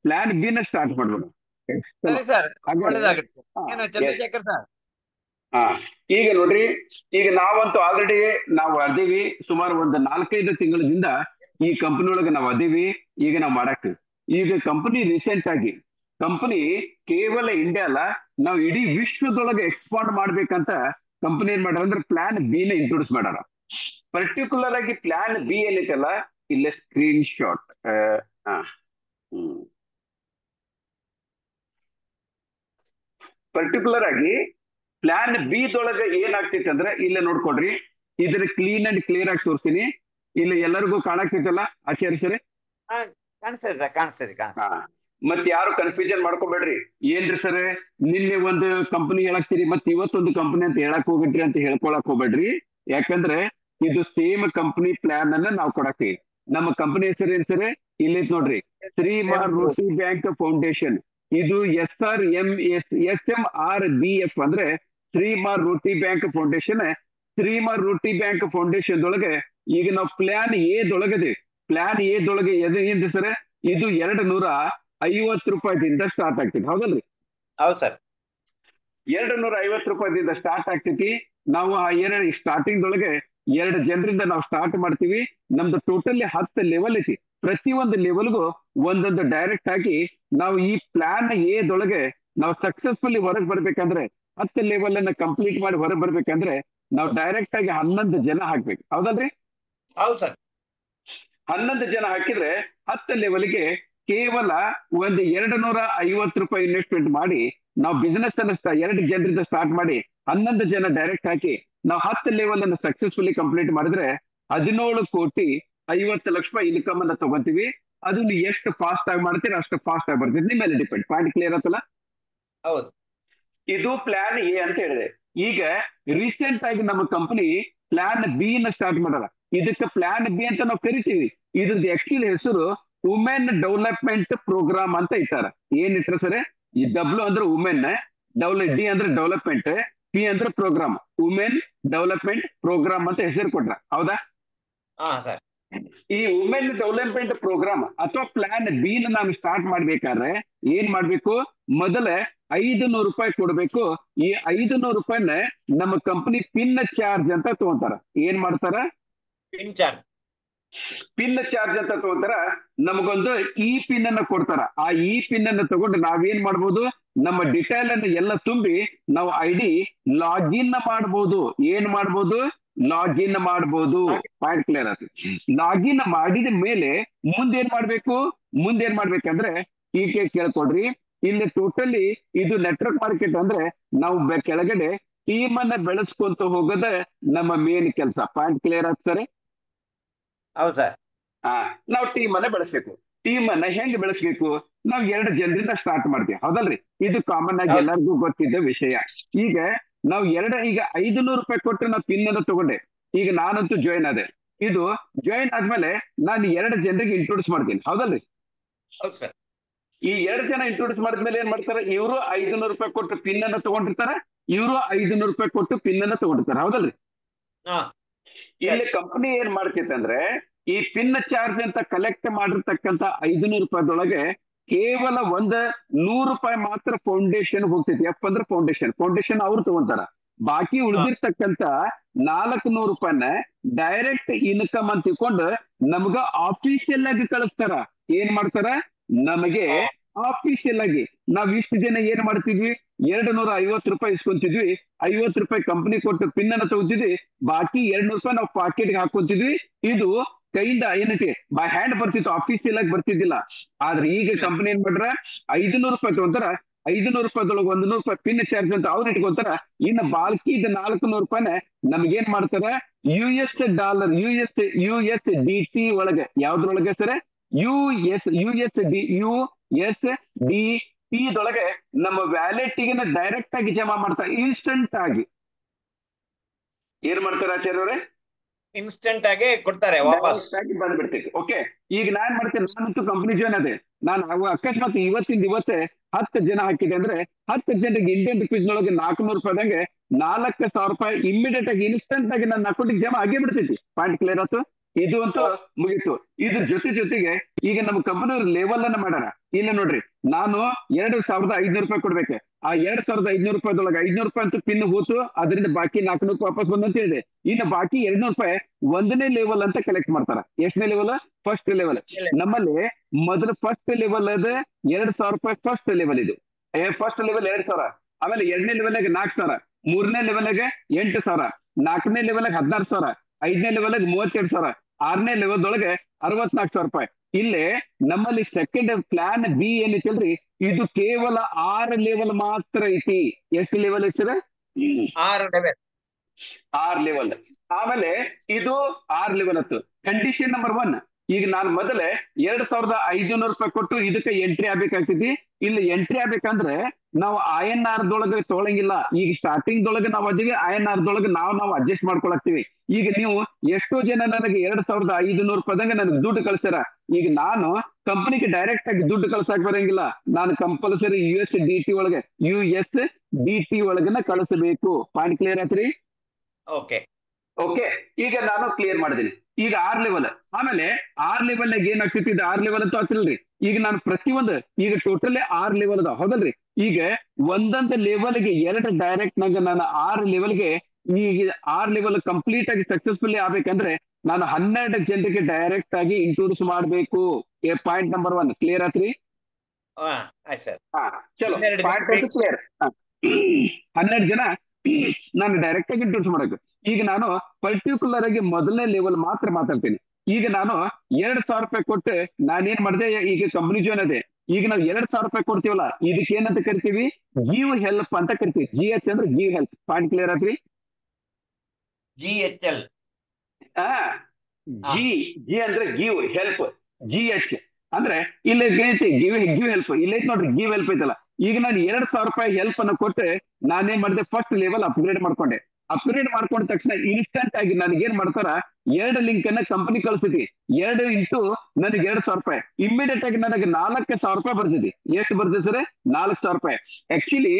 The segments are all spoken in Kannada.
ಪ್ಲಾನ್ ಬಿ ನ ಸ್ಟಾರ್ಟ್ ಮಾಡ್ಬೇಕು. ಸರಿ ಸರ್, ಹಾಗೆ ಒಳ್ಳೇದಾಗುತ್ತೆ. ಏನು ಎಸ್. ಚಂದ್ರಶೇಖರ್ ಸರ್? ಹಾ, ಈಗ ನೋಡ್ರಿ, ಈಗ ನಾವಂತೂ ಆಲ್ರೆಡಿ ನಾವು ಅದೀವಿ ಸುಮಾರು ಒಂದು 4-5 ತಿಂಗಳಿಂದ ಈ ಕಂಪನಿ ಒಳಗೆ ನಾವು ಅದೀವಿ. ಈಗ ನಾವು ಮಾಡಾಕ್ತಿವಿ. ಈಗ ಕಂಪನಿ ರೀಸೆಂಟ್ ಆಗಿ ಕಂಪನಿ ಕೇವಲ ಇಂಡಿಯಾ ಅಲ್ಲ, ನಾವು ಇಡೀ ವಿಶ್ವದೊಳಗೆ ಎಕ್ಸ್ಪಾಂಡ್ ಮಾಡ್ಬೇಕಂತ ಕಂಪನಿ ಏನ್ ಮಾಡ್ಯಾರ ಅಂದ್ರೆ ಪ್ಲಾನ್ ಬಿ ನ ಇಂಟ್ರೊಡ್ಯೂಸ್ ಮಾಡ್ಯಾರ. ಪರ್ಟಿಕ್ಯುಲರ್ ಆಗಿ ಪ್ಲಾನ್ ಬಿ ಏನೈತಲ್ಲ, ಇಲ್ಲೇ ಸ್ಕ್ರೀನ್ ಶಾಟ್. ಪರ್ಟಿಕ್ಯುಲರ್ ಆಗಿ ಪ್ಲಾನ್ ಬಿ ದೊಳಗೆ ಏನಾಗ್ತೈತೆ ಅಂದ್ರೆ ಇಲ್ಲೇ ನೋಡ್ಕೊಡ್ರಿ. ಇದ್ರ ಕ್ಲೀನ್ ಅಂಡ್ ಕ್ಲಿಯರ್ ಆಗಿ ತೋರಿಸ್ತೀನಿ. ಇಲ್ಲಿ ಎಲ್ಲರಿಗೂ ಕಾಣಾಕ್ತೈತಲ್ಲ ಆಚಾರ್ಯ ಸರಿ? ಕಾಣಿಸ್ತದೆ ಸರ್, ಕಾಣಿಸ್ತದೆ. ಹಾ, ಮತ್ ಯಾರು ಕನ್ಫ್ಯೂಷನ್ ಮಾಡ್ಕೋಬೇಡ್ರಿ. ಏನ್ರಿ ಸರ್ ನಿನ್ನೆ ಒಂದು ಕಂಪನಿ ಹೇಳಕ್ತೀರಿ ಮತ್ ಇವತ್ತೊಂದು ಕಂಪನಿ ಅಂತ ಹೇಳಕ್ ಹೋಗಿದ್ರಿ ಅಂತ ಹೇಳ್ಕೊಳಕ್ ಹೋಗ್ಬೇಡ್ರಿ. ಯಾಕಂದ್ರೆ ಇದು ಸೇಮ್ ಕಂಪನಿ ಪ್ಲಾನ್ ಅನ್ನ ನಾವು ಕೊಡಕ್ತೀವಿ. ನಮ್ಮ ಕಂಪನಿ ಹೆಸರು ಏನ್ ಸರ್? ಇಲ್ಲಿ ನೋಡ್ರಿ, ಶ್ರೀಮಾನ್ ರೋಟಿ ಬ್ಯಾಂಕ್ ಫೌಂಡೇಶನ್. ಇದು SMRBF ಅಂದ್ರೆ ಶ್ರೀಮಾನ್ ರೋಟಿ ಬ್ಯಾಂಕ್ ಫೌಂಡೇಶನ್. ಶ್ರೀಮಾನ್ ರೋಟಿ ಬ್ಯಾಂಕ್ ಫೌಂಡೇಶನ್ ದೊಳಗೆ ಈಗ ನಾವು ಪ್ಲಾನ್ ಎ ದೊಳಗದೆ. ಪ್ಲಾನ್ ಎ ದೊಳಗೆ ಏನ್ರಿ ಸರ್? ಇದು 250 ರೂಪಾಯಿದಿಂದ ಸ್ಟಾರ್ಟ್ ಆಗ್ತೈತಿ, ಹೌದಲ್ರಿ? ಹೌದು ಸರ್. 250 ರೂಪಾಯಿದಿಂದ ಸ್ಟಾರ್ಟ್ ಆಗ್ತೈತಿ. ನಾವು ಆ ಸ್ಟಾರ್ಟಿಂಗ್ ದೊಳಗೆ 2 ಜನರಿಂದ ನಾವು ಸ್ಟಾರ್ಟ್ ಮಾಡ್ತೀವಿ. ನಮ್ದು ಟೋಟಲಿ 10 ಲೆವೆಲ್ ಐತಿ. ಪ್ರತಿಯೊಂದು ಲೆವೆಲ್ಗೂ ಒಂದೊಂದು ಡೈರೆಕ್ಟ್ ಆಗಿ ನಾವು ಈ ಪ್ಲಾನ್ ಎ ದೊಳಗೆ ನಾವು ಸಕ್ಸಸ್ಫುಲಿ ಹೊರಗೆ ಬರ್ಬೇಕಂದ್ರೆ 10 ಲೆವೆಲ್ ಅನ್ನ ಕಂಪ್ಲೀಟ್ ಮಾಡಿ ಹೊರಗೆ ಬರ್ಬೇಕಂದ್ರೆ ನಾವು ಡೈರೆಕ್ಟ್ ಆಗಿ 11 ಜನ ಹಾಕ್ಬೇಕು, ಹೌದಲ್ರಿ? ಹೌದು ಸರ್. 11 ಜನ ಹಾಕಿದ್ರೆ 10 ಲೆವೆಲ್ಗೆ ಕೇವಲ ಒಂದು 250 ರೂಪಾಯಿ ಇನ್ವೆಸ್ಟ್ಮೆಂಟ್ ಮಾಡಿ ನಾವು ಬಿಸ್ನೆಸ್ ಅನ್ನ 2 ಜನರಿಂದ ಸ್ಟಾರ್ಟ್ ಮಾಡಿ 11 ಜನ ಡೈರೆಕ್ಟ್ ಹಾಕಿ ನಾವು 10 ಲೆವೆಲ್ ಅನ್ನು ಸಕ್ಸಸ್ಫುಲಿ ಕಂಪ್ಲೀಟ್ ಮಾಡಿದ್ರೆ 17,50,00,000 ರೂಪಾಯಿ ಇನ್ಕಮ್ ಅನ್ನ ತಗೊಂತೀವಿ. ಅದನ್ನ ಎಷ್ಟು ಫಾಸ್ಟ್ ಆಗಿ ಮಾಡ್ತೀರಿ ಅಷ್ಟು ಫಾಸ್ಟ್ ಆಗಿ ಬರ್ತೈತಿ, ನಿಮ್ಮ ಮೇಲೆ ಡಿಪೆಂಡ್. ಪಾಯಿಂಟ್ ಕ್ಲಿಯರ್ ಆತಲ್ಲ? ಹೌದು. ಇದು ಪ್ಲಾನ್ ಎ ಅಂತ ಹೇಳಿದೆ. ಈಗ ರೀಸೆಂಟ್ ಆಗಿ ನಮ್ಮ ಕಂಪನಿ ಪ್ಲಾನ್ ಬಿ ನ ಸ್ಟಾರ್ಟ್ ಮಾಡಾರ. ಇದಕ್ಕೆ ಪ್ಲಾನ್ ಬಿ ಅಂತ ನಾವು ಕರಿತೀವಿ. ಇದ್ರದ್ದು ಆಕ್ಚುಲಿ ಹೆಸರು ವುಮೆನ್ ಡೆವಲಪ್ಮೆಂಟ್ ಪ್ರೋಗ್ರಾಮ್ ಅಂತ ಇಟ್ಟಾರ. ಏನ್ ಇಟ್ಟಾರ ಸರ್? ಈ ಡಬ್ಲ್ಯೂ ಅಂದ್ರೆ ವುಮೆನ್, ಡಿ ಅಂದ್ರೆ ಡೆವಲಪ್ಮೆಂಟ್, ಪಿ ಅಂದ್ರೆ ಪ್ರೋಗ್ರಾಮ್. ವುಮೆನ್ ಡೆವಲಪ್ಮೆಂಟ್ ಪ್ರೋಗ್ರಾಮ್ ಅಂತ ಹೆಸರು ಕೊಟ್ರ, ಹೌದಾ? ಈ ವುಮೆನ್ ಡೆವಲಪ್ಮೆಂಟ್ ಪ್ರೋಗ್ರಾಮ್ ಅಥವಾ ಪ್ಲಾನ್ ಬಿ ನ ನಾವು ಸ್ಟಾರ್ಟ್ ಮಾಡ್ಬೇಕಾದ್ರೆ ಏನ್ ಮಾಡ್ಬೇಕು? ಮೊದಲ 500 ರೂಪಾಯಿ ಕೊಡ್ಬೇಕು. ಈ 500 ರೂಪಾಯಿನ ನಮ್ಮ ಕಂಪನಿ ಪಿನ್ ಚಾರ್ಜ್ ಅಂತ ತಗೊಂತಾರ. ಏನ್ ಮಾಡ್ತಾರ? ಪಿನ್ ಚಾರ್ಜ್ ಅಂತ ತಗೊಂತಾರ. ನಮಗೊಂದು ಈ ಪಿನ್ ಅನ್ನ ಕೊಡ್ತಾರ. ಆ ಈ ಪಿನ್ ಅನ್ನ ತಗೊಂಡು ನಾವೇನ್ ಮಾಡ್ಬೋದು? ನಮ್ಮ ಡಿಟೇಲ್ ಅನ್ನು ಎಲ್ಲ ತುಂಬಿ ನಾವು ID ಲಾಗಿನ್ ಮಾಡ್ಬೋದು. ಏನ್ ಮಾಡ್ಬೋದು? ಲಾಗಿನ್ ಮಾಡ್ಬೋದು. ಪಾಯಿಂಟ್ ಕ್ಲಿಯರ್ ಆಯ್ತು. ಲಾಗಿನ್ ಮಾಡಿದ ಮೇಲೆ ಮುಂದೇನ್ ಮಾಡ್ಬೇಕು? ಮುಂದೇನ್ ಮಾಡ್ಬೇಕಂದ್ರೆ ಈಗ ಕೇಳ್ಕೊಡ್ರಿ. ಇಲ್ಲಿ ಟೋಟಲಿ ಇದು ನೆಟ್ವರ್ಕ್ ಮಾರ್ಕೆಟ್ ಅಂದ್ರೆ ನಾವು ಕೆಳಗಡೆ ಟೀಮ್ ಅನ್ನ ಬೆಳೆಸ್ಕೊಂತ ಹೋಗೋದ ನಮ್ಮ ಮೇನ್ ಕೆಲಸ. ಪಾಯಿಂಟ್ ಕ್ಲಿಯರ್ ಆಯ್ತು ಸರಿ? ಹೌದು ಸರ್. ನಾವು ಟೀಮ್ ಅನ್ನ ಬೆಳೆಸ್ಬೇಕು. ಟೀಮ್ ಅನ್ನ ಹೆಂಗ್ ಬೆಳೆಸ್ಬೇಕು? ನಾವು 2 ಜನರಿಂದ ಸ್ಟಾರ್ಟ್ ಮಾಡ್ತೀವಿ, ಹೌದಲ್ರಿ? ಇದು ಕಾಮನ್ ಆಗಿ ಎಲ್ಲರಿಗೂ ಗೊತ್ತಿದ್ದ ವಿಷಯ. ಈಗ ನಾವು ಈಗ 500 ರೂಪಾಯಿ ಕೊಟ್ಟು ನಾವು ಪಿನ್ ಅನ್ನ ತಗೊಂಡೆ. ಈಗ ನಾನಂತೂ ಜಾಯಿನ್ ಆದೆ. ಇದು ಜಾಯಿನ್ ಆದ್ಮೇಲೆ ನಾನು 2 ಜನರಿಗೆ ಇಂಟ್ರೊಡ್ಯೂಸ್ ಮಾಡ್ತೀನಿ, ಹೌದಲ್ರಿ? ಹೌದು ಸರ್. ಈ 2 ಜನ ಇಂಟ್ರೊಡ್ಯೂಸ್ ಮಾಡಿದ್ಮೇಲೆ ಏನ್ ಮಾಡ್ತಾರೆ? ಇವರು 500 ರೂಪಾಯಿ ಕೊಟ್ಟು ಪಿನ್ ಅನ್ನ ತಗೊಂಡಿರ್ತಾರ, ಇವರು 500 ರೂಪಾಯಿ ಕೊಟ್ಟು ಪಿನ್ ಅನ್ನ ತಗೊಂಡಿರ್ತಾರ, ಹೌದಲ್ರಿ? ಇಲ್ಲಿ ಕಂಪನಿ ಏನ್ ಮಾಡ್ತೈತೆ ಅಂದ್ರೆ ಈ ಪಿನ್ ಚಾರ್ಜ್ ಅಂತ ಕಲೆಕ್ಟ್ ಮಾಡಿರ್ತಕ್ಕಂತ 500 ರೂಪಾಯಿದೊಳಗೆ ಕೇವಲ 100 ರೂಪಾಯಿ ಮಾತ್ರ ಫೌಂಡೇಶನ್ ಹೋಗ್ತೈತಿ. ಎಫ್ ಅಂದ್ರೆ ಫೌಂಡೇಶನ್ ಅವ್ರು ತಗೊಂತಾರ. ಬಾಕಿ ಉಳಿದಿರ್ತಕ್ಕಂತ 400 ರೂಪಾಯಿನ ಡೈರೆಕ್ಟ್ ಇನ್ಕಮ್ ಅಂತ ತಿಳ್ಕೊಂಡು ನಮ್ಗ ಆಫೀಷಿಯಲ್ ಆಗಿ ಕಳಿಸ್ತಾರ. ಏನ್ ಮಾಡ್ತಾರ? ನಮಗೆ ಆಫೀಷಿಯಲ್ ಆಗಿ ನಾವ್ ಇಷ್ಟು ದಿನ ಏನ್ ಮಾಡ್ತಿದ್ವಿ? 250 ರೂಪಾಯಿ ಇಸ್ಕೊಂತಿದ್ವಿ. 50 ರೂಪಾಯಿ ಕಂಪನಿ ಕೊಟ್ಟು ಪಿನ್ ಅನ್ನ ತಗೋತಿದ್ವಿ. ಬಾಕಿ 200 ರೂಪಾಯಿ ನಾವು ಪಾಕೆಟ್ಗೆ ಹಾಕೊಂತಿದ್ವಿ. ಇದು ಕೈಯಿಂದ ಏನಕ್ಕೆ ಬೈ ಹ್ಯಾಂಡ್ ಬರ್ತಿತ್ತು, ಆಫೀಷಿಯಲ್ ಆಗಿ ಬರ್ತಿದ್ದಿಲ್ಲ. ಆದ್ರೆ ಈಗ ಕಂಪನಿ ಏನ್ ಮಾಡ್ರ? 500 ರೂಪಾಯಿ ತಗೊಂತಾರ. 500 ರೂಪಾಯಿದೊಳಗೆ 100 ರೂಪಾಯಿ ಪಿನ್ ಚಾರ್ಜ್ ಅಂತ ಅವ್ರು ಇಟ್ಕೊಂತಾರ. ಇನ್ನು ಬಾಕಿ 400 ರೂಪಾಯಿನ ನಮ್ಗೇನ್ ಮಾಡ್ತಾರ? USDT ಒಳಗೆ, ಯಾವ್ದ್ರೊಳಗೆ ಸರ್? USDT ದೊಳಗೆ ನಮ್ಮ ವ್ಯಾಲೆಟ್ಗೆ ಡೈರೆಕ್ಟ್ ಆಗಿ ಜಮಾ ಮಾಡ್ತಾರೆ. ಇನ್ಸ್ಟೆಂಟ್ ಆಗಿ ಏನ್ ಮಾಡ್ತಾರೆ ಆಚಾರ್ಯವರೇ? ಇನ್ಸ್ಟೆಂಟ್ ಆಗಿ ಕೊಡ್ತಾರೆ, ವಾಪಸ್ ಆಗಿ ಬಂದ್ಬಿಡ್ತೈತಿ. ಓಕೆ, ಈಗ ನಾನ್ ಮಾಡ್ತೇನೆ, ನಾನಂತೂ ಕಂಪನಿ ಜಾಯ್ನ್ ಅದೇ. ನಾನು ಅಕಸ್ಮಾತ್ ಇವತ್ತೇ 10 ಜನ ಹಾಕಿದೆ ಅಂದ್ರೆ 10 ಜನರಿಗೆ ಇಂಡಿಯನ್ ರುಪೀಸ್ ನೊಳಗೆ 400 ರೂಪಾಯಿದಂಗೆ 4,000 ರೂಪಾಯಿ ಇಮಿಡಿಯೇಟ್ ಆಗಿ ಇನ್ಸ್ಟೆಂಟ್ ಆಗಿ ನನ್ನ ಅಕೌಂಟಿಗೆ ಜಮಾ ಆಗೇ ಬಿಡ್ತೈತಿ. ಪಾಯಿಂಟ್ ಕ್ಲಿಯರ್ ಆಯ್ತು? ಇದು ಅಂತೂ ಮುಗೀತು. ಇದ್ರ ಜೊತೆಗೆ ಈಗ ನಮ್ಮ ಕಂಪನಿ ಲೆವೆಲ್ ಅನ್ನ ಮಾಡ್ಯಾರ. ಇಲ್ಲ ನೋಡ್ರಿ, ನಾನು 2,500 ರೂಪಾಯಿ ಕೊಡ್ಬೇಕು. ಆ 2,500 ರೂಪಾಯಿದೊಳಗೆ 500 ರೂಪಾಯಿ ಅಂತೂ ಪಿನ್ ಹೋತು, ಅದರಿಂದ ಬಾಕಿ 400 ವಾಪಸ್ ಬಂದಂತ ಹೇಳಿದೆ. ಇನ್ನು ಬಾಕಿ 200 ರೂಪಾಯಿ 1ನೇ ಲೆವೆಲ್ ಅಂತ ಕಲೆಕ್ಟ್ ಮಾಡ್ತಾರ. ಎಷ್ಟನೇ ಲೆವೆಲ್? First level. ನಮ್ಮಲ್ಲಿ ಮೊದಲು ಫಸ್ಟ್ ಲೆವೆಲ್ ಅದ 2,000 ರೂಪಾಯಿ ಫಸ್ಟ್ ಲೆವೆಲ್. ಇದು ಫಸ್ಟ್ ಲೆವೆಲ್ 2,000. ಆಮೇಲೆ 2ನೇ ಲೆವೆಲ್ಗೆ 4,000, 3ನೇ ಲೆವೆಲ್ಗೆ 8,000, 4ನೇ ಲೆವೆಲ್ಗೆ 16,000, 5ನೇ ಲೆವೆಲ್ಗೆ 32,000, 6ನೇ ಲೆವೆಲ್ದೊಳಗೆ 64,000 ರೂಪಾಯಿ. ಇಲ್ಲೇ ನಮ್ಮಲ್ಲಿ ಸೆಕೆಂಡ್ ಪ್ಲಾನ್ ಬಿ ಏನೈತಲ್ರಿ, ಇದು ಕೇವಲ 6 ಲೆವೆಲ್ ಮಾತ್ರ ಐತಿ. ಎಷ್ಟು ಲೆವೆಲ್ ಐತಿ ಸರ್? 6 ಲೆವೆಲ್. 6 ಲೆವೆಲ್. ಆಮೇಲೆ ಇದು 6 ಲೆವೆಲ್ ಆಯ್ತು. ಕಂಡೀಷನ್ ನಂಬರ್ 1, ಈಗ ನಾನು ಮೊದಲೇ 2,500 ರೂಪಾಯಿ ಕೊಟ್ಟು ಇದಕ್ಕೆ ಎಂಟ್ರಿ ಆಗ್ಬೇಕಾಗ್ತೈತಿ. ಇಲ್ಲಿ ಎಂಟ್ರಿ ಆಗ್ಬೇಕಂದ್ರೆ ನಾವು INR ದೊಳಗೆ ತೊಗೊಳಂಗಿಲ್ಲ. ಈಗ ಸ್ಟಾರ್ಟಿಂಗ್ ದೊಳಗೆ ನಾವು ಅದೀವಿ, INR ದೊಳಗೆ ನಾವು ಅಡ್ಜಸ್ಟ್ ಮಾಡ್ಕೊಳಕ್ತಿವಿ. ಈಗ ನೀವು ಎಷ್ಟೋ ಜನ ನನಗೆ 2,500 ರೂಪಾಯಿದಂಗೆ ನನಗೆ ದುಡ್ಡು ಕಳ್ಸ್ಯಾರ. ಈಗ ನಾನು ಕಂಪನಿಗೆ ಡೈರೆಕ್ಟ್ ಆಗಿ ದುಡ್ಡು ಕಳ್ಸಕ್ ಬರಂಗಿಲ್ಲ. ನಾನು ಕಂಪಲ್ಸರಿ USDT ಒಳಗೆ USDT ಒಳಗನ ಕಳಿಸಬೇಕು. ಪಾಯಿಂಟ್ ಕ್ಲಿಯರ್ ಆತ್ರಿ? ಓಕೆ. ಈಗ ನಾನು ಕ್ಲಿಯರ್ ಮಾಡಿದೀನಿ. ಈಗ 6 ಲೆವೆಲ್. ಆಮೇಲೆ 6 ಲೆವೆಲ್ ನಾಗ ಏನಾಗ್ತೈತಿ, ಇದು 6 ಲೆವೆಲ್ ಅಂತ ಹಚ್ಚಿಲ್ರಿ. ಈಗ ನಾನು ಪ್ರತಿಯೊಂದು ಈಗ ಟೋಟಲಿ 6 ಲೆವೆಲ್ ಅದ, ಹೌದಲ್ರಿ? ಈಗ ಒಂದೊಂದು ಲೆವೆಲ್ಗೆ 2 ಡೈರೆಕ್ಟ್ ನಾಗ ನಾನು 6 ಲೆವೆಲ್ಗೆ ಈಗ 6 ಲೆವೆಲ್ ಕಂಪ್ಲೀಟ್ ಆಗಿ ಸಕ್ಸಸ್ಫುಲಿ ಆಗ್ಬೇಕಂದ್ರೆ ನಾನು 12 ಜನರಿಗೆ ಡೈರೆಕ್ಟ್ ಆಗಿ ಇಂಟ್ರೊಡ್ಯೂಸ್ ಮಾಡ್ಬೇಕು. ಪಾಯಿಂಟ್ ನಂಬರ್ 1 ಕ್ಲಿಯರ್ ಆತ್ರಿ? ಚಲೋ, ಪಾಯಿಂಟ್ ಕ್ಲಿಯರ್. 12 ಜನ ನಾನು ಡೈರೆಕ್ಟ್ ಆಗಿ ಇಂಟ್ರೊಡ್ಯೂಸ್ ಮಾಡಬೇಕು. ಈಗ ನಾನು ಪರ್ಟಿಕ್ಯುಲರ್ ಆಗಿ ಮೊದಲನೇ ಲೆವೆಲ್ ಮಾತ್ರ ಮಾತಾಡ್ತೀನಿ. ಈಗ ನಾನು 2,000 ರೂಪಾಯಿ ಕೊಟ್ಟು ನಾನೇನ್ ಮಾಡಿದೆ, ಈಗ ಕಂಪನಿ ಜಾಯ್ನ್ ಅದೇ. ಈಗ ನಾವು 2,000 ರೂಪಾಯಿ ಕೊಡ್ತೀವಲ್ಲ, ಇದಕ್ಕೆ ಏನಂತ ಕರಿತೀವಿ? ಗಿವ್ ಹೆಲ್ಪ್ ಅಂತ ಕರಿತೀವಿ. GH ಅಂದ್ರೆ ಗಿವ್ ಹೆಲ್ಪ್. ಪಾಯಿಂಟ್ ಕ್ಲಿಯರ್ ಆತ್ರಿ? GHL. ಜಿ ಅಂದ್ರೆ ಗಿವ್ ಹೆಲ್ಪ್, GH ಅಂದ್ರೆ ಇಲ್ಲಿ ಗಿವ್ ಹೆಲ್ಪ್. ಇಲ್ಲೈತಿ ನೋಡ್ರಿ, ಗಿವ್ ಹೆಲ್ಪ್ ಐತಲ್ಲ. ಈಗ ನಾನು 2,000 ರೂಪಾಯಿ ಹೆಲ್ಪ್ ಅನ್ನು ಕೊಟ್ಟು ನಾನೇನ್ ಮಾಡಿದೆ, ಫಸ್ಟ್ ಲೆವೆಲ್ ಅಪ್ಗ್ರೇಡ್ ಮಾಡ್ಕೊಂಡೆ. ಅಪ್ಗ್ರೇಡ್ ಮಾಡ್ಕೊಂಡ ತಕ್ಷಣ ಇನ್ಸ್ಟಂಟ್ ಆಗಿ ನನಗೆ ಏನ್ ಮಾಡ್ತಾರ, 2 ಲಿಂಕ್ ಅನ್ನ ಕಂಪನಿ ಕಳ್ಸಿತಿ. 2 ಇಂಟು ನನಗೆ 2,000 ರೂಪಾಯಿ. ಇಮಿಡಿಯೇಟ್ ಆಗಿ ನನಗೆ 4,000 ರೂಪಾಯಿ ಬರ್ತೈತಿ. ಎಷ್ಟು ಬರ್ತದೆ ಸರ್? 4,000 ರೂಪಾಯಿ. ಆಕ್ಚುಲಿ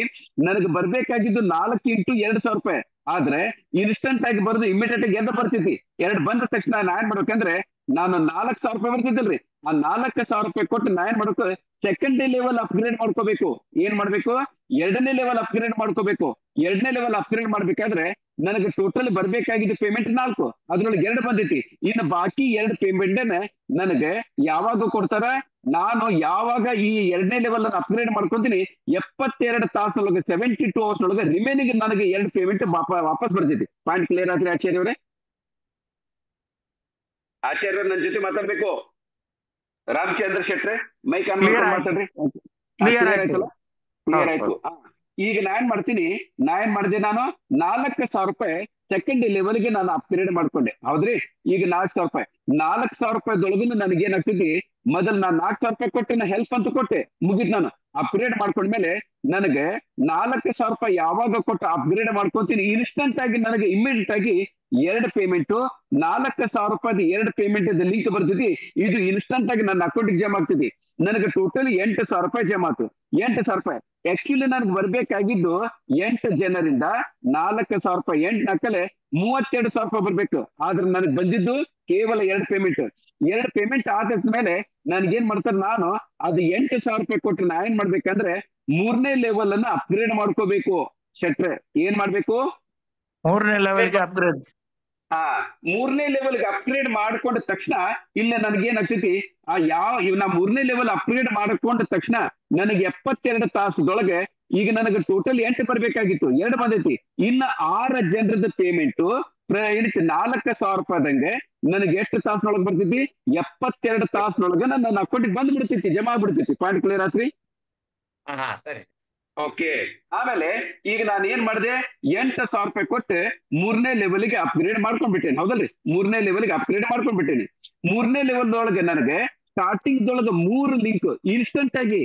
ನನಗೆ ಬರ್ಬೇಕಾಗಿದ್ದು 4 ಇಂಟು 2,000 ರೂಪಾಯಿ. ಆದ್ರೆ ಇನ್ಸ್ಟಂಟ್ ಆಗಿ ಬರೋದು ಇಮಿಡಿಯೇಟ್ ಆಗಿ ಎಂತ ಬರ್ತೈತಿ. 2 ಬಂದ ತಕ್ಷಣ ನಾ ಏನ್ ಮಾಡ್ಬೇಕಂದ್ರೆ, ನಾನು 4,000 ರೂಪಾಯಿ ಬರ್ತಿದ್ದಲ್ರಿ, ಆ 4,000 ರೂಪಾಯಿ ಕೊಟ್ಟು ನಾ ಏನ್ ಮಾಡ್ಬೇಕು, ಸೆಕೆಂಡ್ ಲೆವೆಲ್ ಅಪ್ಗ್ರೇಡ್ ಮಾಡ್ಕೋಬೇಕು. ಏನ್ ಮಾಡ್ಬೇಕು? 2ನೇ ಲೆವೆಲ್ ಅಪ್ಗ್ರೇಡ್ ಮಾಡ್ಕೋಬೇಕು. 2ನೇ ಲೆವೆಲ್ ಅಪ್ಗ್ರೇಡ್ ಮಾಡ್ಬೇಕಾದ್ರೆ ನನಗೆ ಟೋಟಲ್ ಬರ್ಬೇಕಾಗಿದ್ದು ಪೇಮೆಂಟ್ 4, ಅದ್ರೊಳಗೆ 2 ಬಂದೈತಿ. ಇನ್ನು ಬಾಕಿ 2 ಪೇಮೆಂಟ್ ನನಗೆ ಯಾವಾಗ ಕೊಡ್ತಾರ? ನಾನು ಯಾವಾಗ ಈ 2ನೇ ಲೆವೆಲ್ ಅಪ್ಗ್ರೇಡ್ ಮಾಡ್ಕೊಂತೀನಿ, 72 ತಾಸೊಳಗೆ 72 ಅವರ್ಸ್ ಒಳಗೆ ರಿಮೈನಿಂಗ್ ನನಗೆ 2 ಪೇಮೆಂಟ್ ವಾಪಸ್ ಬರ್ತೈತಿ. ಪಾಯಿಂಟ್ ಕ್ಲಿಯರ್ ಆದ್ರೆ ಆಚಾರ್ಯ ಅವರೇ? ಆಚಾರ್ಯ ನನ್ನ ಜೊತೆ ಮಾತಾಡ್ಬೇಕು. ರಾಮಚಂದ್ರ ಶೆಟ್ರೆ ಮೈಕ್ ಆನ್ ಮಾಡ್ಕೊಂಡು ಮಾತಾಡ್ರಿ. ಕ್ಲಿಯರ್ ಆಯ್ತು. ಈಗ ನಾ ಏನ್ ಮಾಡ್ತೀನಿ, ನಾನು 4,000 ರೂಪಾಯಿ ಸೆಕೆಂಡ್ ಲೆವೆಲ್ಗೆ ನಾನು ಅಪ್ಗ್ರೇಡ್ ಮಾಡ್ಕೊಂಡೆ, ಹೌದ್ರಿ? ಈಗ 4,000 ರೂಪಾಯಿ 4,000 ರೂಪಾಯಿದೊಳಗಿಂದ ನನಗೆ ಏನಾಗ್ತೈತಿ, ಮೊದಲು ನಾನು 4,000 ರೂಪಾಯಿ ಕೊಟ್ಟೆ, ಹೆಲ್ಪ್ ಅಂತ ಕೊಟ್ಟೆ, ಮುಗಿದ್. ನಾನು ಅಪ್ಗ್ರೇಡ್ ಮಾಡ್ಕೊಂಡ್ಮೇಲೆ ನನಗೆ 4,000 ರೂಪಾಯಿ ಯಾವಾಗ ಕೊಟ್ಟು ಅಪ್ಗ್ರೇಡ್ ಮಾಡ್ಕೊಂತೀನಿ, ಇನ್ಸ್ಟಂಟ್ ಆಗಿ ನನಗೆ ಇಮಿಡಿಯೇಟ್ ಆಗಿ 2 ಪೇಮೆಂಟ್ 4,000 ರೂಪಾಯಿ 2 ಪೇಮೆಂಟ್ ಲಿಂಕ್ ಬರ್ತೈತಿ. ಇದು ಇನ್ಸ್ಟಂಟ್ ಆಗಿ ನನ್ನ ಅಕೌಂಟ್ಗೆ ಜಮಾ ಆಗ್ತೈತಿ. ನನಗೆ ಟೋಟಲ್ 8,000 ರೂಪಾಯಿ ಜಮಾ ಆಯ್ತು. 8,000 ರೂಪಾಯಿ. ಆಕ್ಚುಲಿ ನನಗೆ ಬರ್ಬೇಕಾಗಿದ್ದು 8 ಜನರಿಂದ 4,000 ರೂಪಾಯಿ. 8 ನಾಲ್ಕಲೆ 32,000 ರೂಪಾಯಿ ಬರ್ಬೇಕು. ಆದ್ರೆ ನನಗೆ ಬಂದಿದ್ದು ಕೇವಲ 2 ಪೇಮೆಂಟ್. 2 ಪೇಮೆಂಟ್ ಆದ್ಮೇಲೆ ನನ್ಗೇನ್ ಮಾಡ್ತಾರೆ, ನಾನು ಅದು 8,000 ರೂಪಾಯಿ ಕೊಟ್ಟು ನಾ ಏನ್ ಮಾಡ್ಬೇಕಂದ್ರೆ 3ನೇ ಲೆವೆಲ್ ಅನ್ನ ಅಪ್ಗ್ರೇಡ್ ಮಾಡ್ಕೋಬೇಕು. ಶೆಟ್ರೆ ಏನ್ ಮಾಡ್ಬೇಕು? 3ನೇ ಲೆವೆಲ್ಗೆ ಅಪ್ಗ್ರೇಡ್. 3ನೇ ಲೆವೆಲ್ಗೆ ಅಪ್ಗ್ರೇಡ್ ಮಾಡ್ಕೊಂಡ ತಕ್ಷಣ ಇಲ್ಲೇ ನನಗೇನ್ ಆಗ್ತೈತಿ, ನಾ 3ನೇ ಲೆವೆಲ್ ಅಪ್ಗ್ರೇಡ್ ಮಾಡ್ಕೊಂಡ ತಕ್ಷಣ ನನಗೆ 72 ತಾಸದೊಳಗೆ ಈಗ ನನಗೆ ಟೋಟಲ್ 8 ಬರ್ಬೇಕಾಗಿತ್ತು, 2 ಬಂದೈತಿ. ಇನ್ನ 6 ಜನರದ ಪೇಮೆಂಟ್ 4,000 ರೂಪಾಯಿದಂಗೆ ನನಗೆ ಎಷ್ಟು ತಾಸನೊಳಗೆ ಬರ್ತೈತಿ? 72 ತಾಸನೊಳಗೆ ನನ್ನ ಅಕೌಂಟಿಗೆ ಬಂದ್ಬಿಡ್ತೈತಿ, ಜಮಾ ಆಗ್ಬಿಡ್ತೈತಿ. ಪಾಯಿಂಟ್ ಕ್ಲಿಯರ್ ಆತ್ರಿ? ಸರಿ. ಓಕೆ. ಆಮೇಲೆ ಈಗ ನಾನು ಏನ್ ಮಾಡಿದೆ, 8,000 ರೂಪಾಯಿ ಕೊಟ್ಟು 3ನೇ ಲೆವೆಲ್ಗೆ ಅಪ್ಗ್ರೇಡ್ ಮಾಡ್ಕೊಂಡ್ಬಿಟ್ಟೇನೆ, ಹೌದಲ್ರಿ? 3ನೇ ಲೆವೆಲ್ಗೆ ಅಪ್ಗ್ರೇಡ್ ಮಾಡ್ಕೊಂಡ್ಬಿಟ್ಟೇನೆ. 3ನೇ ಲೆವೆಲ್ ಒಳಗೆ ನನಗೆ ಸ್ಟಾರ್ಟಿಂಗ್ ದೊಳಗೆ 3 ಲಿಂಕ್ ಇನ್ಸ್ಟಂಟ್ ಆಗಿ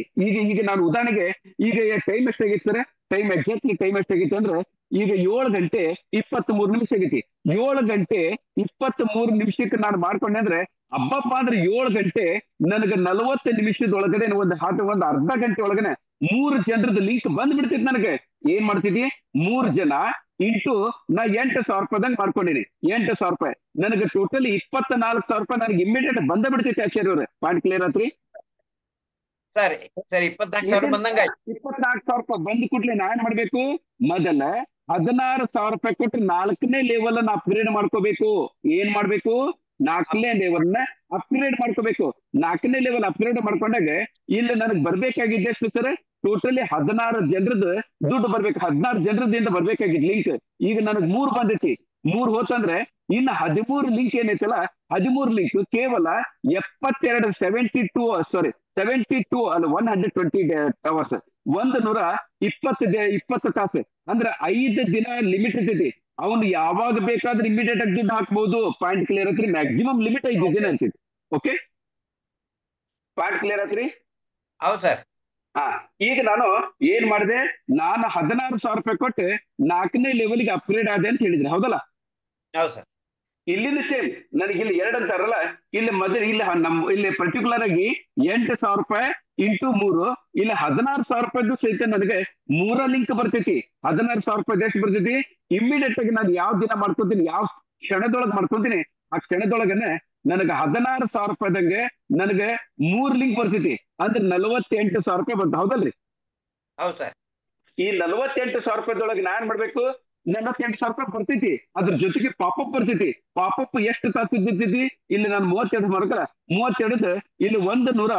ಈಗ ನಾನು ಉದಾಹರಣೆಗೆ ಈಗ ಟೈಮ್ ಎಷ್ಟಾಗೈತಿ ಸರ್? ಟೈಮ್ ಎಕ್ಸಾಕ್ಟ್ಲಿ ಟೈಮ್ ಎಷ್ಟಾಗೈತಿ ಅಂದ್ರೆ ಈಗ 7 ಗಂಟೆ 23 ನಿಮಿಷ ಆಗೈತಿ. 7 ಗಂಟೆ 23 ನಿಮಿಷಕ್ಕೆ ನಾನು ಮಾಡ್ಕೊಂಡೆ ಅಂದ್ರೆ ಹಬ್ಬಪ್ಪ ಅಂದ್ರೆ 7 ಗಂಟೆ ನನಗೆ 40 ನಿಮಿಷದೊಳಗಡೆ ಒಂದು ಅರ್ಧ ಗಂಟೆ ಒಳಗನೆ 3 ಜನರದ ಲಿಂಕ್ ಬಂದ್ ಬಿಡ್ತಿತ್ತು. ನನಗೆ ಏನ್ ಮಾಡ್ತಿದ್ವಿ, 3 ಜನ ಇಂಟು ನಾ 8,000 ಮಾಡ್ಕೊಂಡಿನಿ. 8,000 ನನಗೆ ಟೋಟಲ್ 24,000 ನನಗೆ ಇಮಿಡಿಯೇಟ್ ಬಂದ ಬಿಡ್ತೈತಿ ಆಚಾರ್ಯ ಅವ್ರೆ. ಪಾಯಿಂಟ್ ಕ್ಲಿಯರ್ ಆತ್ರಿ? ಸರಿ ಸರಿ 24,000 ಬಂದಂಗ ಆಯ್ತು. 24,000 ಬಂದ ಕೂಡ್ಲೆ ನಾ ಏನ್ ಮಾಡ್ಬೇಕು? ಮೊದಲ 16,000 ಕೊಟ್ಟು 4ನೇ ಲೆವೆಲ್ ಅನ್ನ ಅಪ್ಗ್ರೇಡ್ ಮಾಡ್ಕೋಬೇಕು. ಏನ್ ಮಾಡ್ಬೇಕು? 4ನೇ ಲೆವೆಲ್ ನ ಅಪ್ಗ್ರೇಡ್ ಮಾಡ್ಕೋಬೇಕು. 4ನೇ ಲೆವೆಲ್ ಅಪ್ಗ್ರೇಡ್ ಮಾಡ್ಕೊಂಡಾಗ ಇಲ್ಲಿ ನನಗೆ ಬರ್ಬೇಕಾಗಿದ್ದೆ ಎಷ್ಟು ಸರ್? ಟೋಟಲಿ 16 ಜನರದ್ದು ದುಡ್ಡು ಬರ್ಬೇಕು. 16 ಜನರದಿಂದ ಬರ್ಬೇಕಾಗಿದ್ ಲಿಂಕ್ ಈಗ ನನಗ್ 3 ಬಂದೈತಿ. 3 ಹೋತಂದ್ರೆ ಇನ್ನು 13 ಲಿಂಕ್ ಏನೈತಲ್ಲ, 13 ಲಿಂಕ್ ಕೇವಲ 72 ಅಲ್ಲ 120 ಅವರ್ಸ್, 120 ತಾಸು ಅಂದ್ರೆ 5 ದಿನ ಲಿಮಿಟ್ ಇರ್ತೈತಿ. ಅವನು ಯಾವಾಗ ಬೇಕಾದ್ರೆ ಇಮಿಡಿಯೇಟ್ ಆಗಿ ದುಡ್ಡು ಹಾಕ್ಬಹುದು. ಪಾಯಿಂಟ್ ಕ್ಲಿಯರ್ ಆತ್ರಿ? ಮ್ಯಾಕ್ಸಿಮಮ್ ಲಿಮಿಟ್ 5 ದಿನ ಅಂತೈತಿ. ಓಕೆ, ಪಾಯಿಂಟ್ ಕ್ಲಿಯರ್ ಆತ್ರಿ? ಹೌದು ಸರ್. ಹಾ, ಈಗ ನಾನು ಏನ್ ಮಾಡಿದೆ? ನಾನು 16,000 ಕೊಟ್ಟು 4ನೇ ಲೆವೆಲ್ಗೆ ಅಪ್ಗ್ರೇಡ್ ಆದೆ ಅಂತ ಹೇಳಿದ್ರೆ ಹೌದಲ್ಲ? ಹೌದು ಸರ್. ಇಲ್ಲಿಂದ ಸೇಮ್ ನನಗೆ ಇಲ್ಲಿ 2 ಅಂತಾರಲ್ಲ, ಇಲ್ಲಿ ಮೊದಲು ಇಲ್ಲಿ ಪರ್ಟಿಕ್ಯುಲರ್ ಆಗಿ 8,000 ಇಂಟು 3 ಇಲ್ಲಿ 16,000 ಸಹಿತ ನನಗೆ 3 ಲಿಂಕ್ ಬರ್ತೈತಿ. 16,000 ಎಷ್ಟು ಬರ್ತೈತಿ? ಇಮಿಡಿಯೇಟ್ ಆಗಿ ನಾನು ಯಾವ ದಿನ ಮಾಡ್ಕೊತೀನಿ, ಯಾವ ಕ್ಷಣದೊಳಗೆ ಮಾಡ್ಕೊತೀನಿ, ಆ ಕ್ಷಣದೊಳಗನೆ ನನಗೆ 16,000 ನನಗೆ 3 ಲಿಂಕ್ ಬರ್ತೈತಿ. ಅಂದ್ರೆ 48,000 ಬಂತ. ಹೌದಲ್ರಿ? ಹೌದು ಸರ್. ಈ 48,000 ನಾ ಏನ್ ಮಾಡ್ಬೇಕು? 48,000 ಬರ್ತೈತಿ. ಅದ್ರ ಜೊತೆಗೆ ಪಾಪಪ್ ಬರ್ತೈತಿ. ಪಾಪಪ್ ಎಷ್ಟು ತಾಸು ಇರ್ತೈತಿ? ಇಲ್ಲಿ ನಾನು 32 ಮಾಡ್ಕಲ್ಲ, 32 ಇಲ್ಲಿ 120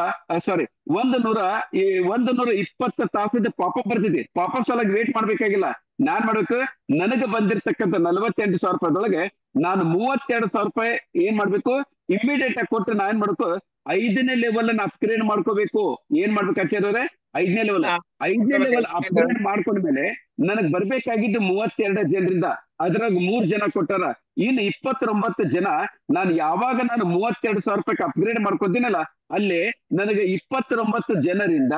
ತಾಸದ ಪಾಪಪ್ ಬರ್ತೈತಿ. ಪಾಪಪ್ ಸಲುವಾಗಿ ವೇಟ್ ಮಾಡ್ಬೇಕಾಗಿಲ್ಲ. ನಾನ್ ಮಾಡ್ಬೇಕು? ನನಗೆ ಬಂದಿರ್ತಕ್ಕಂಥ 48,000 ನಾನು 32,000 ಏನ್ ಮಾಡ್ಬೇಕು? ಇಮಿಡಿಯೇಟ್ ಆಗಿ ಕೊಟ್ಟು ನಾ ಏನ್ ಮಾಡ್ಬೇಕು? 5ನೇ ಲೆವೆಲ್ ಅನ್ನ ಅಪ್ಗ್ರೇಡ್ ಮಾಡ್ಕೋಬೇಕು. ಏನ್ ಮಾಡ್ಬೇಕು ಆಚಾರ್ಯ ಅವರೇ? 5ನೇ ಲೆವೆಲ್ ಅಪ್ಗ್ರೇಡ್ ಮಾಡ್ಕೊಂಡ್ಮೇಲೆ ನನಗ್ ಬರ್ಬೇಕಾಗಿದ್ದು 32 ಜನರಿಂದ ಅದ್ರಾಗ 3 ಜನ ಕೊಟ್ಟಾರ. ಇನ್ನು 29 ಜನ ನಾನು ಯಾವಾಗ ನಾನು 32,000 ಅಪ್ಗ್ರೇಡ್ ಮಾಡ್ಕೊತೀನಲ್ಲ, ಅಲ್ಲಿ ನನಗೆ 29 ಜನರಿಂದ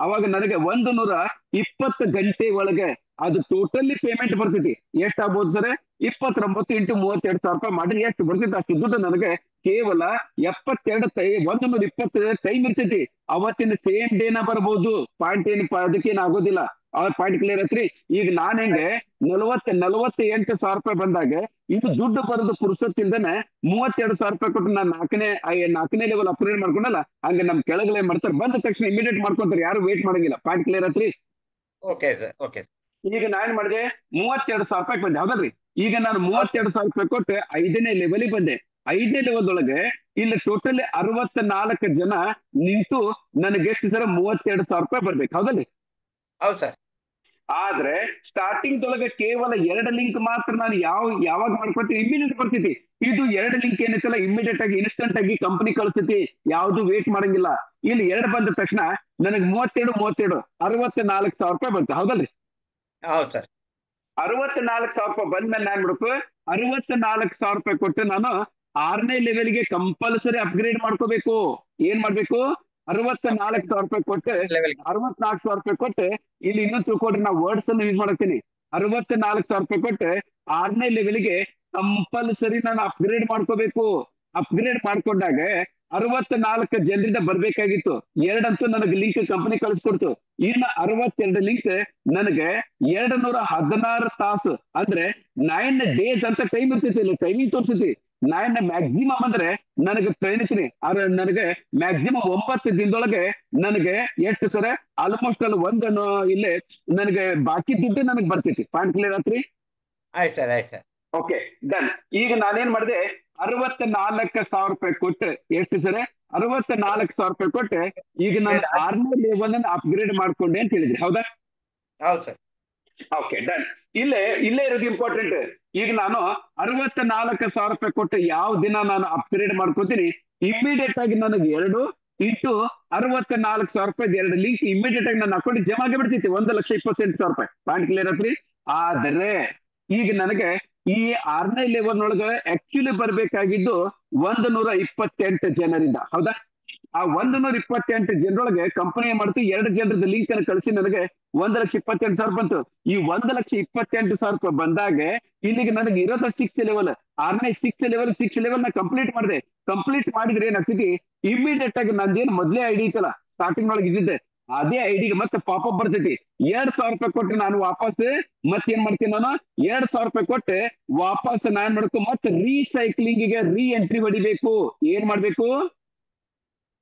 ಅವಾಗ ನನಗೆ 120 ಗಂಟೆ ಒಳಗೆ ಅದು ಟೋಟಲಿ ಪೇಮೆಂಟ್ ಬರ್ತೈತಿ. ಎಷ್ಟಾಗ್ಬೋದು ಸರ್? 29 ಇಂಟು 32,000 ಮಾಡಿ ಎಷ್ಟು ಬರ್ತೈತಿ? ಅಷ್ಟು ದುಡ್ಡು ನನಗೆ ಕೇವಲ 120 ಟೈಮ್ ಇರ್ತೈತಿ. ಅವತ್ತಿನ ಸೇಮ್ ಡೇನ ಬರ್ಬೋದು. ಪಾಯಿಂಟ್ ಅದಕ್ಕೇನು ಆಗೋದಿಲ್ಲ. ಪಾಯಿಂಟ್ ಕ್ಲಿಯರ್ ಐತ್ರಿ? ಈಗ ನಾನ್ ಹೆಂಗೆ 48,000 ಬಂದಾಗ ಇದು ದುಡ್ಡು ಬರೋದು ಪುರ್ಸೊತ್ತಿಲ್ದೇನೆ 32,000 ಕೊಟ್ಟು ನಾನು 4ನೇ ಲೆವೆಲ್ ಅಪ್ಗ್ರೇಡ್ ಮಾಡ್ಕೊಂಡಲ್ಲ, ಹಂಗೆ ನಮ್ ಕೆಳಗಡೆ ಮಾಡ್ತಾರೆ. ಬಂದ ತಕ್ಷಣ ಇಮಿಡಿಯೇಟ್ ಮಾಡ್ಕೊಂತಾರೆ, ಯಾರು ವೇಟ್ ಮಾಡಂಗಿಲ್ಲ. ಪಾಯಿಂಟ್ ಕ್ಲಿಯರ್ ಐತ್ರಿ? Okay sir. ಓಕೆ. ಈಗ ನಾನ್ ಮಾಡಿದೆ? 32,000 ಬಂದೆ. ಹೌದಲ್ರಿ? ಈಗ ನಾನು 32,000 ಕೊಟ್ಟು 5ನೇ ಲೆವೆಲ್ಗೆ ಬಂದೆ. 5ನೇ ಲೆವೆಲ್ ಒಳಗೆ ಇಲ್ಲಿ ಟೋಟಲಿ 64 ಜನ ನಿಂತು ನನಗೆ ಎಷ್ಟು ಸರ್? 32,000 ಬರ್ಬೇಕು. ಹೌದಲ್ರಿ? ಹೌದು ಸರ್. ಆದ್ರೆ ಸ್ಟಾರ್ಟಿಂಗ್ ಒಳಗೆ ಕೇವಲ 2 ಲಿಂಕ್ ಮಾತ್ರ ನಾನು ಯಾವಾಗ ಮಾಡ್ಕೊತೀನಿ? ಇಮಿಡಿಯೇಟ್ ಬರ್ತೈತಿ. ಇದು 2 ಲಿಂಕ್ ಏನೈತಲ್ಲ, ಇಮಿಡಿಯೇಟ್ ಆಗಿ ಇನ್ಸ್ಟಂಟ್ ಆಗಿ ಕಂಪನಿ ಕಳಿಸ್ತೈತಿ. ಯಾವ್ದು ವೇಟ್ ಮಾಡಂಗಿಲ್ಲ. ಇಲ್ಲಿ 2 ಬಂದ ತಕ್ಷಣ ನನಗೆ 32 64,000 ಬಂತು. ಹೌದಲ್ರಿ? ಹೌದು ಸರ್. 64,000 ಬಂದ್ಮೇಲೆ ನಾನ್ ಮಾಡ್ಬೇಕು? 64,000 ಕೊಟ್ಟು ನಾನು 6ನೇ ಲೆವೆಲ್ಗೆ ಕಂಪಲ್ಸರಿ ಅಪ್ಗ್ರೇಡ್ ಮಾಡ್ಕೋಬೇಕು. ಏನ್ ಮಾಡ್ಬೇಕು? 64,000 ಕೊಟ್ಟು 64,000 ಕೊಟ್ಟು ಇಲ್ಲಿ ಇನ್ನೂ ತಿಳ್ಕೊಡ್ರಿ, ನಾವು ವರ್ಡ್ಸ್ ಅನ್ನು ಯೂಸ್ ಮಾಡತ್ತೀನಿ. 64,000 ಕೊಟ್ಟು 6ನೇ ಲೆವೆಲ್ಗೆ ಕಂಪಲ್ಸರಿ ನಾನು ಅಪ್ಗ್ರೇಡ್ ಮಾಡ್ಕೋಬೇಕು. ಅಪ್ಗ್ರೇಡ್ ಮಾಡ್ಕೊಂಡಾಗ 64 ಜನರಿಂದ ಬರ್ಬೇಕಾಗಿತ್ತು. 2 ಅಂತೂ ನನಗೆ ಲಿಂಕ್ ಕಂಪನಿ ಕಳಿಸ್ಕೊಡ್ತು. ಇನ್ನು 62 ಲಿಂಕ್ ನನಗೆ 216 ತಾಸು ಅಂದ್ರೆ 9 ಡೇಸ್ ಅಂತ ಟೈಮ್ ಇರ್ತೈತಿ. ಇಲ್ಲಿ ಟೈಮಿಂಗ್ ತೋರಿಸ್ತೈತಿ. 9 ಮ್ಯಾಕ್ಸಿಮಮ್ ಅಂದ್ರೆ ನನಗೆ ಪ್ರಯಾಣಿಸ್ತೀನಿ. ನನಗೆ ಮ್ಯಾಕ್ಸಿಮಮ್ 9 ದಿನದೊಳಗೆ ನನಗೆ ಎಷ್ಟು ಸರ? ಆಲ್ಮೋಸ್ಟ್ ಅಲ್ಲಿ ಇಲ್ಲೇ ನನಗೆ ಬಾಕಿ ದುಡ್ಡು ನನಗೆ ಬರ್ತೈತಿ. ಪಾಯಿಂಟ್ ಕ್ಲಿಯರ್ ಆತ್ರಿ? ಆಯ್ತು ಸರ್. ಆಯ್ತು ಸರ್. Okay, done. ಈಗ ನಾನೇನ್ ಮಾಡಿದೆ? 64,000 ಕೊಟ್ಟು ಎಷ್ಟು ಸರ್? 64,000 ಕೊಟ್ಟು ಈಗ ನಾನು 6ನೇ ಲೆವೆಲ್ ಅನ್ನು ಅಪ್ಗ್ರೇಡ್ ಮಾಡ್ಕೊಂಡೆ ಅಂತ ಹೇಳಿದ್ರಿ. ಹೌದಾ? ಹೌದು ಸರ್. Okay, done. ಇಲ್ಲೇ ಇರೋದು ಇಂಪಾರ್ಟೆಂಟ್. ಈಗ ನಾನು 64,000 ಕೊಟ್ಟು ಯಾವ ದಿನ ನಾನು ಅಪ್ಗ್ರೇಡ್ ಮಾಡ್ಕೋತೀನಿ, ಇಮಿಡಿಯೇಟ್ ಆಗಿ ನನಗೆ 2 ಇಂಟು 64,000 2 ಲಿಂಕ್ ಇಮಿಡಿಯೇಟ್ ಆಗಿ ನನ್ನ ಅಕೌಂಟ್ ಜಮಾ ಆಗಿ ಬಿಡ್ತೈತಿ. 1,28,000. ಪಾಯಿಂಟ್ ಕ್ಲಿಯರ್ ಆತ್ರಿ? ಆದ್ರೆ ಈಗ ನನಗೆ ಈ 6ನೇ ಲೆವೆಲ್ ಒಳಗೆ ಆಕ್ಚುಲಿ ಬರ್ಬೇಕಾಗಿದ್ದು 128 ಜನರಿಂದ. ಹೌದಾ? ಆ 128 ಜನರೊಳಗೆ ಕಂಪನಿ ಏನ್ ಮಾಡ್ತು? 2 ಜನರದ ಲಿಂಕ್ ಅನ್ನು ಕಳಿಸಿ ನನಗೆ 1,28,000 ಬಂತು. ಈ 1,28,000 ಬಂದಾಗ ಇಲ್ಲಿಗೆ ನನಗೆ ಇರೋದ 6 ಲೆವೆಲ್. 6ನೇ ಲೆವೆಲ್ ನ ಕಂಪ್ಲೀಟ್ ಮಾಡಿದೆ. ಕಂಪ್ಲೀಟ್ ಮಾಡಿದ್ರೆ ಏನಾಗ್ತೈತಿ? ಇಮಿಡಿಯೇಟ್ ಆಗಿ ನಂದೇನು ಮೊದಲೇ ಐಡಿ ಐತಲ್ಲ ಸ್ಟಾರ್ಟಿಂಗ್ ಒಳಗೆ ಇದ್ದಿದ್ದೆ, ಅದೇ ಐಡಿಗೆ ಮತ್ತೆ ಪಾಪಪ್ ಬರ್ತೈತಿ. 2,000 ರೂಪಾಯಿ ಕೊಟ್ಟು ನಾನು ವಾಪಸ್ ಮತ್ತೇನ್ ಮಾಡ್ತೀನಿ, ನಾನು 2,000 ರೂಪಾಯಿ ಕೊಟ್ಟು ವಾಪಸ್ ನಾನ್ ಮಾಡ್ಕೊ ಮತ್ತೆ ರೀಸೈಕ್ಲಿಂಗ್ ಗೆ ರೀ ಎಂಟ್ರಿ ಹೊಡಿಬೇಕು. ಏನ್ ಮಾಡ್ಬೇಕು?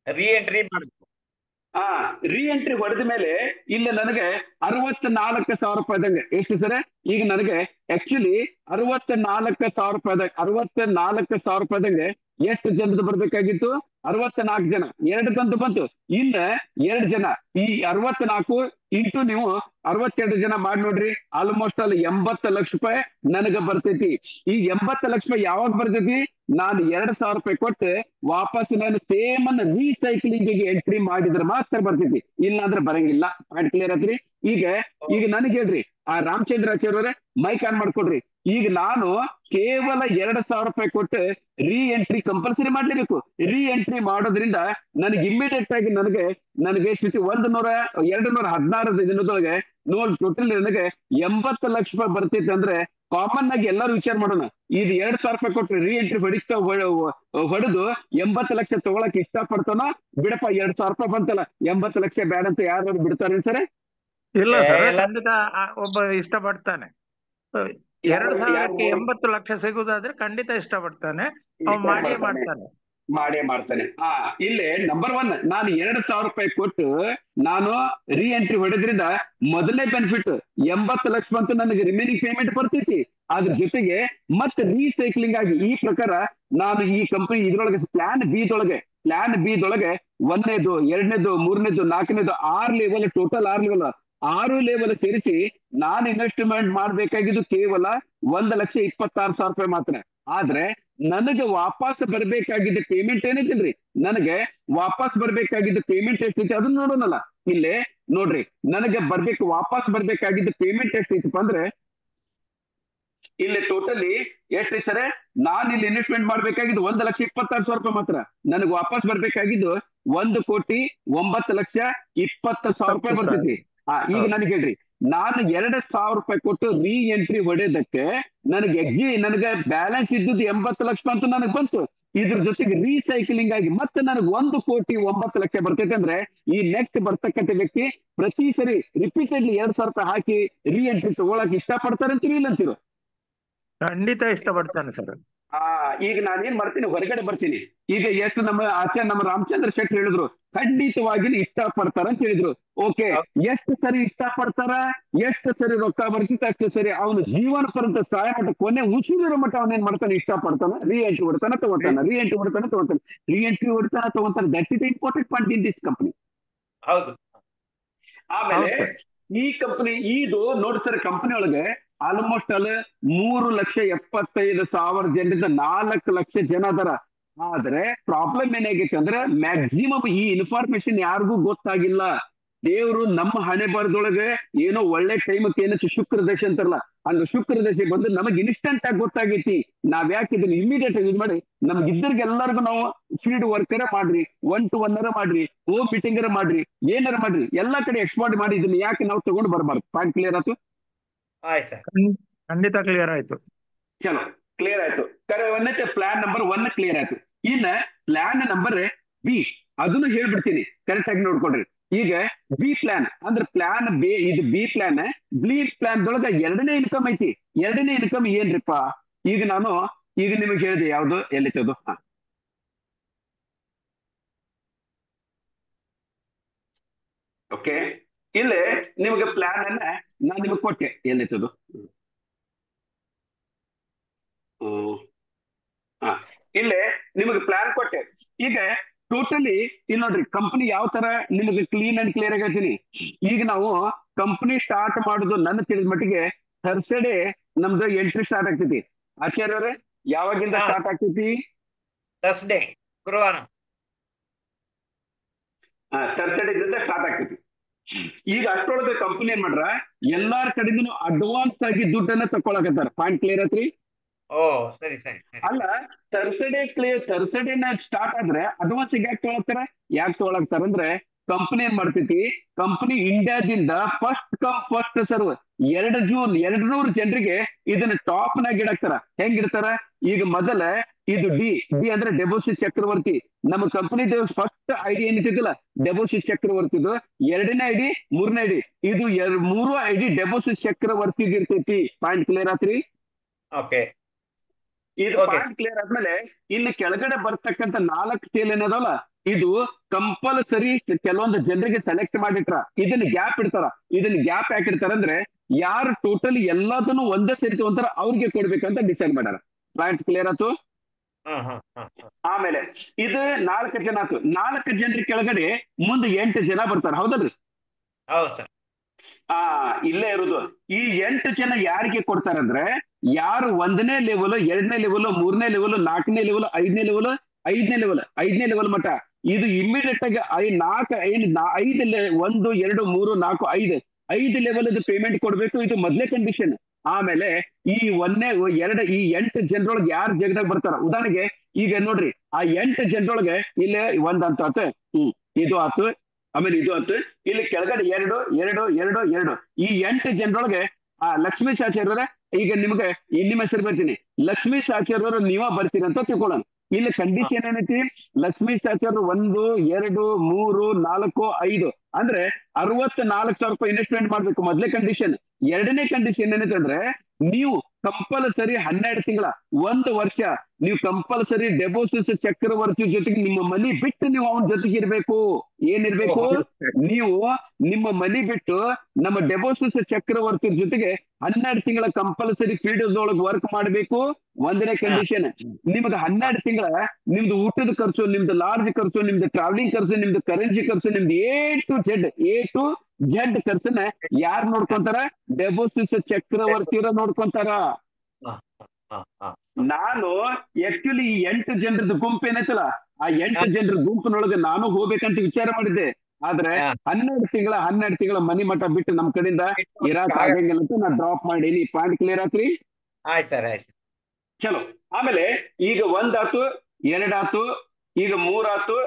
ರೀ ಎಂಟ್ರಿ ಮಾಡ್ಬೇಕು. ಆ ರೀ ಎಂಟ್ರಿ ಹೊಡೆದ ಮೇಲೆ ಇಲ್ಲಿ ನನಗೆ 64,000 ರೂಪಾಯಿದಂಗೆ ಎಷ್ಟು ಸರ್? ಈಗ ನನಗೆ ಆಕ್ಚುಲಿ 64,000 ರೂಪಾಯಿದಾಗ 64,000 ರೂಪಾಯಿದಂಗೆ ಎಷ್ಟು ಜನದ್ದು ಬರ್ಬೇಕಾಗಿತ್ತು? 64 ಜನ. 2 ಕಂತು ಬಂತು. ಇನ್ನ 2 ಜನ. ಈ 64 ಇಂಟು ನೀವು 62 ಜನ ಮಾಡಿ ನೋಡ್ರಿ, ಆಲ್ಮೋಸ್ಟ್ ಅಲ್ಲಿ 80 ಲಕ್ಷ ರೂಪಾಯಿ ನನಗೆ ಬರ್ತೈತಿ. ಈ 80 ಲಕ್ಷ ರೂಪಾಯಿ ಯಾವಾಗ ಬರ್ತೈತಿ? ನಾನು 2,000 ರೂಪಾಯಿ ಕೊಟ್ಟು ವಾಪಸ್ ನಾನು ಸೇಮ್ ಅನ್ನ ರೀಸೈಕ್ಲಿಂಗ್ ಗೆ ಎಂಟ್ರಿ ಮಾಡಿದ್ರೆ ಮಾತ್ರ ಬರ್ತೈತಿ, ಇಲ್ಲ ಅಂದ್ರೆ ಬರಂಗಿಲ್ಲ. ಪಾಯಿಂಟ್ ಕ್ಲಿಯರ್ ಆತ್ರಿ? ಈಗ ನನಗೆ ಹೇಳ್ರಿ, ಆ ರಾಮಚಂದ್ರಾಚಾರ್ಯ ಅವರೇ ಮೈಕ್ ಆನ್ ಮಾಡ್ಕೊಡ್ರಿ. ಈಗ ನಾನು ಕೇವಲ 2,000 ರೂಪಾಯಿ ಕೊಟ್ಟು ರೀ ಎಂಟ್ರಿ ಕಂಪಲ್ಸರಿ ಮಾಡ್ಲೇಬೇಕು. ರೀ ಎಂಟ್ರಿ ಮಾಡೋದ್ರಿಂದ ನನಗೆ ಇಮಿಡಿಯೇಟ್ ಆಗಿ ನನಗೆ ಎಷ್ಟು 216 ದಿನದೊಳಗೆ ನೋಡಿ ಟೋಟಲ್ ನನಗೆ 80 ಲಕ್ಷ ರೂಪಾಯಿ ಬರ್ತೈತೆ. ಅಂದ್ರೆ ಕಾಮನ್ ಆಗಿ ಎಲ್ಲರೂ ವಿಚಾರ ಮಾಡೋಣ, ಇದು 2,000 ರೂಪಾಯಿ ಕೊಟ್ಟು ರೀ ಎಂಟ್ರಿ ಹೊಡೆದು 80 ಲಕ್ಷ ತಗೊಳಕ್ ಇಷ್ಟ ಪಡ್ತಾನೋ ಬಿಡಪ್ಪ, 2,000 ರೂಪಾಯಿ ಬಂತಲ್ಲ 80 ಲಕ್ಷ ಬೇಡ ಅಂತ ಯಾರು ಬಿಡ್ತಾರೆ ಸರ್? ಇಲ್ಲ ಸರ್, ಎಲ್ಲ ಖಂಡಿತ ಒಬ್ಬ ಇಷ್ಟಪಡ್ತಾನೆ. 2,000ಕ್ಕೆ 80 ಲಕ್ಷ ಸಿಗುದಾದ್ರೆ ಖಂಡಿತ ಇಷ್ಟಪಡ್ತಾನೆ, ಅವ್ನು ಮಾಡೇ ಮಾಡ್ತಾನೆ. ಇಲ್ಲಿ ನಂಬರ್ 1 ನಾನು 2,000 ರೂಪಾಯಿ ಕೊಟ್ಟು ನಾನು ರೀ ಎಂಟ್ರಿ ಹೊಡೆದ್ರಿಂದ ಮೊದಲನೇ ಬೆನಿಫಿಟ್ 80 ಲಕ್ಷ ಬಂತು, ನನಗೆ ರಿಮೈನಿಂಗ್ ಪೇಮೆಂಟ್ ಬರ್ತೈತಿ. ಅದ್ರ ಜೊತೆಗೆ ಮತ್ತೆ ರೀಸೈಕ್ಲಿಂಗ್ ಆಗಿ ಈ ಪ್ರಕಾರ ನಾನು ಈ ಕಂಪನಿ ಇದ್ರೊಳಗೆ ಪ್ಲಾನ್ ಬಿ ದೊಳಗೆ 1ನೇದು 2ನೇದು 3ನೇದು 4ನೇದು 6 ಲೆವೆಲ್, ಟೋಟಲ್ 6 ಲೆವೆಲ್ ಸೇರಿಸಿ ನಾನು ಇನ್ವೆಸ್ಟ್ಮೆಂಟ್ ಮಾಡ್ಬೇಕಾಗಿದ್ದು ಕೇವಲ 1,26,000 ರೂಪಾಯಿ ಮಾತ್ರ. ಆದ್ರೆ ನನಗೆ ವಾಪಸ್ ಬರ್ಬೇಕಾಗಿದ್ದ ಪೇಮೆಂಟ್ ಏನೈತಿಲ್ರಿ, ನನಗೆ ವಾಪಸ್ ಬರ್ಬೇಕಾಗಿದ್ದ ಪೇಮೆಂಟ್ ಎಷ್ಟೈತಿ ಅದನ್ನ ನೋಡೋಣಲ್ಲ. ಇಲ್ಲೇ ನೋಡ್ರಿ, ನನಗೆ ವಾಪಸ್ ಬರ್ಬೇಕಾಗಿದ್ದ ಪೇಮೆಂಟ್ ಎಷ್ಟೈತಪ್ಪ ಅಂದ್ರೆ ಇಲ್ಲಿ ಟೋಟಲಿ ಎಷ್ಟೈತಿ ಸರ್? ನಾನು ಇಲ್ಲಿ ಇನ್ವೆಸ್ಟ್ಮೆಂಟ್ ಮಾಡ್ಬೇಕಾಗಿದ್ದು 1,26,000 ರೂಪಾಯಿ ಮಾತ್ರ. ನನಗೆ ವಾಪಸ್ ಬರ್ಬೇಕಾಗಿದ್ದು 1,09,20,000 ರೂಪಾಯಿ ಬರ್ತೈತಿ. ಈಗ ನನಗೆ ಹೇಳ್ರಿ, ನಾನು 2,000 ರೂಪಾಯಿ ಕೊಟ್ಟು ರೀ ಎಂಟ್ರಿ ಹೊಡೆಯೋದಕ್ಕೆ ನನಗೆ ಬ್ಯಾಲೆನ್ಸ್ ಇದ್ದದ್ದು 80 ಲಕ್ಷ ಅಂತ ನನಗೆ ಬಂತು. ಇದ್ರ ಜೊತೆಗೆ ರೀಸೈಕ್ಲಿಂಗ್ ಆಗಿ ಮತ್ತೆ ನನಗೆ 1,09,00,000 ಬರ್ತೈತೆ. ಅಂದ್ರೆ ಈ ನೆಕ್ಸ್ಟ್ ಬರ್ತಕ್ಕಂಥ ವ್ಯಕ್ತಿ ಪ್ರತಿ ಸರಿ ರಿಪೀಟೆಡ್ಲಿ 2,000 ರೂಪಾಯಿ ಹಾಕಿ ರೀ ಎಂಟ್ರಿ ತಗೊಳಕ್ ಇಷ್ಟ ಪಡ್ತಾರೆ ಅಂತೀರಿ ಇಲ್ಲ ಅಂತೀರು? ಖಂಡಿತ ಇಷ್ಟಪಡ್ತಾನೆ ಸರ್. ಈಗ ನಾನೇನ್ ಮಾಡ್ತೀನಿ, ಹೊರಗಡೆ ಬರ್ತೀನಿ. ಈಗ ಎಷ್ಟು ನಮ್ಮ ರಾಮಚಂದ್ರ ಶೆಟ್ಟಿ ಹೇಳಿದ್ರು, ಖಂಡಿತವಾಗಿ ಇಷ್ಟ ಪಡ್ತಾರ ಅಂತ ಹೇಳಿದ್ರು. ಓಕೆ, ಎಷ್ಟು ಸರಿ ಇಷ್ಟ ಪಡ್ತಾರ, ಎಷ್ಟು ಸರಿ ರೊಕ್ಕ ಬರ್ತಿತ್ತು ಅಷ್ಟು ಸರಿ ಅವನು ಜೀವನ ಪರ್ಯಂತ ಸಹಾಯ ಮಟ್ಟ ಕೊನೆ ಉಸಿರಿರೋ ಮಟ್ಟ ಅವನೇನ್ ಮಾಡ್ತಾನೆ, ಇಷ್ಟ ಪಡ್ತಾನ, ರೀ ಎಂಟ್ರಿ ಹೊಡ್ತಾನೆ ತಗೋತಾನೆ, ರೀ ಎಂಟ್ರಿ ತಗೋತಾನೆ. That is the important point in this company. ಹೌದು. ಆಮೇಲೆ ಈ ಕಂಪನಿ ಇದು ನೋಡಿ ಸರ್, ಕಂಪನಿ ಒಳಗೆ ಆಲ್ಮೋಸ್ಟ್ ಅಲ್ಲಿ 3,75,000 ಜನರಿಂದ 4 ಲಕ್ಷ ಜನ ಅದರ. ಆದ್ರೆ ಪ್ರಾಬ್ಲಮ್ ಏನಾಗೈತೆ ಅಂದ್ರೆ ಮ್ಯಾಕ್ಸಿಮಮ್ ಈ ಇನ್ಫಾರ್ಮೇಶನ್ ಯಾರಿಗೂ ಗೊತ್ತಾಗಿಲ್ಲ. ದೇವ್ರು ನಮ್ಮ ಹಣೆ ಬರದೊಳಗೆ ಏನೋ ಒಳ್ಳೆ ಟೈಮಕ್ಕೆ ಏನೋ ಶುಕ್ರ ದಶೆ ಅಂತಾರಲ್ಲ, ಹಂಗ ಶುಕ್ರ ದಶೆ ಬಂದು ನಮಗೆ ಇನ್ಸ್ಟೆಂಟ್ ಆಗಿ ಗೊತ್ತಾಗೈತಿ. ನಾವ್ ಯಾಕೆ ಇದನ್ನ ಇಮಿಡಿಯೇಟ್ ಆಗಿ ಯೂಸ್ ಮಾಡಿ ನಮ್ಗೆ ಇದ್ದರಿಗೆಲ್ಲರಿಗೂ ನಾವು ಫೀಲ್ಡ್ ವರ್ಕರ ಮಾಡ್ರಿ, 1-to-1 ಮಾಡ್ರಿ, ಹೋಮ್ ಮೀಟಿಂಗ್ ಮಾಡ್ರಿ, ಏನಾರ ಮಾಡ್ರಿ, ಎಲ್ಲಾ ಕಡೆ ಎಕ್ಸ್ಪೋರ್ಟ್ ಮಾಡಿ ಇದನ್ನ ಯಾಕೆ ನಾವು ತಗೊಂಡು ಬರಬಾರ್ದು? ಪಾಯಿಂಟ್ ಕ್ಲಿಯರ್ ಆಯ್ತು? ಖಂಡಿತ ಕ್ಲಿಯರ್ ಆಯ್ತು. ಚಲೋ, ಕ್ಲಿಯರ್ ಆಯ್ತು. ಒಂದಕ್ಕೆ ಪ್ಲಾನ್ ನಂಬರ್ 1 ಕ್ಲಿಯರ್ ಆಯ್ತು. ಇನ್ನ ಪ್ಲಾನ್ ನಂಬರ್ ಬಿ ಅದನ್ನು ಹೇಳ್ಬಿಡ್ತೀನಿ, ಕರೆಕ್ಟ್ ಆಗಿ ನೋಡ್ಕೊಡ್ರಿ. ಈಗ ಬಿ ಪ್ಲಾನ್ ಅಂದ್ರೆ ಪ್ಲಾನ್ ಬಿ, ಇದು ಬಿ ಪ್ಲಾನ್. ಬಿ ಪ್ಲಾನ್ ದೊಳಗ 2ನೇ ಇನ್ಕಮ್ ಐತಿ. 2ನೇ ಇನ್ಕಮ್ ಏನ್ರಿಪ್ಪ? ಈಗ ನಿಮಗೆ ಹೇಳಿದೆ, ಯಾವ್ದು ಎಲ್ಲಿತ್ತದು? ಓಕೆ, ಇಲ್ಲಿ ನಿಮಗೆ ಪ್ಲಾನ್ ಅನ್ನ ನಾನು ನಿಮಗೆ ಕೊಟ್ಟೆ. ಎಲ್ಲಿತ್ತದು? ಇಲ್ಲೇ ನಿಮಗೆ ಪ್ಲಾನ್ ಕೊಟ್ಟೆ. ಈಗ ಟೋಟಲಿ ಇಲ್ಲಿ ನೋಡ್ರಿ, ಕಂಪನಿ ಯಾವ ತರ ನಿಮಗೆ ಕ್ಲೀನ್ ಅಂಡ್ ಕ್ಲಿಯರ್ ಆಗಿ ಹೇಳ್ತೀನಿ. ಈಗ ನಾವು ಕಂಪನಿ ಸ್ಟಾರ್ಟ್ ಮಾಡುದು ನನ್ನ ತಿಳಿದ ಮಟ್ಟಿಗೆ ಥರ್ಸ್ಡೇ ನಮ್ದು ಎಂಟ್ರಿ ಸ್ಟಾರ್ಟ್ ಆಗ್ತೈತಿ. ಆಚಾರ್ಯ ಅವರೇ, ಯಾವಾಗಿಂದ ಸ್ಟಾರ್ಟ್ ಆಗ್ತೈತಿ? ಥರ್ಸ್ಡೇ, ಗುರುವಾರ. ಥರ್ಸ್ಡೇದಿಂದ ಸ್ಟಾರ್ಟ್ ಆಗ್ತೈತಿ. ಈಗ ಅಷ್ಟೊಳಗೆ ಕಂಪನಿ ಏನ್ ಮಾಡ್ರ, ಎಲ್ಲಾರ ಕಡೆಗೂ ಅಡ್ವಾನ್ಸ್ ಆಗಿ ದುಡ್ಡನ್ನ ತಕೊಳಕತ್ತಾರ. ಪಾಯಿಂಟ್ ಕ್ಲಿಯರ್ ಆತ್ರಿ? ಸರಿ. ಅಲ್ಲ, ಥರ್ಸ್ಡೇ ಸ್ಟಾರ್ಟ್ ಆದ್ರೆ ಅಡ್ವಾನ್ಸ್ ಯಾಕೆ ತಗೊಳಕ್ತಾರ ಅಂದ್ರೆ ಕಂಪನಿ ಏನ್ ಮಾಡ್ತೈತಿ, ಕಂಪನಿ ಇಂಡಿಯಾದಿಂದ ಫಸ್ಟ್ ಕಮ್ ಫಸ್ಟ್ ಸರ್ವ್ 200 ಜನರಿಗೆ ಇದನ್ನ ಟಾಪ್ ನಾಗ ಇಡಾಕ್ತಾರ. ಹೆಂಗಿಡ್ತಾರ, ಈಗ ಮೊದಲ ಇದು ಡಿ ಅಂದ್ರೆ ಡೆಬೋಸಿಸ್ ಚಕ್ರವರ್ತಿ. ನಮ್ಮ ಕಂಪನಿ ಫಸ್ಟ್ ಐಡಿ ಏನಿತ್ತಿಲ್ಲ ಡೆಬೋಸಿಸ್ ಚಕ್ರವರ್ತಿದು, 2ನೇ ಐಡಿ 3ನೇ ಐಡಿ, ಇದು 3 ಐಡಿ ಡೆಬೋಸಿಸ್ ಚಕ್ರವರ್ತಿ ಇರ್ತೈತಿ. ಪಾಯಿಂಟ್ ಕ್ಲಿಯರ್ ಆತ್ರಿ? ಓಕೆ ಇದು ಪಾಯಿಂಟ್ ಕ್ಲಿಯರ್ ಆದ್ಮೇಲೆ ಇಲ್ಲಿ ಕೆಳಗಡೆ ಬರ್ತಕ್ಕಂತ 4 ಸೇಲ್ ಏನದಲ್ಲ, ಇದು ಕಂಪಲ್ಸರಿ ಕೆಲವೊಂದು ಜನರಿಗೆ ಸೆಲೆಕ್ಟ್ ಮಾಡಿಟ್ರ. ಇದನ್ನ ಗ್ಯಾಪ್ ಇಡ್ತಾರ. ಇದನ್ನ ಗ್ಯಾಪ್ ಯಾಕೆ ಇಡ್ತಾರ ಅಂದ್ರೆ, ಯಾರು ಟೋಟಲ್ ಎಲ್ಲದನ್ನು ಒಂದೇ ಸೇರಿ ತಗೊಂತಾರ ಅವ್ರಿಗೆ ಕೊಡ್ಬೇಕಂತ ಡಿಸೈಡ್ ಮಾಡ್ಯಾರ. ಪಾಯಿಂಟ್ ಕ್ಲಿಯರ್ ಆಯ್ತು? ಆಮೇಲೆ ಇದು 4 ಜನ ಆಯ್ತು. 4 ಜನರ ಕೆಳಗಡೆ ಮುಂದೆ 8 ಜನ ಬರ್ತಾರ. ಹೌದಲ್ರಿ? ಇಲ್ಲೇ ಇರುದು ಈ 8 ಜನ ಯಾರಿಗೆ ಕೊಡ್ತಾರಂದ್ರೆ, ಯಾರು 1ನೇ ಲೆವೆಲ್, 2ನೇ ಲೆವೆಲ್, 3ನೇ ಲೆವೆಲ್, 4ನೇ ಲೆವೆಲ್, 5ನೇ ಲೆವೆಲ್, 5ನೇ ಲೆವೆಲ್ ಮಟ್ಟ ಇದು ಇಮಿಡಿಯೇಟ್ ಆಗಿ 5 1 2 3 4 5 ಲೆವೆಲ್ ಪೇಮೆಂಟ್ ಕೊಡ್ಬೇಕು. ಇದು ಮೊದಲೇ ಕಂಡೀಷನ್. ಆಮೇಲೆ ಈ 8 ಜನರೊಳಗೆ ಯಾರು ಜಗದಾಗ ಬರ್ತಾರ, ಉದಾಹರಣೆಗೆ ಈಗ ನೋಡ್ರಿ, ಆ 8 ಜನರೊಳಗೆ ಇಲ್ಲೇ 1 ಅಂತ ಆತು, ಇದು ಆತು, ಆಮೇಲೆ ಇದು ಆತು, ಇಲ್ಲಿ ಕೆಳಗಡೆ 2 2 2 2 ಈ 8 ಜನರೊಳಗೆ ಲಕ್ಷ್ಮೀಶ್ ಆಚಾರ್ಯರ, ಈಗ ನಿಮ್ಗೆ ನಿಮ್ಮ ಹೆಸರು ಬರ್ತೀನಿ, ಲಕ್ಷ್ಮೀಶ್ ಆಚಾರ್ಯರು ನೀವ ಬರ್ತೀರಿ ಅಂತ ತಿಳ್ಕೊಳ್ಳೋಣ. ಇಲ್ಲಿ ಕಂಡೀಷನ್ ಏನೈತಿ, ಲಕ್ಷ್ಮೀಶ್ ಆಚಾರ್ಯ 1 2 3 4 5 ಅಂದ್ರೆ 64,000 ರೂಪಾಯಿ ಇನ್ವೆಸ್ಟ್ಮೆಂಟ್ ಮಾಡ್ಬೇಕು. ಮೊದಲೇ ಕಂಡೀಷನ್. 2ನೇ ಕಂಡೀಷನ್ ಏನೈತೆ ಅಂದ್ರೆ, ನೀವು ಕಂಪಲ್ಸರಿ 12 ತಿಂಗಳ 1 ವರ್ಷ ನೀವು ಕಂಪಲ್ಸರಿ ಡೆಬೋಸಿಸ್ ಚಕ್ರವರ್ತಿ ಜೊತೆಗೆ ನಿಮ್ಮ ಮನಿ ಬಿಟ್ಟು ನೀವು ಅವನ ಜೊತೆಗೆ ಇರ್ಬೇಕು. ಏನಿರ್ಬೇಕು, ನೀವು ನಿಮ್ಮ ಮನಿ ಬಿಟ್ಟು ನಮ್ಮ ಡೆಬೋಸಿಸ್ ಚಕ್ರವರ್ತಿ ಜೊತೆಗೆ 12 ತಿಂಗಳ ಕಂಪಲ್ಸರಿ ಫೀಲ್ಡ್ ಒಳಗೆ ವರ್ಕ್ ಮಾಡ್ಬೇಕು. 1ನೇ ಕಂಡೀಷನ್. ನಿಮ್ಗೆ 12 ತಿಂಗಳ ನಿಮ್ದು ಊಟದ ಖರ್ಚು, ನಿಮ್ದು ಲಾಡ್ಜ್ ಖರ್ಚು, ನಿಮ್ದು ಟ್ರಾವೆಲಿಂಗ್ ಖರ್ಚು, ನಿಮ್ದು ಕರೆನ್ಸಿ ಖರ್ಚು, ನಿಮ್ದು ಎ ಟು ಝೆಡ್ ಖರ್ಚನ್ನ ಯಾರು ನೋಡ್ಕೊಂತಾರ? ಡೆಬೋಸಿಸ್ ಚಕ್ರವರ್ತಿಯರ ನೋಡ್ಕೊಂತಾರ. ನಾನು ಆಕ್ಚುಲಿ ಈ 8 ಜನರದ ಗುಂಪು ಏನೈತಲ್ಲ, ಆ 8 ಜನರ ಗುಂಪಿನೊಳಗೆ ನಾನು ಹೋಗ್ಬೇಕಂತ ವಿಚಾರ ಮಾಡಿದ್ದೆ. ಆದ್ರೆ 12 ತಿಂಗಳ ಮನಿ ಮಠ ಬಿಟ್ಟು ನಮ್ ಕಡೆಯಿಂದ ಇರಾಕ್ ಆಗಂಗಿಲ್ಲ ಅಂತ ನಾ ಡ್ರಾಪ್ ಮಾಡೀನಿ. ಪಾಯಿಂಟ್ ಕ್ಲಿಯರ್ ಆತ್ರಿ? ಆಯ್ತು ಸರ್, ಆಯ್ತು. ಚಲೋ. ಆಮೇಲೆ ಈಗ 1 ಆತು, 2 ಆತು, ಈಗ 3 ಆತು,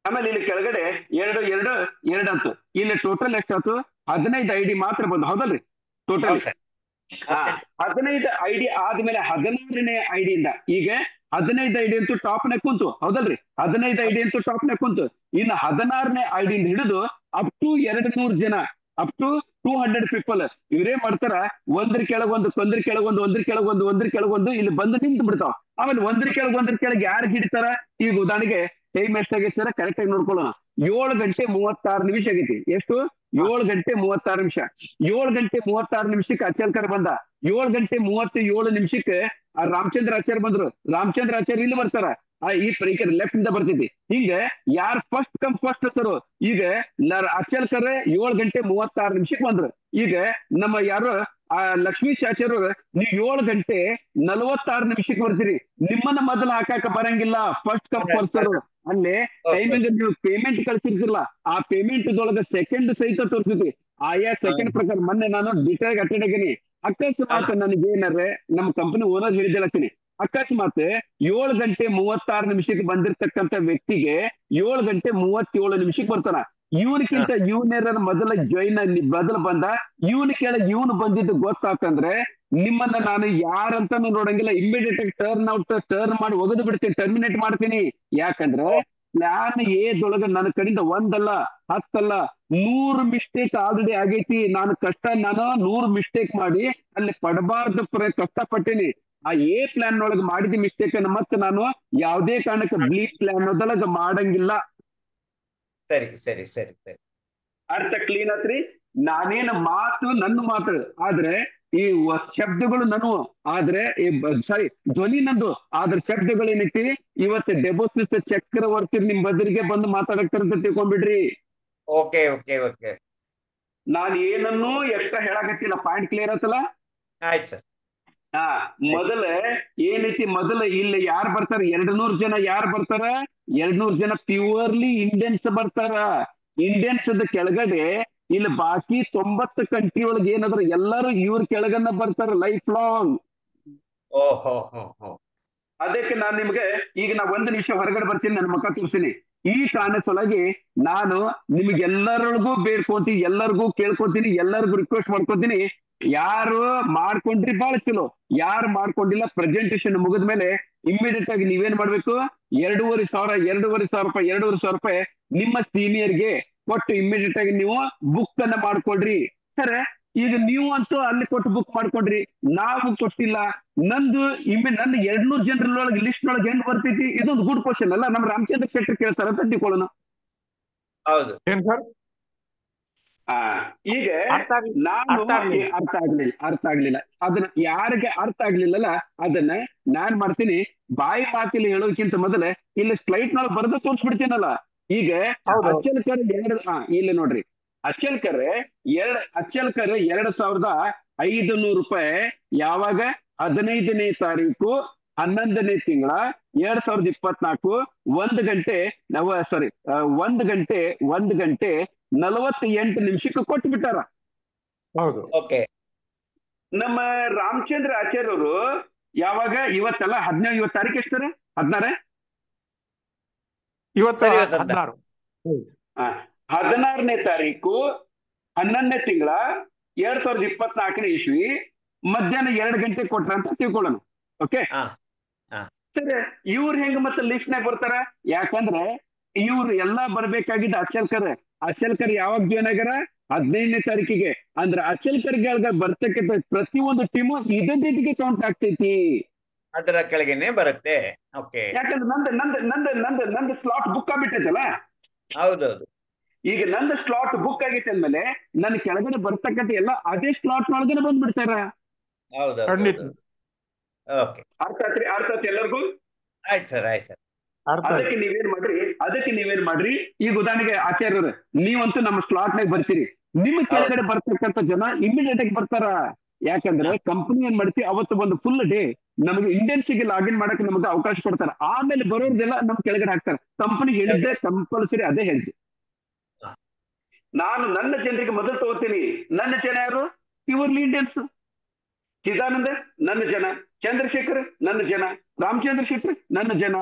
ಆಮೇಲೆ ಇಲ್ಲಿ ಕೆಳಗಡೆ 2 2 2 ಆತು. ಇಲ್ಲಿ ಟೋಟಲ್ ಎಷ್ಟಾತು? 15 ಐಡಿ ಮಾತ್ರ ಬಂದು. ಹೌದಲ್ರಿ? ಟೋಟಲ್ 15 ಐಡಿ ಆದ್ಮೇಲೆ 16ನೇ ಐಡಿಯಿಂದ ಈಗ 15 ಐಡಿ ಅಂತೂ ಟಾಪ್ ನ ಕುಂತು. ಹೌದಲ್ರಿ? 15 ಐಡಿ ಅಂತೂ ಟಾಪ್ ನ ಕುಂತು. ಇನ್ನು 16ನೇ ಐಡಿಯಿಂದ ಹಿಡಿದು ಅಪ್ ಟು 200 ಜನ, ಅಪ್ ಟು 200 ಪೀಪಲ್ ಇವರೇ ಮಾಡ್ತಾರ. ಒಂದ್ರ ಕೆಳಗೊಂದು, ಒಂದ್ರ ಕೆಳಗೊಂದು, ಒಂದ್ರ ಕೆಳಗೊಂದು, ಒಂದ್ರ ಕೆಳಗೊಂದು ಇಲ್ಲಿ ಬಂದು ನಿಂತು ಬಿಡ್ತಾವ. ಆಮೇಲೆ ಒಂದ್ರ ಕೆಳಗೆ ಯಾರು ಹಿಡಿತಾರ? ಈಗ ಉದಾಹರಣೆಗೆ ಟೈಮ್ ಎಷ್ಟಾಗೈತೆ ಸರ್ ಕರೆಕ್ಟ್ ಆಗಿ ನೋಡ್ಕೊಳ್ಳೋಣ. 7 ಗಂಟೆ 36 ನಿಮಿಷ ಆಗೈತಿ. ಎಷ್ಟು? 7 ಗಂಟೆ 36 ನಿಮಿಷ. 7 ಗಂಟೆ 36 ನಿಮಿಷಕ್ಕೆ ಅಚಲ್ಕರ್ ಬಂದ. 7 ಗಂಟೆ 37 ನಿಮಿಷಕ್ಕೆ ರಾಮಚಂದ್ರ ಆಚಾರ್ಯ ಬಂದ್ರು. ರಾಮಚಂದ್ರ ಆಚಾರ್ಯ ಇಲ್ಲಿ ಬರ್ತಾರ. ಈ ಲೆಫ್ಟ್ ಇಂದ ಬರ್ತೈತಿ. ಹಿಂಗ ಯಾರು ಫಸ್ಟ್ ಕಮ್ ಫಸ್ಟ್ ಸರ್. ಈಗ ಅಚಲ್ಕರ್ 7 ಗಂಟೆ 36 ನಿಮಿಷಕ್ಕೆ ಬಂದ್ರು. ಈಗ ನಮ್ಮ ಯಾರು ಲಕ್ಷ್ಮೀ ಆಚಾರ್ಯರು ನೀವು 7 ಗಂಟೆ 46 ನಿಮಿಷಕ್ಕೆ ಬರ್ತೀರಿ. ನಿಮ್ಮನ್ನ ಮೊದಲು ಹಾಕಾಕ ಬರಂಗಿಲ್ಲ. First come first sir. ಅಲ್ಲೇ ಟೈಮಿಂಗ್ ನೀವು ಪೇಮೆಂಟ್ ಕಳ್ಸಿರ್ತಿರಲ್ಲ, ಆ ಪೇಮೆಂಟ್ ದೊಳಗೆ ಸೆಕೆಂಡ್ ಸಹಿತ ತೋರಿಸ್ತಿ. ಆಯಾ ಸೆಕೆಂಡ್ ಪ್ರಕಾರ ಮೊನ್ನೆ ನಾನು ಡಿಟೇಲ್ ಅಟೆಂಡ್ ಆಗೀನಿ. ಅಕಸ್ಮಾತ್ ನನಗೆ ಏನಾರೆ ನಮ್ಮ ಕಂಪನಿ ಓನರ್ ಹೇಳಿದ್ದೇಳತ್ತೀನಿ, ಅಕಸ್ಮಾತ್ 7 ಗಂಟೆ 36 ನಿಮಿಷಕ್ಕೆ ಬಂದಿರ್ತಕ್ಕಂಥ ವ್ಯಕ್ತಿಗೆ 7 ಗಂಟೆ 37 ನಿಮಿಷಕ್ಕೆ ಬರ್ತಾನ. ಇವನಕ್ಕಿಂತ ಇವನೇರ ಮೊದಲ ಬಂದ, ಇವನ ಕೆಳಗೆ ಇವನು ಬಂದಿದ್ದು ಗೊತ್ತಾತಂದ್ರೆ ನಿಮ್ಮನ್ನ ನಾನು ಯಾರಂತಾನು ನೋಡಂಗಿಲ್ಲ. ಇಮಿಡಿಯೇಟ್ ಆಗಿ ಟರ್ನ್ ಮಾಡಿ ಒಗೆದು ಬಿಡ್ತೀನಿ, ಟರ್ಮಿನೇಟ್ ಮಾಡ್ತೀನಿ. ಯಾಕಂದ್ರೆ ಪ್ಲಾನ್ ಏದೊಳಗ ನನ್ನ ಕಡೆಯಿಂದ 1 ಅಲ್ಲ 10 ಅಲ್ಲ 100 ಮಿಸ್ಟೇಕ್ ಆಲ್ರೆಡಿ ಆಗೈತಿ. ನಾನು 100 ಮಿಸ್ಟೇಕ್ ಮಾಡಿ ಅಲ್ಲಿ ಪಡಬಾರ್ದು ಕಷ್ಟಪಟ್ಟೀನಿ. ಆ ಪ್ಲಾನ್ ಒಳಗೆ ಮಾಡಿದ ಮಿಸ್ಟೇಕ್ ಅನ್ನ ಮತ್ತೆ ನಾನು ಯಾವುದೇ ಕಾರಣಕ್ಕೆ ಬಿ ಪ್ಲಾನ್ ಒಳಗ ಮಾಡಂಗಿಲ್ಲ. ಸರಿ ಸರಿ ಸರಿ ಸರಿ. ಅರ್ಥ ಕ್ಲೀನ್ ಆತ್ರಿ? ನಾನೇನು ಮಾತು ನನ್ನ ಮಾತು, ಆದ್ರೆ ಈ ಶಬ್ದಗಳು ನಾನು, ಆದ್ರೆ ಸಾರಿ ಧ್ವನಿ ನಂದು, ಆದ್ರೆ ಶಬ್ದಗಳು ಏನೈತಿ ಇವತ್ತು ಡೆಬೋಸಿಸ್ ಚಕ್ರವರ್ತಿ ನಿಮ್ ಬದಲಿಗೆ ಬಂದು ಮಾತಾಡಕ್ತಾರಂತ ತಿಳ್ಕೊಂಡ್ಬಿಡ್ರಿ. Okay okay okay. ನಾನು ಏನನ್ನೂ ಎಕ್ಸ್ಟ್ರಾ ಹೇಳಕತ್ತಿಲ್ಲ. ಪಾಯಿಂಟ್ ಕ್ಲಿಯರ್ ಆತಲ್ಲ? ಆಯ್ತು ಸರ್. ಮೊದಲ ಏನೈತಿ, ಮೊದಲ ಇಲ್ಲಿ ಯಾರು ಬರ್ತಾರ? 200 ಜನ ಯಾರು ಬರ್ತಾರ? 200 ಜನ ಪ್ಯೂರ್ಲಿ ಇಂಡಿಯನ್ಸ್ ಬರ್ತಾರ. ಇಂಡಿಯನ್ಸ್ ಕೆಳಗಡೆ ಇಲ್ಲಿ ಬಾಕಿ 90 ಕಂಟ್ರಿ ಒಳಗೆ ಏನಾದ್ರ ಎಲ್ಲರೂ ಇವ್ರ ಕೆಳಗನ್ನ ಬರ್ತಾರ ಲೈಫ್ ಲಾಂಗ್. ಓಹೋ. ಅದಕ್ಕೆ ನಾನು ನಿಮ್ಗೆ ಈಗ ನಾ 1 ನಿಮಿಷ ಹೊರಗಡೆ ಬರ್ತೀನಿ, ನನ್ನ ಮುಖ ತೋರಿಸ್ತೀನಿ. ಈ ಕಾರಣ ಸಲುವಾಗಿ ನಾನು ನಿಮ್ಗೆಲ್ಲರಿಗೂ ಬೇಡ್ಕೊಂತೀನಿ, ಎಲ್ಲರಿಗೂ ಕೇಳ್ಕೊತೀನಿ, ಎಲ್ಲರಿಗೂ ರಿಕ್ವೆಸ್ಟ್ ಮಾಡ್ಕೊತೀನಿ. ಯಾರು ಮಾಡ್ಕೊಂಡ್ರಿ ಬಹಳ ಚಲೋ, ಯಾರು ಮಾಡ್ಕೊಂಡಿಲ್ಲ ಪ್ರೆಸೆಂಟೇಶನ್ ಮುಗಿದ್ಮೇಲೆ ಇಮಿಡಿಯೇಟ್ ಆಗಿ ನೀವೇನ್ ಮಾಡ್ಬೇಕು, 2,500 ರೂಪಾಯಿ ನಿಮ್ಮ ಸೀನಿಯರ್ಗೆ ಕೊಟ್ಟು ಇಮಿಡಿಯೇಟ್ ಆಗಿ ನೀವು ಬುಕ್ ಅನ್ನ ಮಾಡ್ಕೊಡ್ರಿ. ಸರ್ ಈಗ ನೀವು ಅಂತೂ ಅಲ್ಲಿ ಕೊಟ್ಟು ಬುಕ್ ಮಾಡ್ಕೊಂಡ್ರಿ, ನಾವು ಕೊಟ್ಟಿಲ್ಲ. ನಂದು ನನ್ನ 200 ಜನರೊಳಗೆ ಲಿಸ್ಟ್ ಒಳಗೆ ಹೆಂಗ್ ಬರ್ತೈತಿ? ಇದೊಂದು ಗುಡ್ ಕ್ವಶನ್ ಅಲ್ಲ? ನಮ್ಮ ರಾಮಚಂದ್ರ ಶೆಟ್ಟಿ ಕೇಳ್ತಾರ ಅಂತ ತಿಳ್ಕೊಳ್ಳೋಣ. ಹೌದು. ಏನ್ ಸರ್? ಈಗ ಅರ್ಥ ನಾನು ಅರ್ಥ ಆಗ್ಲಿಲ್ಲ ಅದನ್ನ ಯಾರಿಗೆ ಅರ್ಥ ಆಗ್ಲಿಲ್ಲಲ್ಲ ಅದನ್ನ ನಾನ್ ಮಾಡ್ತೀನಿ, ಬಾಯಿ ಮಾತಿಲಿ ಹೇಳೋದಕ್ಕಿಂತ ಮೊದಲೇ ಇಲ್ಲಿ ಸ್ಲೈಟ್ ನಾಳೆ ಬರೆದು ತೋರಿಸ್ಬಿಡ್ತೀನಲ್ಲ. ಈಗ ಅಚ್ಚಲ್ಕರ್ ಇಲ್ಲಿ ನೋಡ್ರಿ, ಅಚ್ಚಲ್ಕರ್ 2,500 ರೂಪಾಯಿ ಯಾವಾಗ 15ನೇ ತಾರೀಕು 11ನೇ ತಿಂಗಳ 2024 1 ಗಂಟೆ 48 ನಿಮಿಷಕ್ಕೆ ಕೊಟ್ಟು ಬಿಟ್ಟಾರ. ಹೌದು. ಓಕೆ. ನಮ್ಮ ರಾಮಚಂದ್ರ ಆಚಾರ್ಯವರು ಯಾವಾಗ ಇವತ್ತಲ್ಲ 17 ಇವತ್ತು ತಾರೀಕು ಎಷ್ಟಾರೆ? 16 16ನೇ ತಾರೀಕು 11ನೇ ತಿಂಗಳ 2024 ಇಸ್ವಿ ಮಧ್ಯಾಹ್ನ 2 ಗಂಟೆ ಕೊಟ್ರ ಅಂತ ತಿಳ್ಕೊಳ್ಳೋಣ. ಓಕೆ ಸರಿ, ಇವ್ರು ಹೆಂಗ ಮತ್ತೆ ಲಿಸ್ಟ್ ನಾಗ ಬರ್ತಾರ? ಯಾಕಂದ್ರೆ ಇವ್ರು ಎಲ್ಲಾ ಬರ್ಬೇಕಾಗಿದ್ದ ಅಚಲ್ಕರ್ ಯಾವಾಗ ಜಾಯ್ನ್ ಆಗ್ಯಾರ? 15ನೇ ತಾರೀಕಿಗೆ. ಅಂದ್ರೆ ಅಚಲ್ಕರ್ಗೆ ಬರ್ತಕ್ಕಂಥ ಪ್ರತಿಯೊಂದು ಟೀಮು ಇದೇ ಡೇಟಿಗೆ ಕೌಂಟ್ ಆಗ್ತೈತಿ, ಅದರ ಕೆಳಗೆನೆ ಬರುತ್ತೆ. ಓಕೆ. ಯಾಕಂದ್ರೆ ನಂದು ಸ್ಲಾಟ್ ಬುಕ್ ಆಗ್ಬಿಟ್ಟೈತಲ್ಲ. ಹೌದೌದು. ಈಗ ನಂದು ಸ್ಲಾಟ್ ಬುಕ್ ಆಗೈತೆ ಅಂದ್ಮೇಲೆ ನನ್ನ ಕೆಳಗಡೆ ಬರ್ತಕ್ಕಂಥ ಎಲ್ಲ ಅದೇ ಸ್ಲಾಟ್ ನೊಳಗನೆ ಬಂದ್ಬಿಡ್ತಾರ. ಹೌದೌದು. ಓಕೆ. ಅರ್ಥ ಆಯ್ತು ಎಲ್ಲರಿಗೂ? ಆಯ್ತು ಸರ್. ಅದಕ್ಕೆ ನೀವೇನ್ ಮಾಡ್ರಿ, ಈಗ ಉದಾಹರಣೆಗೆ ಆಚಾರ್ಯರು ನೀವಂತೂ ನಮ್ಮ ಸ್ಲಾಟ್ ನಾಗ ಬರ್ತೀರಿ, ನಿಮ್ಮ ಕೆಳಗಡೆ ಬರ್ತಕ್ಕಂಥ ಜನ ಇಮಿಡಿಯೇಟ್ ಆಗಿ ಬರ್ತಾರ. ಯಾಕಂದ್ರೆ ಕಂಪನಿ ಏನ್ ಮಾಡ್ತೀವಿ ಅವತ್ತು ಒಂದು ಫುಲ್ ಡೇ ನಮಗೆ ಇಂಡಿಯನ್ಸಿಗೆ ಲಾಗಿನ್ ಮಾಡಕ್ಕೆ ನಮಗೆ ಅವಕಾಶ ಕೊಡ್ತಾರೆ. ಆಮೇಲೆ ಬರೋರ್ದೆಲ್ಲ ನಮ್ ಕೆಳಗಡೆ ಹಾಕ್ತಾರೆ. ಕಂಪನಿ ಹೇಳಿದ್ರೆ ಕಂಪಲ್ಸರಿ ಅದೇ ಹೆಜ್ಜೆ. ನಾನು ನನ್ನ ಜನರಿಗೆ ಮೊದಲು ತಗೋತೀನಿ. ನನ್ನ ಜನ ಯಾರು? Purely Indians. ಚಿದಾನಂದ ನನ್ನ ಜನ, ಚಂದ್ರಶೇಖರ್ ನನ್ನ ಜನ, ರಾಮಚಂದ್ರ ಶೆಟ್ಟಿ ನನ್ನ ಜನ,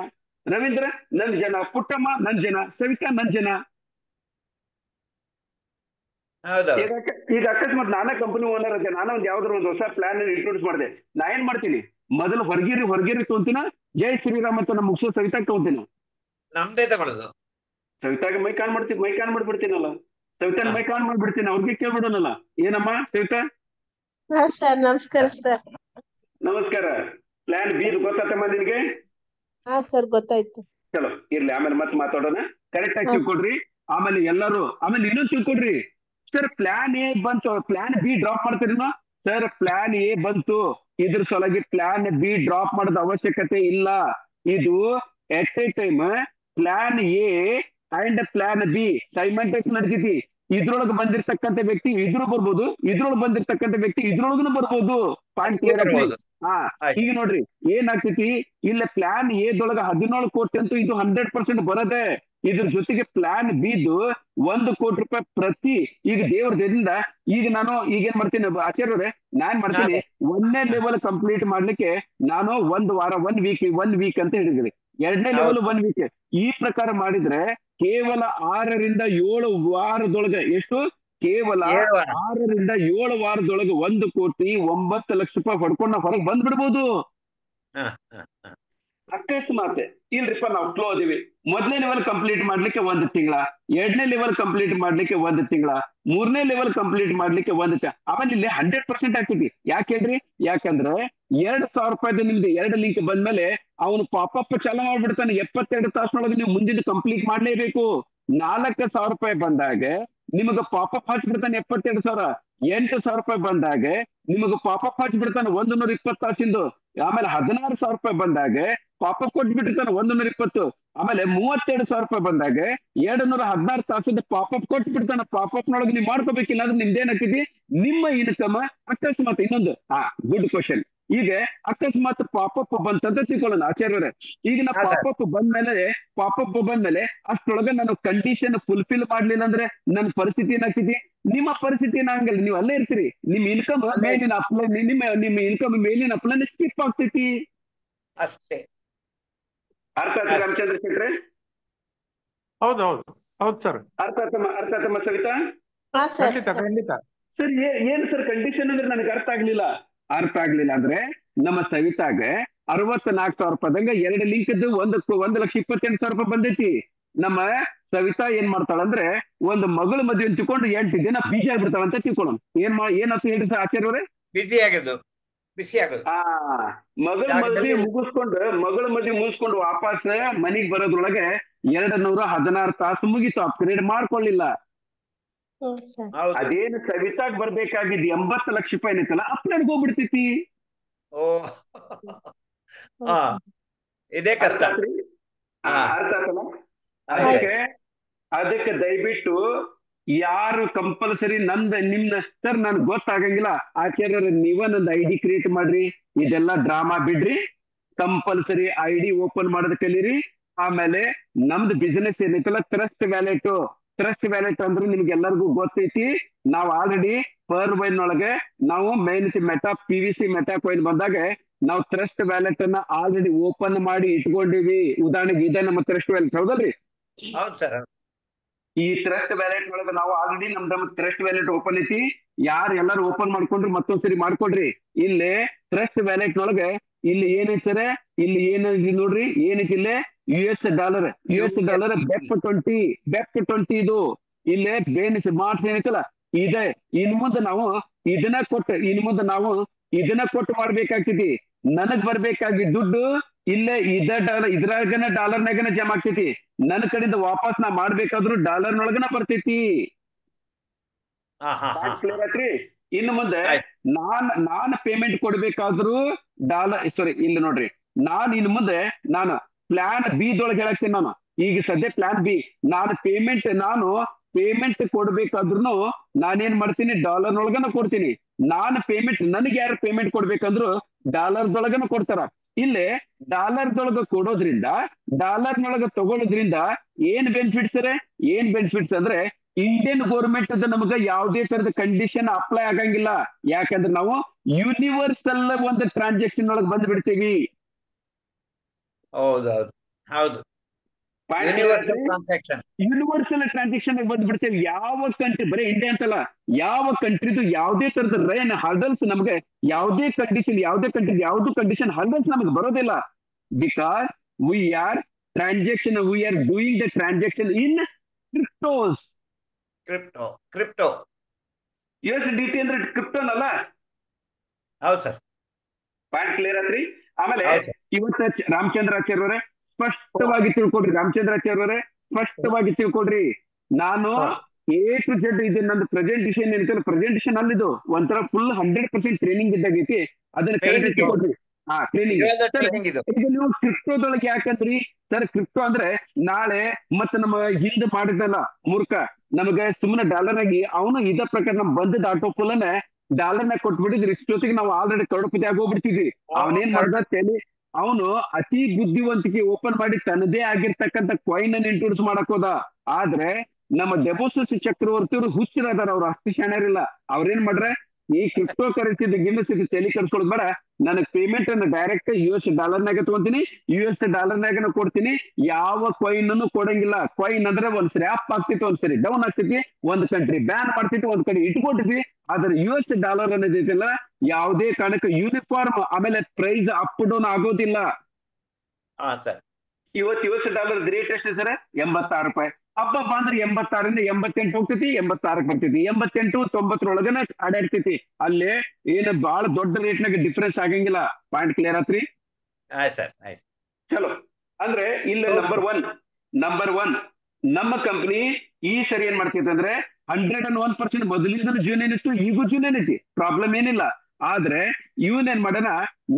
ರವೀಂದ್ರ ನನ್ನ ಜನ, ಪುಟ್ಟಮ್ಮ ನನ್ನ ಜನ, ಸವಿತಾ ನನ್ನ ಜನ. ಈಗ ಅಕಸ್ಮಾತ್ ನಾನೇ ಕಂಪನಿ ಓನರ್ ಅದೇ, ನಾನು ಒಂದ್ ಯಾವ್ದಾದ್ರು ಒಂದು ಹೊಸ ಪ್ಲಾನ್ ಇಂಟ್ರೊಡ್ಯೂಸ್ ಮಾಡಿದೆ, ನಾ ಏನ್ ಮಾಡ್ತೀನಿ, ಮೊದಲು ಹೊರಗೇರಿ ತಗೊಂತೀನ, ಜೈ ಶ್ರೀರಾಮ್ ಅಂತ ನಮ್ಮ ಮುಗಿಸೋ ಸವಿತಾಗ್ ತಗೊಂತೀನಿ. ನಮ್ದೇ ತಗೊಳ್ಳೋದು. ಸವಿತಾಗ ಮೈಕ್ ಆನ್ ಮಾಡ್ಬಿಡ್ತೀನಲ್ಲ, ಸವಿತಾ ಮೈಕ್ ಆನ್ ಮಾಡ್ಬಿಡ್ತೀನಿ, ಅವ್ರಿಗೆ ಕೇಳ್ಬಿಡೋನಲ್ಲ. ಏನಮ್ಮ ಸವಿತಾ? ಸರ್ ನಮಸ್ಕಾರ ಸರ್. ನಮಸ್ಕಾರ. ಪ್ಲಾನ್ ಬಿ ಗೊತ್ತಾತಮ್ಮ ನಿನ್ಗೆ? ಹಾ ಸರ್ ಗೊತ್ತಾಯ್ತು. ಚಲೋ ಇರ್ಲಿ, ಆಮೇಲೆ ಮತ್ತೆ ಮಾತಾಡೋಣ. ಕರೆಕ್ಟ್ ಆಗಿ ತಿಳ್ಕೊಡ್ರಿ. ಆಮೇಲೆ ಇನ್ನೊಂದು ತಿಳ್ಕೊಡ್ರಿ. ಸರ್ ಪ್ಲಾನ್ ಎ ಬಂತು, ಪ್ಲಾನ್ ಬಿ ಡ್ರಾಪ್ ಮಾಡ್ತೀರಿನ? ಸರ್ ಪ್ಲಾನ್ ಎ ಬಂತು, ಇದ್ರ ಸಲುವಾಗಿ ಪ್ಲಾನ್ ಬಿ ಡ್ರಾಪ್ ಮಾಡೋದ ಅವಶ್ಯಕತೆ ಇಲ್ಲ. ಇದು at a time plan A and plan B simultaneous ನಡೀತಿ. ಇದ್ರೊಳಗೆ ಬಂದಿರ್ತಕ್ಕಂಥ ವ್ಯಕ್ತಿ ಇದ್ರೂ ಬರ್ಬೋದು, ಇದ್ರೊಳಗೆ ಬಂದಿರ್ತಕ್ಕಂಥ ವ್ಯಕ್ತಿ ಇದ್ರೊಳಗೂ ಬರ್ಬೋದು. ಪಾಯಿಂಟ್ ಕ್ಲಿಯರ್ ಆಗ್ತದೆ. ಈಗ ನೋಡ್ರಿ ಏನಾಗ್ತೈತಿ, ಇಲ್ಲ ಪ್ಲಾನ್ ಎದೊಳಗ 17 ಕೋಟಿ ಅಂತೂ ಇದು 100% ಬರದೆ. ಇದ್ರ ಜೊತೆಗೆ ಪ್ಲಾನ್ ಬಿದು 1 ಕೋಟಿ ರೂಪಾಯಿ ಪ್ರತಿ. ಈಗ ದೇವ್ರದಿಂದ ಈಗ ನಾನು ಏನ್ ಮಾಡ್ತೀನಿ ಆಚಾರ್ಯವ್ರೆ, ನಾನ್ ಮಾಡ್ತೀನಿ 1ನೇ ಲೆವೆಲ್ ಕಂಪ್ಲೀಟ್ ಮಾಡ್ಲಿಕ್ಕೆ ನಾನು 1 ವಾರ 1 ವೀಕ್ ಅಂತ ಹೇಳಿದ್ರಿ. 2ನೇ ಲೆವೆಲ್ 1 ವೀಕ್. ಈ ಪ್ರಕಾರ ಮಾಡಿದ್ರೆ ಕೇವಲ 6 ರಿಂದ 7 ವಾರದೊಳಗೆ ಎಷ್ಟು? ಕೇವಲ 6 ರಿಂದ 7 ವಾರದೊಳಗೆ 1,09,00,000 ರೂಪಾಯಿ ಹೊಡ್ಕೊಂಡು ನಾವು ಹೊರಗೆ ಬಂದ್ಬಿಡ್ಬೋದು. ಅಕಸ್ಮಾತ್ ಇಲ್ರಿಪ್ಪ ನಾವು ಸ್ಲೋ ಅದೀವಿ, 1ನೇ ಲೆವೆಲ್ ಕಂಪ್ಲೀಟ್ ಮಾಡ್ಲಿಕ್ಕೆ 1 ತಿಂಗಳ, 2ನೇ ಲೆವೆಲ್ ಕಂಪ್ಲೀಟ್ ಮಾಡ್ಲಿಕ್ಕೆ 1 ತಿಂಗಳ, 3ನೇ ಲೆವೆಲ್ ಕಂಪ್ಲೀಟ್ ಮಾಡ್ಲಿಕ್ಕೆ 1 ತಿಂಗಳ, ಆಮೇಲೆ ಇಲ್ಲಿ 100% ಆಗ್ತೈತಿ. ಯಾಕೆ ಹೇಳ್ರಿ? ಯಾಕಂದ್ರೆ 2,000 ರೂಪಾಯಿದು ನಿಮ್ದು 2 ಲಿಂಕ್ ಬಂದ್ಮೇಲೆ ಅವನು ಪಾಪಪ್ ಚಾಲು ಮಾಡ್ಬಿಡ್ತಾನೆ. 72 ತಾಸಿನೊಳಗೆ ನೀವು ಮುಂದಿನ ಕಂಪ್ಲೀಟ್ ಮಾಡ್ಲೇಬೇಕು. 4,000 ರೂಪಾಯಿ ಬಂದಾಗ ನಿಮಗೆ ಪಾಪಪ್ ಹಚ್ಬಿಡ್ತಾನೆ 72,000. 8,000 ರೂಪಾಯಿ ಬಂದಾಗ ನಿಮಗೆ ಪಾಪಪ್ ಹಚ್ಬಿಡ್ತಾನೆ 120 ತಾಸಿಂದು. ಆಮೇಲೆ 16,000 ರೂಪಾಯಿ ಬಂದಾಗ ಪಾಪಪ್ ಕೊಟ್ಬಿಟ್ಟಿರ್ತಾನೆ 120. ಆಮೇಲೆ 32,000 ರೂಪಾಯಿ ಬಂದಾಗ 216 ತಾಸಿಂದ ಪಾಪಪ್ ಕೊಟ್ಬಿಡ್ತಾನೆ. ಪಾಪಪ್ ನೊಳಗೆ ನೀವು ಮಾಡ್ಕೋಬೇಕಿಲ್ಲ ಅಂದ್ರೆ ನಿಮ್ದೇನಾಗ್ತೈತಿ, ನಿಮ್ಮ ಇನ್ಕಮ್ ಅಕಸ್ಮಾತ್ ಇನ್ನೊಂದು ಗುಡ್ ಕ್ವಶನ್. ಈಗ ಅಕಸ್ಮಾತ್ ಪಾಪಪ್ ಬಂತಂತ ತಿಳ್ಕೊಳ್ಳೋಣ ಆಚಾರ್ಯರೇ. ಈಗ ನಾ ಪಾಪಪ್ ಬಂದ್ಮೇಲೆ ಅಷ್ಟೊಳಗೆ ನಾನು ಕಂಡೀಷನ್ ಫುಲ್ಫಿಲ್ ಮಾಡ್ಲಿಲ್ಲ ಅಂದ್ರೆ ನನ್ನ ಪರಿಸ್ಥಿತಿ ಏನಾಗ್ತೈತಿ? ನಿಮ್ಮ ಪರಿಸ್ಥಿತಿ ಏನಾಗಲ್ಲ, ನೀವು ಅಲ್ಲೇ ಇರ್ತೀರಿ. ನಿಮ್ ಇನ್ಕಮ್ ಮೇಲಿನ ಅಪ್ಲೈ, ನಿಮ್ಮ ಇನ್ಕಮ್ ಮೇಲಿನ ಅಪ್ಲೈ ಸ್ಕಿಪ್ ಆಗ್ತೈತಿ ಅಷ್ಟೇ. ಅರ್ಥ ಆಯ್ತು ರಾಮಚಂದ್ರ ಶೆಟ್ರೆ? ಹೌದು ಹೌದು ಹೌದು ಸರ್. ಅರ್ಥ ಆತಮ್ಮ ಸವಿತಾ? ಹಾ ಸರ್. ಖಂಡಿತ ಖಂಡಿತ. ಸರ್ ಏನ್ ಸರ್ ಕಂಡೀಷನ್ ಅಂದ್ರೆ ನನಗೆ ಅರ್ಥ ಆಗ್ಲಿಲ್ಲ ಅಂದ್ರೆ ನಮ್ಮ ಸವಿತಾಗೆ 64,000 ರೂಪಾಯಿದಂಗ 2 ಲಿಂಕ್ 1,28,000 ರೂಪಾಯಿ ಬಂದೈತಿ. ನಮ್ಮ ಸವಿತಾ ಏನ್ ಮಾಡ್ತಾಳಂದ್ರೆ ಒಂದು ಮಗಳು ಮದುವೆ ತಿಳ್ಕೊಂಡು 8 ದಿನ ಬಿಸಿ ಆಗ್ಬಿಡ್ತಾಳ ಅಂತ ತಿಳ್ಕೊಳ್ಳೋಣ. ಏನಂತ ಹೇಳ್ರಿ ಸರ್ ಆಚಾರ್ಯವರೇ? ಬಿಸಿ ಆಗೋದು. ಮಗಳ ಮದುವೆ ಮುಗಿಸ್ಕೊಂಡು ವಾಪಸ್ ಮನಿಗ್ ಬರೋದ್ರೊಳಗೆ 216 ತಾಸು ಮುಗೀತು. ಅಪ್ಗ್ರೇಡ್ ಮಾಡ್ಕೊಳ್ಳಿಲ್ಲ. ಅದೇನು ಸವಿತಾಗ್ ಬರ್ಬೇಕಾಗಿದ್ 80 ಲಕ್ಷ ರೂಪಾಯಿ ಏನೈತಲ್ಲ ಅಪ್ಗ್ರೇಡ್ ಹೋಗ್ಬಿಡ್ತೈತಿ. ಓ ಇದೇ ಕಷ್ಟ. ಅರ್ಥ ಆತಲ್ಲ? ಅದಕ್ಕೆ ದಯವಿಟ್ಟು ಯಾರು ಕಂಪಲ್ಸರಿ ನಿಮ್ನ ಸರ್ ನನ್ಗೆ ಗೊತ್ತಾಗಂಗಿಲ್ಲ ಆಚಾರ್ಯರ ನೀವ ನಂದು ID ಕ್ರಿಯೇಟ್ ಮಾಡ್ರಿ, ಇದೆಲ್ಲ ಡ್ರಾಮಾ ಬಿಡ್ರಿ, ಕಂಪಲ್ಸರಿ ID ಓಪನ್ ಮಾಡೋದ್ ಕಲೀರಿ. ಆಮೇಲೆ ನಮ್ದು ಬಿಸಿನೆಸ್ ಏನೈತಲ್ಲ ಟ್ರಸ್ಟ್ ವ್ಯಾಲೆಟ್ ಅಂದ್ರೆ ನಿಮ್ಗೆಲ್ಲರಿಗೂ ಗೊತ್ತೈತಿ. ನಾವ್ ಆಲ್ರೆಡಿ ಪರ್ ವೈನ್ ಒಳಗೆ ನಾವು ಮೆಟಾ PVC ಮೆಟಾ ಕಾಯಿನ್ ಬಂದಾಗ ನಾವು ಟ್ರಸ್ಟ್ ವ್ಯಾಲೆಟ್ ಅನ್ನ ಆಲ್ರೆಡಿ ಓಪನ್ ಮಾಡಿ ಇಟ್ಕೊಂಡಿವಿ. ಉದಾಹರಣೆಗೆ ಇದೆ ನಮ್ಮ ಟ್ರಸ್ಟ್ ವ್ಯಾಲೆಟ್, ಹೌದಲ್ರಿ? ಹೌದು ಸರ್. ಈ ಟ್ರಸ್ಟ್ ವ್ಯಾಲೆಟ್ ಒಳಗೆ ನಾವು ಆಲ್ರೆಡಿ ನಮ್ದು ಟ್ರಸ್ಟ್ ವ್ಯಾಲೆಟ್ ಓಪನ್ ಐತಿ. ಎಲ್ಲರೂ ಓಪನ್ ಮಾಡ್ಕೊಂಡ್ರಿ ಮತ್ತೊಂದ್ಸರಿ ಮಾಡ್ಕೊಡ್ರಿ. ಇಲ್ಲಿ ಟ್ರಸ್ಟ್ ವ್ಯಾಲೆಟ್ ಒಳಗೆ ಇಲ್ಲಿ ಏನೈತಾರೆ, ಇಲ್ಲಿ ಏನೈತಿ ನೋಡ್ರಿ, ಏನೈತಿ ಇಲ್ಲೇ US ಡಾಲರ್ ಬೆಪ್ 20 ಇದು ಇಲ್ಲೇ ಬೇನಿಸ್ ಮಾರ್ಕ್ಸ್ ಏನೈತಲ್ಲ ಇದೆ. ಇನ್ ಮುಂದೆ ನಾವು ಇದನ್ನ ಕೊಟ್ಟು ಮಾಡ್ಬೇಕಾಗ್ತೈತಿ. ನನಗ್ ಬರ್ಬೇಕಾಗಿ ದುಡ್ಡು ಇಲ್ಲೇ ಇದ್ರಾಗನ ಡಾಲರ್ನಾಗನ ಜಮಾ ಆಗ್ತೈತಿ. ನನ್ನ ಕಡೆಯಿಂದ ವಾಪಸ್ ನಾ ಮಾಡ್ಬೇಕಾದ್ರು ಡಾಲರ್ನೊಳಗನ ಬರ್ತೈತಿ. ಕ್ಲಿಯರ್ ಆತ್ರಿ? ಇನ್ನು ಮುಂದೆ ನಾನ್ ಪೇಮೆಂಟ್ ಕೊಡ್ಬೇಕಾದ್ರು ಇಲ್ಲಿ ನೋಡ್ರಿ, ಇನ್ನು ಮುಂದೆ ನಾನು ಪ್ಲಾನ್ ಬಿ ದೊಳಗೆ ಹೇಳಕ್ತೀನಿ. ನಾನು ಈಗ ಸದ್ಯ ಪ್ಲಾನ್ ಬಿ ನಾನು ಪೇಮೆಂಟ್ ಕೊಡ್ಬೇಕಾದ್ರು ನಾನೇನ್ ಮಾಡ್ತೀನಿ, ಡಾಲರ್ನೊಳಗನ ಕೊಡ್ತೀನಿ. ನನಗೆ ಯಾರು ಪೇಮೆಂಟ್ ಕೊಡ್ಬೇಕಂದ್ರು ಡಾಲರ್ದೊಳಗನ ಕೊಡ್ತಾರ. ಇಲ್ಲೇ ಡಾಲರ್ದೊಳಗ ಕೊಡೋದ್ರಿಂದ ಡಾಲರ್ನೊಳಗ ತಗೊಳ್ಳೋದ್ರಿಂದ ಏನ್ ಬೆನಿಫಿಟ್ಸ್ ಅಂದ್ರೆ ಇಂಡಿಯನ್ ಗೌರ್ಮೆಂಟ್ ನಮಗ ಯಾವುದೇ ತರದ ಕಂಡೀಷನ್ ಅಪ್ಲೈ ಆಗಂಗಿಲ್ಲ. ಯಾಕಂದ್ರೆ ನಾವು ಯೂನಿವರ್ಸಲ್ ಒಂದು ಟ್ರಾನ್ಸಾಕ್ಷನ್ ಒಳಗೆ ಬಂದ್ಬಿಡ್ತೀವಿ. ಹೌದು ಯೂನಿವರ್ಸಲ್ ಟ್ರಾನ್ಸಾಕ್ಷನ್ ಬಂದ್ಬಿಡ್ತೇವೆ. ಯಾವ ಕಂಟ್ರಿ, ಬರೀ ಇಂಡಿಯಾ ಅಂತಲ್ಲ, ಯಾವ ಕಂಟ್ರಿದು ಯಾವುದೇ ತರದ ಹರ್ಡಲ್ಸ್ ನಮ್ಗೆ ಯಾವುದೇ ಕಂಡೀಷನ್ ಹರ್ಡಲ್ಸ್ ನಮಗೆ ಬರೋದಿಲ್ಲ. Because we are doing the transaction in crypto USDT ಅಂದ್ರೆ ಕ್ರಿಪ್ಟೋನಲ್ಲ? ಹೌದು ಸರ್. ಪಾಯಿಂಟ್ ಕ್ಲಿಯರ್ ಆತ್ರಿ? ಆಮೇಲೆ ಇವತ್ತ ರಾಮಚಂದ್ರಾಚಾರ್ಯವರೇ ಸ್ಪಷ್ಟವಾಗಿ ತಿಳ್ಕೊಡ್ರಿ. ನಾನು A to Z ಇದು ನಂದು ಪ್ರೆಸೆಂಟೇಷನ್ ಏನೈತಲ್ಲ, ಪ್ರೆಸೆಂಟೇಷನ್ ಅಲ್ಲಿದು ಒಂಥರ ಫುಲ್ 100% ಟ್ರೈನಿಂಗ್ ಇದ್ದಾಗೈತಿ. ಅದನ್ನ ಕರೆಕ್ಟ್ ತಿಳ್ಕೊಡ್ರಿ. ಟ್ರೈನಿಂಗ್ ಈಗ ನೀವು ಕ್ರಿಪ್ಟೋದೊಳಗೆ ಯಾಕಂದ್ರಿ ಸರ್? ಕ್ರಿಪ್ಟೋ ಅಂದ್ರೆ ನಾಳೆ ಮತ್ತೆ ನಮ್ಮ ಹಿಂದೆ ಮಾಡಿದಲ್ಲ ಮೂರ್ಖ ನಮಗೆ ಸುಮ್ಮನೆ ಡಾಲರ್ ಆಗಿ ಅವನು ಇದ ಪ್ರಕಾರ ನಮ್ ಬಂದದ ಆಟೋ ಫುಲ್ ಡಾಲರ್ನಾಗ ಕೊಟ್ಬಿಟ್ಟಿದ್ರಿ. ಇಷ್ಟೊತ್ತಿಗೆ ನಾವು ಆಲ್ರೆಡಿ ಕರೋಡ್ಪತಿ ಆಗೋಗ್ಬಿಡ್ತಿದ್ವಿ. ಅವನೇನ್ ಮಾಡ್ದ ಅವನು ಅತಿ ಬುದ್ಧಿವಂತಿಕೆ ಓಪನ್ ಮಾಡಿ ತನ್ನದೇ ಆಗಿರ್ತಕ್ಕಂಥ ಕಾಯಿನ್ ಅನ್ನು ಇಂಟ್ರೊಡ್ಯೂಸ್ ಮಾಡಕ್ ಹೋದ. ಆದ್ರೆ ನಮ್ಮ ಡೆಬೋಸಸ್ ಚಕ್ರವರ್ತಿ ಅವರು ಹುಚ್ಚರದಾರ, ಅವ್ರು ಅಷ್ಟು ಶಾಣ್ಯರಿಲ್ಲ. ಅವ್ರೇನ್ ಮಾಡ್ರೆ, ಈ ಕ್ರಿಪ್ಟೋ ಕರೆನ್ಸಿ ಗಿನ್ನಿಸ್ ತಲೆ ಕರ್ಸ್ಕೊಳ್ ಬೇಡ, ನನಗ್ ಪೇಮೆಂಟ್ ಅನ್ನು ಡೈರೆಕ್ಟ್ US ಡಾಲರ್ನಾಗ ತಗೊಂತೀನಿ, US ಡಾಲರ್ನಾಗ ಕೊಡ್ತೀನಿ. ಯಾವ ಕಾಯಿನ್ ಅನ್ನು ಕೊಡಂಗಿಲ್ಲ. ಕಾಯಿನ್ ಅಂದ್ರೆ ಒಂದ್ಸರಿ ಅಪ್ ಆಗ್ತೈತಿ, ಒಂದ್ಸರಿ ಡೌನ್ ಆಗ್ತೈತಿ, ಒಂದ್ ಕಂಟ್ರಿ ಬ್ಯಾನ್ ಮಾಡ್ತೈತಿ, ಒಂದ್ ಕಡೆ ಇಟ್ಕೊಟ್ಟಿದ್ವಿ. ಆದ್ರೆ US ಡಾಲರ್ ಅನ್ನೋದೈತಿಲ್ಲ, ಯಾವುದೇ ಕಾರಣಕ್ಕೆ ಯೂನಿಫಾರ್ಮ್ ಆಮೇಲೆ ಪ್ರೈಸ್ ಅಪ್ ಡೌನ್ ಆಗೋದಿಲ್ಲ. ಇವತ್ತು US ಡಾಲರ್ ರೇಟ್ ಎಷ್ಟು ಸರ್? 86 ರೂಪಾಯಿ. ಹಬ್ಬ ಅಂದ್ರೆ 86ರಿಂದ 88 ಹೋಗ್ತೈತಿ, 86 ಬರ್ತೈತಿ, 88 90 ಅಡ್ಯಾಡ್ತೈತಿ. ಅಲ್ಲೇ ಏನು ಬಹಳ ದೊಡ್ಡ ರೇಟ್ನಾಗ ಡಿಫರೆನ್ಸ್ ಆಗಂಗಿಲ್ಲ. ಪಾಯಿಂಟ್ ಕ್ಲಿಯರ್ ಆತ್ರಿ? ಚಲೋ. ಅಂದ್ರೆ ಇಲ್ಲ ನಂಬರ್ ಒನ್ ನಮ್ಮ ಕಂಪನಿ ಈ ಸರಿ ಏನ್ ಮಾಡ್ತೈತೆ ಅಂದ್ರೆ 101% ಮೊದಲಿಂದ ಜೂನ್ ಏನಿತ್ತು, ಈಗೂ ಜೂನ್ ಏನೈತಿ, ಪ್ರಾಬ್ಲಮ್ ಏನಿಲ್ಲ. ಆದ್ರೆ ಇವನೇನ್ ಮಾಡೋಣ,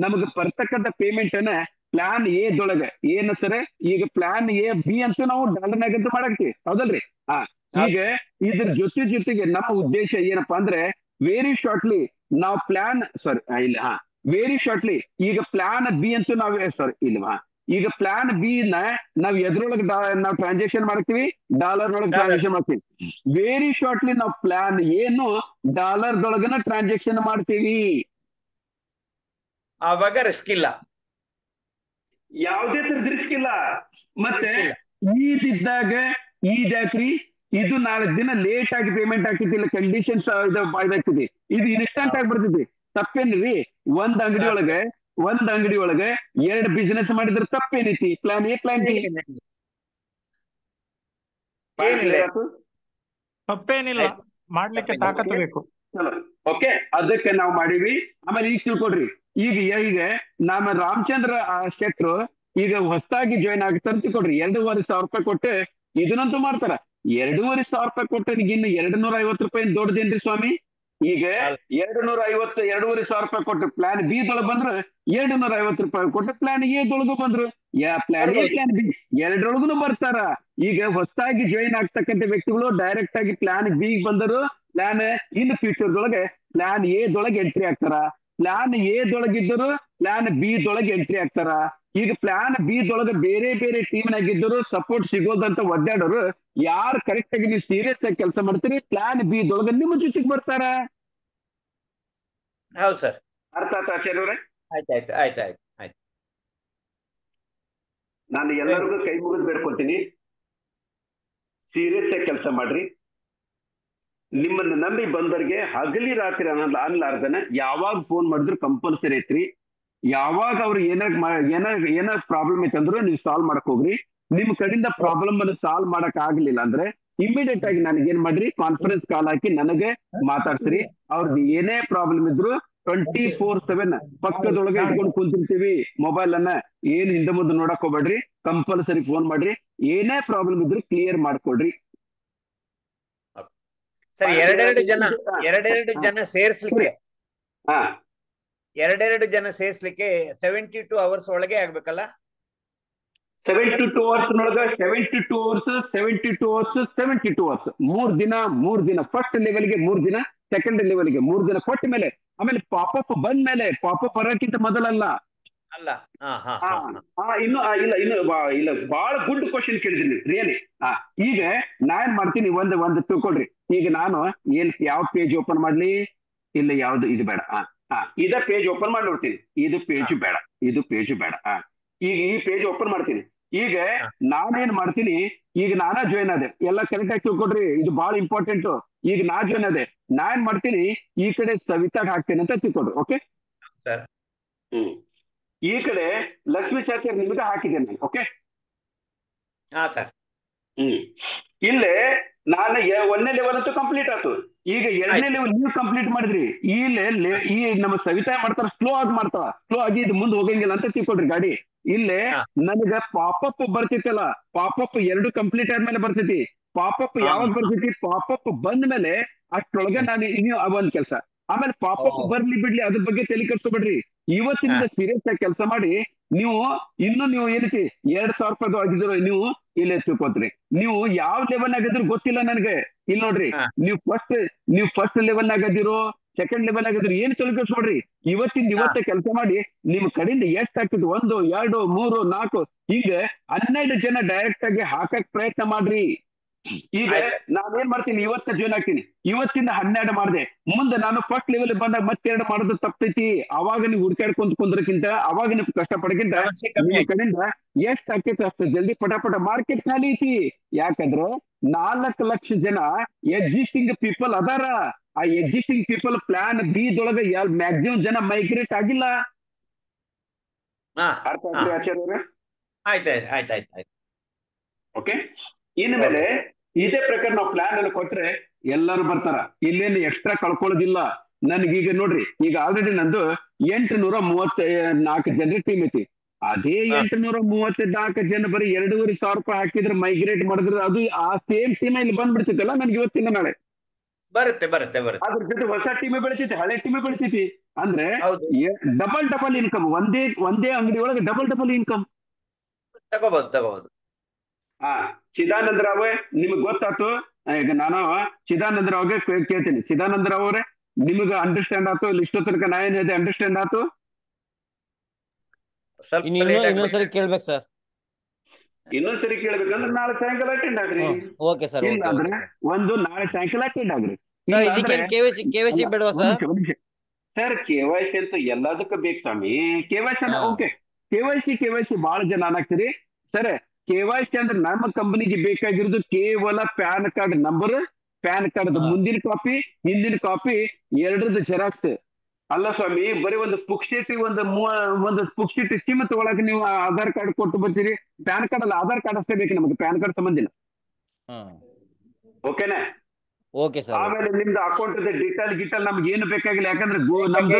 ನಮಗ್ ಬರ್ತಕ್ಕಂಥ ಪೇಮೆಂಟ್ ಅನ್ನ ಪ್ಲಾನ್ ಎ ದೊಳಗೆ ಏನು ಸರ್, ಈಗ ಪ್ಲಾನ್ A B ಅಂತೂ ನಾವು ಡಾಲರ್ನಾಗಂತೂ ಮಾಡಾಕ್ತಿವಿ, ಹೌದಲ್ರಿ? ಈಗ ಇದ್ರ ಜೊತೆಗೆ ನಮ್ಮ ಉದ್ದೇಶ ಏನಪ್ಪಾ ಅಂದ್ರೆ ವೆರಿ ಶಾರ್ಟ್ಲಿ ನಾವು ಈಗ ಪ್ಲಾನ್ ಬಿ ಅಂತೂ ಈಗ ಪ್ಲಾನ್ ಬಿ ನಾವ್ ಎದ್ರೊಳಗೆ ನಾವು ಟ್ರಾನ್ಸಾಕ್ಷನ್ ಮಾಡ್ತೀವಿ, ಡಾಲರ್ ಒಳಗೆ ಟ್ರಾನ್ಸಾಕ್ಷನ್ ಮಾಡ್ತೀವಿ. ವೆರಿ ಶಾರ್ಟ್ಲಿ ನಾವು ಪ್ಲಾನ್ ಏನು ಡಾಲರ್ದೊಳಗನ ಟ್ರಾನ್ಸಾಕ್ಷನ್ ಮಾಡ್ತೀವಿ. ಆವಾಗ ರಿಸ್ಕ್ ಇಲ್ಲ, ಯಾವುದೇ ತರದ ರಿಸ್ಕ್ ಇಲ್ಲ. ಮತ್ತೆ ಈದಿದ್ದಾಗ ಇದ್ಯಾಕ್ರಿ ಇದು 4 ದಿನ ಲೇಟ್ ಆಗಿ ಪೇಮೆಂಟ್ ಆಗ್ತಿದ್ದಿಲ್ಲ, ಕಂಡೀಷನ್ಸ್ ಇದಾಗ್ತದೆ. ಇದು ಇನ್ಸ್ಟಂಟ್ ಆಗಿ ಬರ್ತೈತಿ. ತಪ್ಪೇನ್ರಿ? ಒಂದ್ ಅಂಗಡಿ ಒಳಗೆ 2 ಬಿಸ್ನೆಸ್ ಮಾಡಿದ್ರೆ ತಪ್ಪೇನೈತಿ? ಪ್ಲಾನ್ ಎ ಪ್ಲಾನ್ ಬಿ ಏನಿಲ್ಲ. ತಪ್ಪೇನಿಲ್ಲ, ಮಾಡ್ಲಿಕ್ಕೆ ತಾಕತ್ತು ಬೇಕು. ಓಕೆ, ಅದಕ್ಕೆ ನಾವು ಮಾಡೀವಿ. ಆಮೇಲೆ ಈಗ ತಿಳ್ಕೊಡ್ರಿ, ಈಗ ನಮ್ಮ ರಾಮಚಂದ್ರ ಶೆಟ್ರು ಈಗ ಹೊಸದಾಗಿ ಜಾಯ್ನ್ ಆಗ್ತಾರೆ ತಿಳ್ಕೊಡ್ರಿ. 2,500 ಕೊಟ್ಟು ಇದನ್ನಂತೂ ಮಾಡ್ತಾರ. 2,500 ಕೊಟ್ಟು ಇನ್ನು 250 ರೂಪಾಯಿ ದೊಡ್ಡದೇನ್ರಿ ಸ್ವಾಮಿ? ಈಗ 250 ಕೊಟ್ಟು ಪ್ಲಾನ್ ಬಿ ದೊಳಗ್ ಬಂದ್ರೆ 250 ರೂಪಾಯಿ ಕೊಟ್ಟು ಪ್ಲಾನ್ ಎ ದೊಳಗು ಬಂದ್ರು. ಪ್ಲಾನ್ ಎ ಪ್ಲಾನ್ ಬಿ ಎರಡರೊಳಗುನು ಬರ್ತಾರ. ಈಗ ಹೊಸದಾಗಿ ಜಾಯಿನ್ ಆಗ್ತಕ್ಕಂಥ ವ್ಯಕ್ತಿಗಳು ಡೈರೆಕ್ಟ್ ಆಗಿ ಪ್ಲಾನ್ ಬಿ ಬಂದರು. ಪ್ಲಾನ್ ಇನ್ ಫ್ಯೂಚರ್ ದೊಳಗೆ ಪ್ಲಾನ್ ಎ ದೊಳಗೆ ಎಂಟ್ರಿ ಆಗ್ತಾರ. ಪ್ಲಾನ್ ಎ ದೊಳಗಿದ್ದರು ಪ್ಲಾನ್ ಬಿ ದೊಳಗೆ ಎಂಟ್ರಿ ಆಗ್ತಾರ. ಈಗ ಪ್ಲಾನ್ ಬಿ ದೊಳಗೆ ಬೇರೆ ಬೇರೆ ಟೀಮ್ನಾಗಿದ್ದರು ಸಪೋರ್ಟ್ ಸಿಗೋದಂತ ಒದ್ದಾಡೋರು ಯಾರು ಕರೆಕ್ಟ್ ಆಗಿ ನೀವು ಸೀರಿಯಸ್ ಆಗಿ ಕೆಲಸ ಮಾಡ್ತೀರಿ, ಪ್ಲಾನ್ ಬಿ ದೊಳಗೆ ನಿಮ್ಮ ಜೊತೆಗೆ ಬರ್ತಾರ. ಹೌದು ಸರ್. ಅರ್ಥ ಆಯ್ತಾ ಆಚಾರ್ಯವ್ರೆ? ಆಯ್ತು. ನಾನು ಎಲ್ಲರಿಗೂ ಕೈ ಮುಗಿದು ಬೇಡ್ಕೊತೀನಿ, ಸೀರಿಯಸ್ ಆಗಿ ಕೆಲಸ ಮಾಡ್ರಿ. ನಿಮ್ಮನ್ನ ನಂಬಿ ಬಂದವ್ರಿಗೆ ಹಗಲಿ ರಾತ್ರಿ ಅನ್ಲಾರ್ದನ ಯಾವಾಗ ಫೋನ್ ಮಾಡಿದ್ರು ಕಂಪಲ್ಸರಿ ಐತ್ರಿ. ಯಾವಾಗ ಅವ್ರು ಏನಾರ ಪ್ರಾಬ್ಲಮ್ ಐತಂದ್ರು ನೀವು ಸಾಲ್ವ್ ಮಾಡಕ್ ಹೋಗ್ರಿ. ನಿಮ್ ಕಡೆಯಿಂದ ಪ್ರಾಬ್ಲಮ್ ಅನ್ನು ಸಾಲ್ವ್ ಮಾಡಕ್ ಆಗ್ಲಿಲ್ಲ ಅಂದ್ರೆ ಇಮಿಡಿಯೇಟ್ ಆಗಿ ನನಗೆ ಏನ್ ಮಾಡ್ರಿ, ಕಾನ್ಫರೆನ್ಸ್ ಕಾಲ್ ಹಾಕಿ ನನಗೆ ಮಾತಾಡ್ಸ್ರಿ. ಅವ್ರದ್ದು ಏನೇ ಪ್ರಾಬ್ಲಮ್ ಇದ್ರು 24/7 ಪಕ್ಕದೊಳಗೆ ಇಟ್ಕೊಂಡು ಕುಂತಿರ್ತೀವಿ. ಮೊಬೈಲ್ ಅನ್ನ ಏನ್ ಹಿಂದೆ ಮುಂದೆ ನೋಡಕ್ ಹೋಗ್ಬೇಡ್ರಿ, ಕಂಪಲ್ಸರಿ ಫೋನ್ ಮಾಡ್ರಿ. ಏನೇ ಪ್ರಾಬ್ಲಮ್ ಇದ್ರು ಕ್ಲಿಯರ್ ಮಾಡ್ಕೊಡ್ರಿ. ಸರ್, ಎರಡೆರಡು ಜನ ಸೇರಿಸ್ಲಿಕ್ಕೆ 72 ಅವರ್ಸ್ ಒಳಗೆ ಆಗ್ಬೇಕಲ್ಲ? 72 ಅವರ್ಸ್ 3 ದಿನ ಫಸ್ಟ್ ಲೆವೆಲ್ಗೆ 3 ದಿನ, ಸೆಕೆಂಡ್ ಲೆವೆಲ್ಗೆ 3 ದಿನ ಕೊಟ್ಟ ಮೇಲೆ ಆಮೇಲೆ ಪಾಪಪ್ ಬಂದ ಮೇಲೆ, ಪಾಪಪ್ ಬರೋಕ್ಕಿಂತ ಮೊದಲಲ್ಲ. ಇನ್ನು ಬಹಳ ಗುಡ್ ಕ್ವಶನ್ ಕೇಳಿದ್ರಿ ರಿಯಲಿ. ಈಗ ನಾನ್ ಮಾಡ್ತೀನಿ, ಒಂದು ತಿಳ್ಕೊಳ್ರಿ. ಈಗ ನಾನು ಯಾವ ಪೇಜ್ ಓಪನ್ ಮಾಡ್ಲಿ? ಇಲ್ಲ, ಯಾವ್ದು ಇದು ಬೇಡ. ಇದ ಪೇಜ್ ಓಪನ್ ಮಾಡಿ ನೋಡ್ತೀನಿ. ಇದು ಪೇಜ್ ಬೇಡ. ಈಗ ಈ ಪೇಜ್ ಓಪನ್ ಮಾಡ್ತೀನಿ. ಈಗ ನಾನೇನ್ ಮಾಡ್ತೀನಿ, ಈಗ ನಾನಾ ಜಾಯ್ನ್ ಆದೆ. ಎಲ್ಲ ಕರೆಕ್ಟ್ ಆಗಿ ತಿಳ್ಕೊಡ್ರಿ, ಇದು ಬಹಳ ಇಂಪಾರ್ಟೆಂಟ್. ಈಗ ನಾ ಜಾಯ್ನ್ ಆದೆ, ನಾನ್ ಮಾಡ್ತೀನಿ ಈ ಕಡೆ ಸವಿತಾಗ್ ಹಾಕ್ತೇನೆ ಅಂತ ತಿಳ್ಕೊಡ್ರಿ. Okay sir. ಈ ಕಡೆ ಲಕ್ಷ್ಮೀ ಶಾಸ್ತ್ರಿ ನಿಮ್ಗೆ ಹಾಕಿದ್ದೇನೆ ನಾನು. Okay sir. ಇಲ್ಲೇ ನಾನು 1ನೇ ಲೆವೆಲ್ ಅಂತೂ ಕಂಪ್ಲೀಟ್ ಆಯ್ತು. ಈಗ 2ನೇ ಲೆವೆಲ್ ನೀವು ಕಂಪ್ಲೀಟ್ ಮಾಡಿದ್ರಿ. ಈ ನಮ್ಮ ಸವಿತಾ ಮಾಡ್ತಾರ, ಸ್ಲೋ ಆಗಿ ಇದು ಮುಂದೆ ಹೋಗಂಗಿಲ್ಲ ಅಂತ ತಿಳ್ಕೊಡ್ರಿ ಗಾಡಿ. ಇಲ್ಲೇ ನನಗ ಪಾಪಪ್ ಬರ್ತೈತಲ್ಲ, ಪಾಪಪ್ 2 ಕಂಪ್ಲೀಟ್ ಆದ್ಮೇಲೆ ಬರ್ತೈತಿ. ಪಾಪಪ್ ಯಾವಾಗ ಬರ್ತೈತಿ? ಪಾಪಪ್ ಬಂದ ಮೇಲೆ ಅಷ್ಟ್ರೊಳಗೆ ನಾನು ಇನ್ನು ಒಂದ್ ಕೆಲಸ. ಆಮೇಲೆ ಪಾಪಪ್ ಬರ್ಲಿ ಬಿಡ್ಲಿ ಅದ್ರ ಬಗ್ಗೆ ತಲೆ ಕೆಡ್ಸ್ಕೊಬೇಡ್ರಿ. ಇವತ್ತಿನಿಂದ ಸೀರಿಯಸ್ ಆಗಿ ಕೆಲಸ ಮಾಡಿ. ನೀವು ಏನೈತಿ 2,000 ರೂಪಾಯಿ ಆಗಿದ್ರು ನೀವು ಇಲ್ಲೇ ತಿಳ್ಕೊತ್ರಿ. ನೀವು ಯಾವ ಲೆವೆಲ್ ಆಗಿದ್ರು ಗೊತ್ತಿಲ್ಲ ನನಗೆ. ಇಲ್ಲಿ ನೋಡ್ರಿ, ನೀವು ಫಸ್ಟ್ ಲೆವೆಲ್ ಆಗದಿರೋ, ಸೆಕೆಂಡ್ ಲೆವೆಲ್ ಆಗಿದ್ರು ಏನು ತಲೆ ಕೆಡ್ಸ್ಕೊಡ್ರಿ. ಇವತ್ತೇ ಕೆಲಸ ಮಾಡಿ. ನಿಮ್ ಕಡೆಯಿಂದ ಎಷ್ಟ್ ಆಗ್ತದೆ, 1, 2, 3, 4 ಹೀಗೆ 12 ಜನ ಡೈರೆಕ್ಟ್ ಆಗಿ ಹಾಕಕ್ ಪ್ರಯತ್ನ ಮಾಡ್ರಿ. ಈಗ ನಾನೇನ್ ಮಾಡ್ತೀನಿ, ಇವತ್ತ ಜಾಯ್ನ್ ಆಗ್ತೀನಿ. ಇವತ್ತಿಂದ 12 ಮಾಡಿದೆ. ಮುಂದೆ ನಾನು ಫಸ್ಟ್ ಲೆವೆಲ್ ಬಂದಾಗ ಮತ್ತೆ 2 ಮಾಡೋದು ತಪ್ಪೈತಿ. ಅವಾಗ ನೀವು ಹುಡ್ಕಾಡ್ಕೊಂತ ಕುಂದ್ರಕ್ಕಿಂತ, ಅವಾಗ ನೀವು ಕಷ್ಟ ಪಡಕ್ಕಿಂತ ನಿಮ್ಮ ಕಡೆಯಿಂದ ಎಷ್ಟ್ ಆಗ್ತೈತಿ ಅಷ್ಟು ಜಲ್ದಿ ಪಟಾಪಟ ಮಾರ್ಕೆಟ್ ಖಾಲಿ ಐತಿ. ಯಾಕಂದ್ರೆ 4 ಲಕ್ಷ ಜನ ಎಕ್ಸಿಸ್ಟಿಂಗ್ ಪೀಪಲ್ ಅದಾರ. ಆ ಎಕ್ಸಿಸ್ಟಿಂಗ್ ಪೀಪಲ್ ಪ್ಲಾನ್ ಬಿ ದೊಳಗೆ ಮ್ಯಾಕ್ಸಿಮಮ್ ಜನ ಮೈಗ್ರೇಟ್ ಆಗಿಲ್ಲ. ಅರ್ಥ ಆಗ್ತದೆ ಆಚಾರ್ಯ? ಆಯ್ತಾಯ್ತು. ಓಕೆ, ಇನ್ಮೇಲೆ ಇದೇ ಪ್ರಕಾರ ನಾವು ಪ್ಲಾನ್ ಅನ್ನು ಕೊಟ್ರೆ ಎಲ್ಲರೂ ಬರ್ತಾರ. ಇಲ್ಲೇನು ಎಕ್ಸ್ಟ್ರಾ ಕಳ್ಕೊಳ್ಳೋದಿಲ್ಲ. ನನ್ಗೀಗ ನೋಡ್ರಿ, ಈಗ ಆಲ್ರೆಡಿ ನಂದು 834 ಜನರ ಟೀಮ್ ಐತಿ. ಅದೇ 834 ಜನ ಬರೀ 2,500 ರೂಪಾಯಿ ಹಾಕಿದ್ರೆ ಮೈಗ್ರೇಟ್ ಮಾಡಿದ್ರೆ ಅದು ಆ ಸೇಮ್ ಟೀಮ್ ಇಲ್ಲಿ ಬಂದ್ಬಿಡ್ತಿತ್ತಲ್ಲ ನನ್ಗೆ ಇವತ್ತಿನ ನಾಳೆ. ಬರುತ್ತೆ. ಅದ್ರ ಜೊತೆ ಹೊಸ ಟೀಮೇ ಬೆಳಿತೈತಿ, ಹಳೆ ಟೀಮೇ ಬೆಳಿತೈತಿ. ಅಂದ್ರೆ ಡಬಲ್ ಇನ್ಕಮ್. ಒಂದೇ ಅಂಗಡಿ ಒಳಗೆ ಡಬಲ್ ಇನ್ಕಮ್ ತಗೋಬಹುದು. ಚಿದಾನಂದ ರಾವ್ ನಿಮಗ್ ಗೊತ್ತಾಯ್ತು. ಈಗ ನಾನು ಚಿದಾನಂದ ರಾವ್ಗೆ ಕೇಳ್ತೀನಿ. ಚಿದಾನಂದ ರಾವ್ ಅವ್ರೆ, ನಿಮಗ ಅಂಡರ್ಸ್ಟ್ಯಾಂಡ್ ಆಯ್ತು? ಇಲ್ಲಿ ಇಷ್ಟೋ ತನಕ ನಾ ಏನ್ ಹೇಳಿದೆ ಅಂಡರ್ಸ್ಟ್ಯಾಂಡ್ ಆಯ್ತು? ಇನ್ನೊಂದ್ಸರಿ ಕೇಳ್ಬೇಕು ಸರ್. ಇನ್ನೊಂದ್ಸರಿ ಕೇಳ್ಬೇಕಂದ್ರೆ ನಾಳೆ ಸಾಯಂಕಾಲ ಅಟೆಂಡ್ ಆಗ್ರಿ. Okay sir. ಇಲ್ಲ ಅಂದ್ರೆ ನಾಳೆ ಸಾಯಂಕಾಲ ಅಟೆಂಡ್ ಆಗ್ರಿ. ಕೆವೈಸಿ ಬೇಡವಾ ಸರ್? ಸರ್, KYC ಅಂತ ಎಲ್ಲದಕ್ಕೂ ಬೇಕು ಸ್ವಾಮಿ. KYC ಓಕೆ, KYC ಬಹಳ ಜನ ಅನಾಗ್ತೀರಿ ಸರ್. KYC ಅಂದ್ರೆ ನಮ್ಮ ಕಂಪನಿಗೆ ಬೇಕಾಗಿರೋದು ಕೇವಲ PAN card number, PAN card ಮುಂದಿನ ಕಾಪಿ, ಹಿಂದಿನ ಕಾಪಿ, ಎರಡರದ್ದು ಜೆರಾಕ್ಸ್. ಅಲ್ಲ ಸ್ವಾಮಿ, ಬರೀ ಒಂದು ಪುಕ್ಷೇಟಿ ಒಂದು ಪುಕ್ಷೇಟಿ ಸಿಮ್ ತಗೊಳಕ್ ನೀವು ಆಧಾರ್ ಕಾರ್ಡ್ ಕೊಟ್ಟು ಬರ್ತೀರಿ. ಪ್ಯಾನ್ ಕಾರ್ಡ್ ಅಲ್ಲ, ಆಧಾರ್ ಕಾರ್ಡ್ ಅಷ್ಟೇ ಬೇಕು ನಮಗೆ, ಪ್ಯಾನ್ ಕಾರ್ಡ್ ಸಂಬಂಧ ಇಲ್ಲ. ಓಕೆನಾ? Okay sir. ಆಮೇಲೆ ನಿಮ್ದು ಅಕೌಂಟ್ ಡೀಟೇಲ್ ನಮ್ಗೆ ಏನು ಬೇಕಾಗಿಲ್ಲ, ಯಾಕಂದ್ರೆ ನಮ್ದು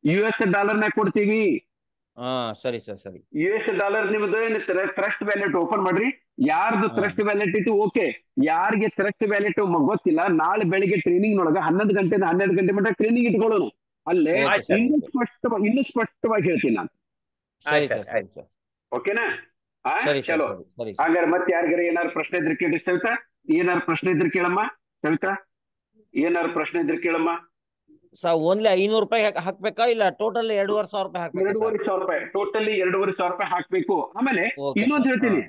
US ಡಾಲರ್ನಾಗ ಕೊಡ್ತೀವಿ. ಸರಿ ಸರ್, ಸರಿ. US ಡಾಲರ್ ನಿಮ್ದು ಟ್ರಸ್ಟ್ ವ್ಯಾಲೆಟ್ ಓಪನ್ ಮಾಡ್ರಿ. ಯಾರ್ದು ಟ್ರಸ್ಟ್ ವ್ಯಾಲೆಟ್ ಇತ್ತು ಓಕೆ, ಯಾರಿಗೆ ಟ್ರಸ್ಟ್ ವ್ಯಾಲೆಟ್ ಗೊತ್ತಿಲ್ಲ, ನಾಳೆ ಬೆಳಿಗ್ಗೆ ಟ್ರೈನಿಂಗ್ ನೊಳಗ 11 ಗಂಟೆಯಿಂದ 12 ಗಂಟೆ ಮಟ್ಟ ಟ್ರೈನಿಂಗ್ ಇಟ್ಕೊಳ್ಳೋನು. ಅಲ್ಲೇ ಇನ್ನೂ ಸ್ಪಷ್ಟವಾಗಿ ಹೇಳ್ತೀನಿ ನಾನು. ಓಕೆನಾ? ಚಲೋ. ಹಾಗಾದ್ರೆ ಮತ್ತೆ ಯಾರಿಗಾರ ಏನಾರು ಪ್ರಶ್ನೆ ಇದ್ರೆ ಕೇಳಿ ಸವಿತಾ. ಏನಾರು ಪ್ರಶ್ನೆ ಇದ್ರೆ ಕೇಳಮ್ಮ ಸವಿತಾ. ಏನಾರು ಪ್ರಶ್ನೆ ಇದ್ರೆ ಕೇಳಮ್ಮ. ಸರ್ ಓನ್ಲಿ 500 ರೂಪಾಯಿ ಹಾಕ್ಬೇಕಾ ಇಲ್ಲ ಟೋಟಲ್ 2,500 ರೂಪಾಯಿ ಹಾಕ್ಬೇಕು? 2,500 ರೂಪಾಯಿ ಟೋಟಲಿ 2,500 ರೂಪಾಯಿ ಹಾಕ್ಬೇಕು. ಆಮೇಲೆ ಇನ್ನೊಂದು ಹೇಳ್ತೀನಿ,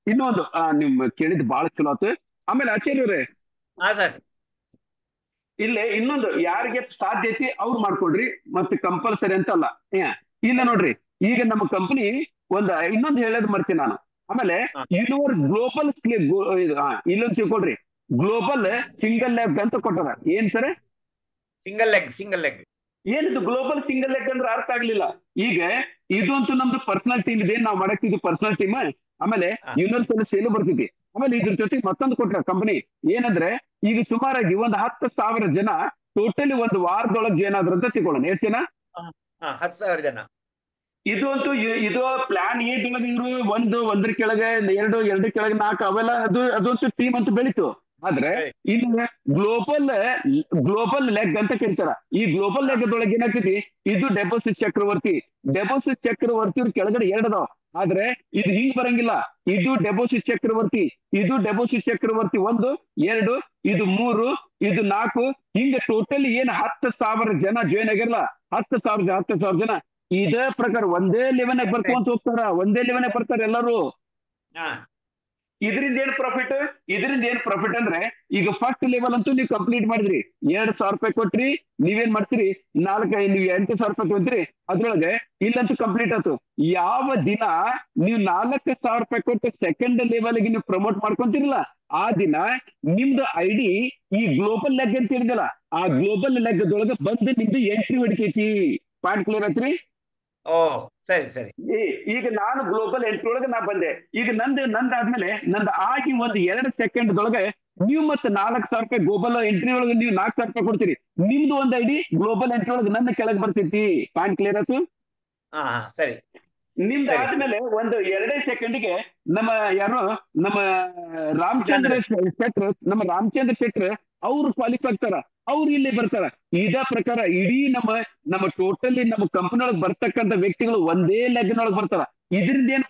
ಇನ್ನೊಂದು ನಿಮ್ ಕೇಳಿದ್ ಬಹಳ ಚಲೋ ಆಯ್ತು. ಆಮೇಲೆ ಆಚಾರ್ಯರೇ, ಇಲ್ಲೇ ಇನ್ನೊಂದು ಯಾರಿಗೆ ಸಾಧ್ಯತೆ ಅವ್ರು ಮಾಡ್ಕೊಡ್ರಿ, ಮತ್ತೆ ಕಂಪಲ್ಸರಿ ಅಂತ ಅಲ್ಲ. ಇಲ್ಲ ನೋಡ್ರಿ, ಈಗ ನಮ್ಮ ಕಂಪನಿ ಇನ್ನೊಂದು ಹೇಳೋದು ಮರ್ತೀನಿ ನಾನು. ಆಮೇಲೆ ಯೂನಿವರ್ ಗ್ಲೋಬಲ್ ಇಲ್ಲೊಂದು ತಿಳ್ಕೊಳ್ರಿ, ಗ್ಲೋಬಲ್ ಸಿಂಗಲ್ ಲೆಗ್ ಅಂತ ಕೊಟ್ಟಾರ. ಏನ್ ಸರ್? Single leg. ಏನಿದು ಗ್ಲೋಬಲ್ ಸಿಂಗಲ್ ಲೆಗ್ ಅಂದ್ರೆ ಅರ್ಥ ಆಗ್ಲಿಲ್ಲ. ಈಗ ಇದಂತೂ ನಮ್ದು ಪರ್ಸನಲ್ ಟೀಮ್ ಇದೆ, ನಾವ್ ಮಾಡಕ್ತಿದ್ದು ಪರ್ಸನಲ್ ಟೀಮ್. ಆಮೇಲೆ ಯೂನಿವರ್ಸಲ್ ಸೇಲು ಬರ್ತೈತಿ. ಆಮೇಲೆ ಇದ್ರ ಜೊತೆಗೆ ಮತ್ತೊಂದು ಕೊಟ್ರ ಕಂಪನಿ ಏನಂದ್ರೆ, ಈಗ ಸುಮಾರಾಗಿ 10,000 ಜನ ಟೋಟಲಿ ಒಂದು ವಾರದೊಳಗೆ ಏನಾದ್ರು ಅಂತ ತಿಳ್ಕೊಳ್ಳೋಣ. ಎಷ್ಟು ಜನ? 10,000 ಜನ. ಇದು ಅಂತೂ ಇದು ಪ್ಲಾನ್ ಏಟೊಳಗೆ ಇವರು ಒಂದ್ರ ಕೆಳಗೆ 2 ಕೆಳಗೆ 4 ಅವೆಲ್ಲ ಅದಂತೂ ಟೀಮ್ ಅಂತ ಬೆಳೀತು. ಆದ್ರೆ ಇನ್ನು ಗ್ಲೋಬಲ್ ಲೆಗ್ ಅಂತ ಕರೀತಾರ. ಈ ಗ್ಲೋಬಲ್ ಲೆಗ್ ಒಳಗೆ ಏನಾಗ್ತೈತಿ, ಇದು ಡೆಪಾಸಿಟ್ ಚಕ್ರವರ್ತಿ ಇವ್ರ ಕೆಳಗಡೆ 2 ಅದಾವ. ಆದ್ರೆ ಇದು ಹಿಂಗ್ ಬರಂಗಿಲ್ಲ. ಇದು ಡೆಪಾಸಿಟ್ ಚಕ್ರವರ್ತಿ 1, 2, ಇದು 3, ಇದು 4, ಹಿಂಗ ಟೋಟಲಿ ಏನ್ 10,000 ಜನ ಜಾಯ್ನ್ ಆಗಿರಲ್ಲ. 10,000 ಜನ ಇದೇ ಪ್ರಕಾರ ಒಂದೇ ಲೆವೆನ್ ಬರ್ಕೊಂತ ಹೋಗ್ತಾರ, ಒಂದೇ ಲೆವೆನ್ ಬರ್ತಾರೆ ಎಲ್ಲರೂ. ಇದರಿಂದ ಏನ್ ಪ್ರಾಫಿಟ್ ಅಂದ್ರೆ, ಈಗ ಫಸ್ಟ್ ಲೆವೆಲ್ ಅಂತೂ ನೀವು ಕಂಪ್ಲೀಟ್ ಮಾಡಿದ್ರಿ, 2,000 ರೂಪಾಯಿ ಕೊಟ್ರಿ, ನೀವೇನ್ ಮಾಡ್ತೀರಿ, ನೀವು 8,000 ರೂಪಾಯಿ ಕೊಡ್ತೀರಿ. ಅದ್ರೊಳಗೆ ಇಲ್ಲಂತೂ ಕಂಪ್ಲೀಟ್ ಆಯ್ತು. ಯಾವ ದಿನ ನೀವು 4,000 ರೂಪಾಯಿ ಕೊಟ್ಟು ಸೆಕೆಂಡ್ ಲೆವೆಲ್ಗೆ ನೀವು ಪ್ರಮೋಟ್ ಮಾಡ್ಕೊಂತೀರಲ್ಲ, ಆ ದಿನ ನಿಮ್ದು ID ಈ ಗ್ಲೋಬಲ್ ಲೆಗ್ ಅಂತ ಹೇಳಿದಲ್ಲ, ಆ ಗ್ಲೋಬಲ್ ಲೆಗ್ ದೊಳಗೆ ಬಂದು ನಿಮ್ದು ಎಂಟ್ರಿ ಹೊಡಿತೈತಿ. ಪಾಯಿಂಟ್ ಕ್ಲಿಯರ್ ಆಯ್ತ್ರಿ? ಸರಿ. ಈಗ ನಾನು ಗ್ಲೋಬಲ್ ಎಂಟ್ರಿ ಒಳಗೆ ನಾ ಬಂದೆ. ಈಗ ನಂದಾದ್ಮೇಲೆ ಆಗಿ 1-2 ಸೆಕೆಂಡ್ ನೀವು ಮತ್ತೆ 4,000 ರೂಪಾಯಿ ಗ್ಲೋಬಲ್ ಎಂಟ್ರಿ ಒಳಗೆ ನೀವು 4,000 ರೂಪಾಯಿ ಕೊಡ್ತೀರಿ. ನಿಮ್ದು ಒಂದು ID ಗ್ಲೋಬಲ್ ಎಂಟ್ರಿ ಒಳಗೆ ನನ್ನ ಕೆಳಗೆ ಬರ್ತೈತಿ. ಪಾಯಿಂಟ್ ಕ್ಲಿಯರ್ ಆಯ್ತು? ಸರಿ. ನಿಮ್ದು ಆದ್ಮೇಲೆ 1-2 ಸೆಕೆಂಡ್ಗೆ ನಮ್ಮ ರಾಮಚಂದ್ರ ಶೆಟ್ರ್ ಅವ್ರು ಕ್ವಾಲಿಫೈ ಆಗ್ತಾರ, ಅವ್ರು ಇಲ್ಲಿ ಬರ್ತಾರ. ಇದೇ ಪ್ರಕಾರ ಇಡೀ ನಮ್ಮ ಟೋಟಲಿ ನಮ್ಮ ಕಂಪನಿ ಒಳಗೆ ಬರ್ತಕ್ಕಂಥ ವ್ಯಕ್ತಿಗಳು ಒಂದೇ ಲೆಗ್ನೊಳಗೆ ಬರ್ತಾರ. ಇದರಿಂದ ಏನ್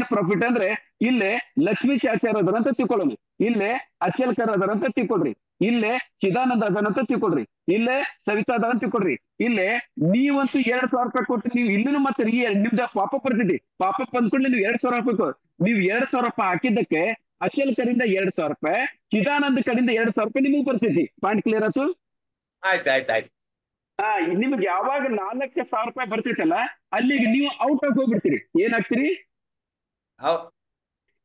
ಪ್ರಾಫಿಟ್ ಅಂದ್ರೆ, ಇಲ್ಲೇ ಲಕ್ಷ್ಮೀ ಶಾಚಾರ್ಯ ಅದರಂತ ತಿಳ್ಕೊಳ್ಳೋಣ, ಇಲ್ಲೇ ಅಚಲ್ಕರ್ ಅದರಂತ ತಿಳ್ಕೊಳ್ರಿ, ಇಲ್ಲೇ ಚಿದಾನಂದ ಅದರಂತ ತಿಳ್ಕೊಳ್ರಿ, ಇಲ್ಲೇ ಸವಿತಾ ಅದ ಅಂತ ತಿಳ್ಕೊಳ್ರಿ. ಇಲ್ಲೇ ನೀವಂತೂ 2,000 ರೂಪಾಯಿ ಕೊಟ್ಟು ನೀವು ಇಲ್ಲೂ ಮತ್ತೆ ನಿಮ್ದ ಪಾಪಪ್ ಬರ್ತೈತಿ. ಪಾಪಪ್ ಅಂದ್ಕೊಂಡ್ರೆ ನೀವು 2,000 ರೂಪಾಯಿ ನೀವು 2,000 ರೂಪಾಯಿ ಹಾಕಿದ್ದಕ್ಕೆ ಅಚಲ್ಕರಿಂದ 2,000 ರೂಪಾಯಿ, ಚಿದಾನಂದ ಕಡೆಯಿಂದ 2,000 ರೂಪಾಯಿ ನಿಮಗೆ ಬರ್ತೈತಿ. ಪಾಯಿಂಟ್ ಕ್ಲಿಯರ್ ಆಯ್ತು? ಆಯ್ತು. ನಿಮ್ಗೆ ಯಾವಾಗ 4,000 ರೂಪಾಯಿ ಬರ್ತೈತಲ್ಲ, ಅಲ್ಲಿಗೆ ನೀವು ಔಟ್ ಆಗಿ ಹೋಗ್ಬಿಡ್ತೀರಿ. ಏನಾಗ್ತೀರಿ?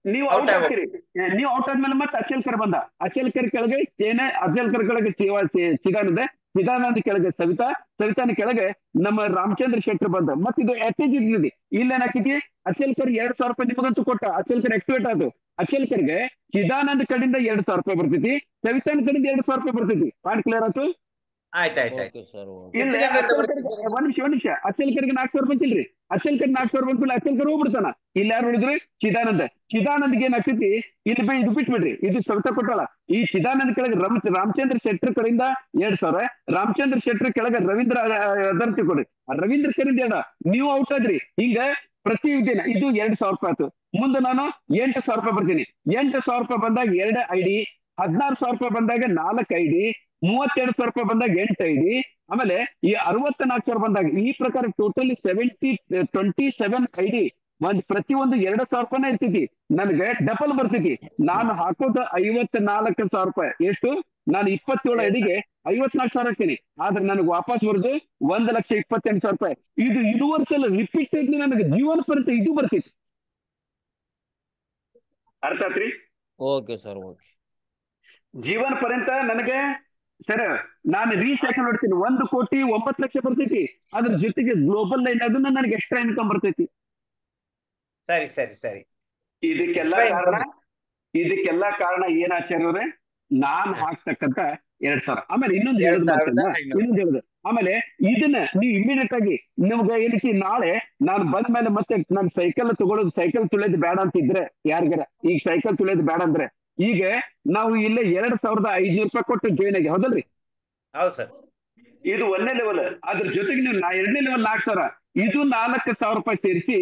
ನೀವು ಔಟ್ ಆಗ್ತೀರಿ. ನೀವು ಔಟ್ ಆದ್ಮೇಲೆ ಮತ್ತೆ ಅಚಲ್ಕರ್ ಬಂದ, ಅಚಲ್ಕರ್ ಕೆಳಗೆ ಅಚಲ್ಕರ್ ಕೆಳಗೆ ಚಿದಾನಂದ ಕೆಳಗೆ ಸವಿತಾನ ಕೆಳಗೆ ನಮ್ಮ ರಾಮಚಂದ್ರ ಶೆಟ್ರ್ ಬಂದ. ಮತ್ತೆ ಇದು ಇಲ್ಲಿ ಏನಾಗ್ತೈತಿ, ಅಚಲ್ಕರ್ 2,000 ರೂಪಾಯಿ ನಿಮಗಂತೂ ಕೊಟ್ಟ, ಅಚಲ್ಕರ್ ಆಕ್ಟಿವೇಟ್ ಆಯ್ತು. ಅಚಲ್ಕರ್ಗೆ ಚಿದಾನಂದ ಕಡೆಯಿಂದ 2,000 ರೂಪಾಯಿ ಬರ್ತೈತಿ, ಸವಿತಾನ ಕಡೆಯಿಂದ 2,000 ರೂಪಾಯಿ ಬರ್ತೈತಿ. ಪಾಯಿಂಟ್ ಕ್ಲಿಯರ್ ಆಯ್ತು? ಆಯ್ತು. ಒಂದ್ ನಿಮಿಷ. ಅಚಲ್ಕರ್ಗೆ 4,000 ರೂಪಾಯಿ ಇಲ್ರಿ, ಅಚಲ್ಕರ್ 4,000 ರೂಪಾಯಿ ಅಚಲ್ಕರ್ ಹೋಗ್ಬಿಡ್ತಾನ. ಇಲ್ಲಿ ಯಾರು ನೋಡಿದ್ರು? ಚಿದಾನಂದ್ಗೆ ಏನಾಗ್ತೈತಿ, ಇದು ಬಿಟ್ಬಿಡ್ರಿ, ಇದು ಸವಿತಾ ಕೊಟ್ಟಳ. ಈ ಚಿದಾನಂದ್ ಕೆಳಗೆ ರಾಮಚಂದ್ರ ಶೆಟ್ರ್ ಕಡೆಯಿಂದ 2,000, ರಾಮಚಂದ್ರ ಶೆಟ್ರ್ ಕೆಳಗೆ ರವೀಂದ್ರ ಅದನ್ನ ತಿಳ್ಕೊಡ್ರಿ, ರವೀಂದ್ರ ಕಡೆಯಿಂದ ನೀವು ಔಟ್ ಆದ್ರಿ. ಹಿಂಗ ಪ್ರತಿ ದಿನ ಇದು 2,000 ರೂಪಾಯಿ ಆಯ್ತು. ಮುಂದೆ ನಾನು 8,000 ರೂಪಾಯಿ ಬರ್ತೀನಿ. 8,000 ರೂಪಾಯಿ ಬಂದಾಗ 2 ID, 16,000 ರೂಪಾಯಿ ಬಂದಾಗ 4 ID, 32,000 ರೂಪಾಯಿ ಬಂದಾಗ 8 ID, ಆಮೇಲೆ ಈ 64,000 ಬಂದಾಗ ಈ ಪ್ರಕಾರ ಟೋಟಲಿ 27 ID. ಪ್ರತಿಯೊಂದು 2,000 ರೂಪಾಯಿನ ಇರ್ತೈತಿ. ನನಗೆ ಡಬಲ್ ಬರ್ತೈತಿ. ನಾನು ಹಾಕೋದು 54,000 ರೂಪಾಯಿ. ಎಷ್ಟು? ನಾನು 27 IDಗೆ 54,000 ಹಾಕ್ತೀನಿ. ಆದ್ರೆ ನನಗೆ ವಾಪಸ್ ಬರೋದು 1,28,000 ರೂಪಾಯಿ. ಇದು ಯೂನಿವರ್ಸಲ್ ರಿಪೀಟೆಡ್ಲಿ ನನಗೆ ಜೀವನ ಪರ್ಯಂತ ಇದು ಬರ್ತೈತಿ. ಅರ್ಥ ಆತ್ರಿ? Okay sir, okay. ಜೀವನ ಪರ್ಯಂತ ನನಗೆ ಸರ್ ನಾನು ರೀಸೈಕಲ್ ನೋಡ್ತೀನಿ 1,09,00,000 ಬರ್ತೈತಿ. ಅದ್ರ ಜೊತೆಗೆ ಗ್ಲೋಬಲ್ ಲೈನ್ ಅದನ್ನ ನನಗೆ ಎಕ್ಸ್ಟ್ರಾ ಇನ್ಕಮ್ ಬರ್ತೈತಿ. ಸರಿ ಸರಿ ಸರಿ. ಇದಕ್ಕೆಲ್ಲ ಕಾರಣ ಏನ್ ಆಚಾರ್ಯವ್ರೆ? ನಾನ್ ಹಾಕ್ತಕ್ಕಂತ 2,000. ಆಮೇಲೆ ಇನ್ನೊಂದು ಹೇಳುದು ಆಮೇಲೆ ಇದನ್ನ ನೀವು ಇಮಿಡಿಯೇಟ್ ಆಗಿ ನಿಮ್ಗೆ ಏನಕ್ಕೆ ನಾಳೆ ನಾನು ಬಂದ ಮೇಲೆ ಮತ್ತೆ ನಾನು ಸೈಕಲ್ ತಗೊಳ್ಳೋದು, ಸೈಕಲ್ ತುಳಿಯೋದು ಬೇಡ ಅಂತಿದ್ರೆ ಯಾರಿಗಾರ ಈಗ ಸೈಕಲ್ ತುಳಿಯೋದು ಬೇಡ ಅಂದ್ರೆ ಈಗ ನಾವು ಇಲ್ಲೇ 2,500 ರೂಪಾಯಿ ಕೊಟ್ಟು ಜಾಯಿನ್ ಆಗಿ, ಹೌದಲ್ರಿ? ಹೌದು ಸರ್. ಇದು 1ನೇ ಲೆವೆಲ್. ಅದ್ರ ಜೊತೆಗೆ ನೀವು 2ನೇ ಲೆವೆಲ್ 4,000, ಇದು 4,000 ರೂಪಾಯಿ ಸೇರಿಸಿ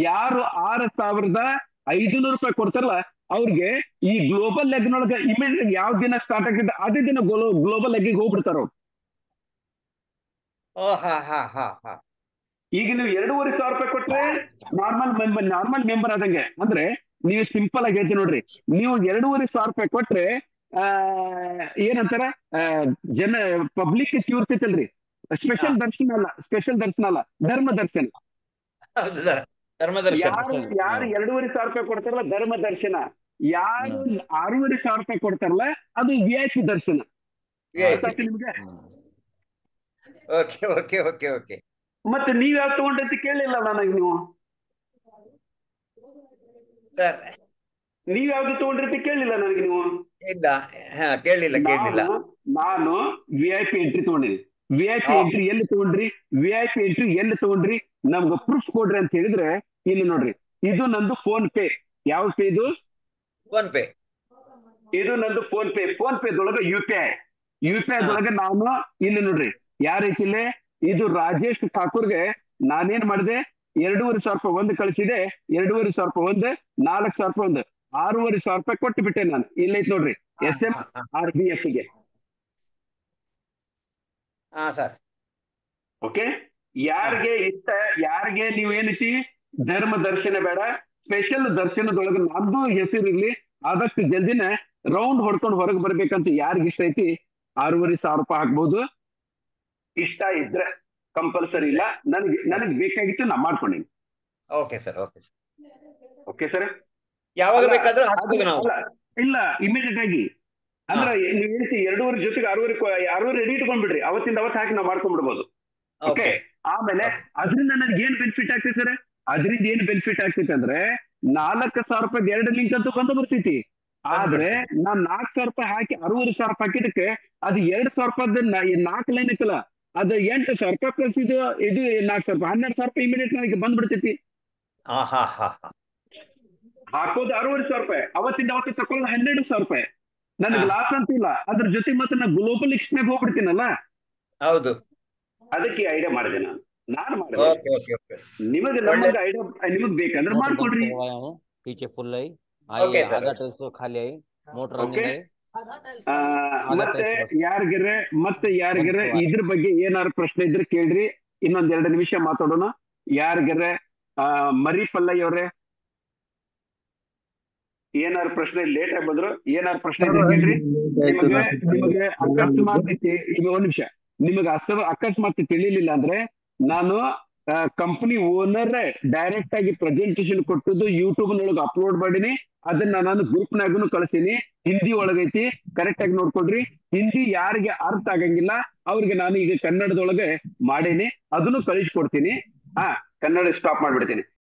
ಯಾರು 6,500 ರೂಪಾಯಿ ಕೊಡ್ತಾರಲ್ಲ ಅವ್ರಿಗೆ ಈ ಗ್ಲೋಬಲ್ ಲೆಗ್ನೊಳಗೆ ಇಮಿಡಿಯೇಟ್ ಯಾವ ದಿನ ಸ್ಟಾರ್ಟ್ ಆಗಿದ್ದ ಅದೇ ದಿನ ಗ್ಲೋಬಲ್ ಲೆಗ್ಗಿಗೆ ಹೋಗ್ಬಿಡ್ತಾರ ಅವ್ರು. ಈಗ ನೀವು 2,500 ರೂಪಾಯಿ ಕೊಟ್ರೆ ನಾರ್ಮಲ್ ಮೆಂಬರ್ ಆದಂಗೆ. ಅಂದ್ರೆ ನೀವು ಸಿಂಪಲ್ ಆಗಿ ಹೇಳ್ತೀನಿ ನೋಡ್ರಿ, ನೀವು 2,500 ರೂಪಾಯಿ ಕೊಟ್ರೆ ಏನಂತಾರ ಪಬ್ಲಿಕ್ ಇರ್ತೈತಲ್ರಿ, ಸ್ಪೆಷಲ್ ದರ್ಶನ ಅಲ್ಲ ಧರ್ಮ ದರ್ಶನ. ಯಾರು 2,500 ರೂಪಾಯಿ ಕೊಡ್ತಾರಲ್ಲ ಧರ್ಮ ದರ್ಶನ, ಯಾರು 6,500 ರೂಪಾಯಿ ಕೊಡ್ತಾರಲ್ಲ ಅದು VIP ದರ್ಶನ. ನಿಮ್ಗೆ ಮತ್ತೆ ನೀವ್ ಯಾವ್ದು ತಗೊಂಡಂತ ಕೇಳಿಲ್ಲ ನನಗೆ. ನೀವ್ ಯಾವ್ದು ತಗೊಂಡ್ರಿ ಕೇಳಿಲ್ಲ ನನಗೆ ನೀವು. ಇಲ್ಲ, ಕೇಳಿಲ್ಲ. ನಾನು VIP ಎಂಟ್ರಿ ತಗೊಂಡಿನಿ. VIP ಎಂಟ್ರಿ ಎಲ್ಲಿ ತಗೊಂಡ್ರಿ? VIP ಎಂಟ್ರಿ ಎಲ್ಲಿ ತಗೊಂಡ್ರಿ? ನಮ್ಗೆ ಪ್ರೂಫ್ ಕೊಡ್ರಿ ಅಂತ ಹೇಳಿದ್ರೆ ಇಲ್ಲಿ ನೋಡ್ರಿ, ಇದು ನಂದು ಫೋನ್ ಪೇ. ಯಾವ ಪೇ ಇದು? Phone pay. ಇದು ನಂದು ಫೋನ್ ಪೇ ದೊಳಗೆ UPI ದೊಳಗೆ ನಾನು ಇಲ್ಲಿ ನೋಡ್ರಿ ಯಾವ ರೀತಿಲೇ ಇದು ರಾಜೇಶ್ ಠಾಕೂರ್ಗೆ ನಾನೇನ್ ಮಾಡಿದೆ, 2,500 ರೂಪಾಯಿ ಒಂದು ಕಳಿಸಿದೆ, 2,500 ರೂಪಾಯಿ ಒಂದು, 4,000 ರೂಪಾಯಿ ಒಂದು, 6,500 ರೂಪಾಯಿ ಕೊಟ್ಟು ಬಿಟ್ಟೆ ನಾನು. ಇಲ್ಲೈತ್ ನೋಡ್ರಿ SMRBF ಗೆ. ಓಕೆ, ಯಾರಿಗೆ ಇಷ್ಟ, ಯಾರಿಗೆ ನೀವೇನೈತಿ ಧರ್ಮ ದರ್ಶನ ಬೇಡ, ಸ್ಪೆಷಲ್ ದರ್ಶನದೊಳಗೆ ನಮ್ದು ಹೆಸರಿರ್ಲಿ, ಆದಷ್ಟು ಜಲ್ದಿನ ರೌಂಡ್ ಹೊಡ್ಕೊಂಡು ಹೊರಗೆ ಬರ್ಬೇಕಂತ ಯಾರಿಗ ಇಷ್ಟ ಐತಿ 6,500 ರೂಪಾಯಿ ಹಾಕ್ಬಹುದು. ಇಷ್ಟ ಇದ್ರೆ ಕಂಪಲ್ಸರಿ ಇಲ್ಲ, ನನಗೆ ಬೇಕಾಗಿತ್ತು ನಾ ಮಾಡ್ಕೊಂಡೀನಿ. Okay sir. ಯಾವಾಗ ಬೇಕಾದ್ರೂ ಇಲ್ಲ ಇಮಿಡಿಯೇಟ್ ಆಗಿ. ಅಂದ್ರೆ ನೀವು ಹೇಳ್ತಿ 2,500 ಜೊತೆಗೆ 6,500 ರೆಡಿ ಇಟ್ಕೊಂಡ್ಬಿಡ್ರಿ, ಅವತ್ತಿಂದ ಅವತ್ತು ಹಾಕಿ ನಾವು ಮಾಡ್ಕೊಂಡ್ಬಿಡ್ಬೋದು. ಓಕೆ, ಆಮೇಲೆ ಅದರಿಂದ ನನಗೆ ಏನ್ ಬೆನಿಫಿಟ್ ಆಗ್ತೈತೆ ಸರ್? ಅದರಿಂದ ಏನ್ ಬೆನಿಫಿಟ್ ಆಗ್ತೈತೆ ಅಂದ್ರೆ 4,000 ರೂಪಾಯಿ 2 ಲಿಂಕ್ ಅಂತೂ ಬಂದು ಬರ್ತೈತಿ. ಆದ್ರೆ ನಾನ್ 4,000 ರೂಪಾಯಿ ಹಾಕಿ 6,500 ರೂಪಾಯಿ ಹಾಕಿದಕ್ಕೆ ಅದು 2,000 ರೂಪಾಯಿ 4 ಲೈನ್ ಐತಲ್ಲ ಅದು 8,000 ರೂಪಾಯಿ ಪ್ಲಸ್ ಇದು 4,000 ರೂಪಾಯಿ 12,000 ರೂಪಾಯಿ ಇಮಿಡಿಯೇಟ್ ನನಗೆ ಬಂದ್ಬಿಡ್ತೈತಿ. ಹಾಕೋದು 6,500 ರೂಪಾಯಿ, ಅವತ್ತಿಂದ ಅವತ್ತು ತಕೊಳ್ಳೋದು 12,000 ರೂಪಾಯಿ. ನನಗೆ ಲಾಸ್ ಅಂತಿಲ್ಲ. ಅದ್ರ ಜೊತೆಗೆ ಮತ್ತೆ ನಾನು ಗ್ಲೋಬಲ್ ಎಕ್ಸ್ಪ್ಲೇನ್ ಹೋಗ್ಬಿಡ್ತೀನಲ್ಲ. ಹೌದು, ಅದಕ್ಕೆ ಐಡಿಯಾ ಮಾಡಿದೆ ನಾನು ಮಾಡಿದೆ. ನಿಮಗೆ ನಮಗೆ ಐಡಿಯಾ ನಿಮಗ್ ಬೇಕಂದ್ರೆ ಮಾಡ್ಕೊಡ್ರಿ. पीछे फुल है, आधा टाइल्स तो खाली है, मोटर रनिंग है. ಮತ್ತೆ ಯಾರಿಗಾರೆ ಇದ್ರ ಬಗ್ಗೆ ಏನಾದ್ರು ಪ್ರಶ್ನೆ ಇದ್ರೆ ಕೇಳ್ರಿ. ಇನ್ನೊಂದ್ 2 ನಿಮಿಷ ಮಾತಾಡೋಣ. ಯಾರಿಗಾರೆ ಮರಿ ಪಲ್ಲಯ್ಯ ಅವ್ರೆ ಏನಾರು ಪ್ರಶ್ನೆ, ಲೇಟ್ ಆಗಿ ಬಂದ್ರು, ಏನಾರು ಪ್ರಶ್ನೆ ಇದ್ರೆ ಕೇಳ್ರಿ. ನಿಮಗೆ ಅಕಸ್ಮಾತ್ ಈಗ 1 ನಿಮಿಷ, ನಿಮಗೆ ಅಕಸ್ಮಾತ್ ತಿಳಿಲಿಲ್ಲ ಅಂದ್ರೆ ನಾನು ಕಂಪನಿ ಓನರ್ ಡೈರೆಕ್ಟ್ ಆಗಿ ಪ್ರೆಸೆಂಟೇಶನ್ ಕೊಟ್ಟದ್ದು ಯೂಟ್ಯೂಬ್ ನೊಳಗೆ ಅಪ್ಲೋಡ್ ಮಾಡೀನಿ. ಅದನ್ನ ನಾನು ಗ್ರೂಪ್ ನಾಗೂ ಕಳಿಸೀನಿ. ಹಿಂದಿ ಒಳಗೈತಿ, ಕರೆಕ್ಟ್ ಆಗಿ ನೋಡ್ಕೊಡ್ರಿ. ಹಿಂದಿ ಯಾರಿಗೆ ಅರ್ಥ ಆಗಂಗಿಲ್ಲ ಅವ್ರಿಗೆ ನಾನು ಈಗ ಕನ್ನಡದೊಳಗೆ ಮಾಡೀನಿ, ಅದನ್ನು ಕಳಿಸ್ಕೊಡ್ತೀನಿ. ಕನ್ನಡ ಸ್ಟಾಪ್ ಮಾಡ್ಬಿಡ್ತೀನಿ.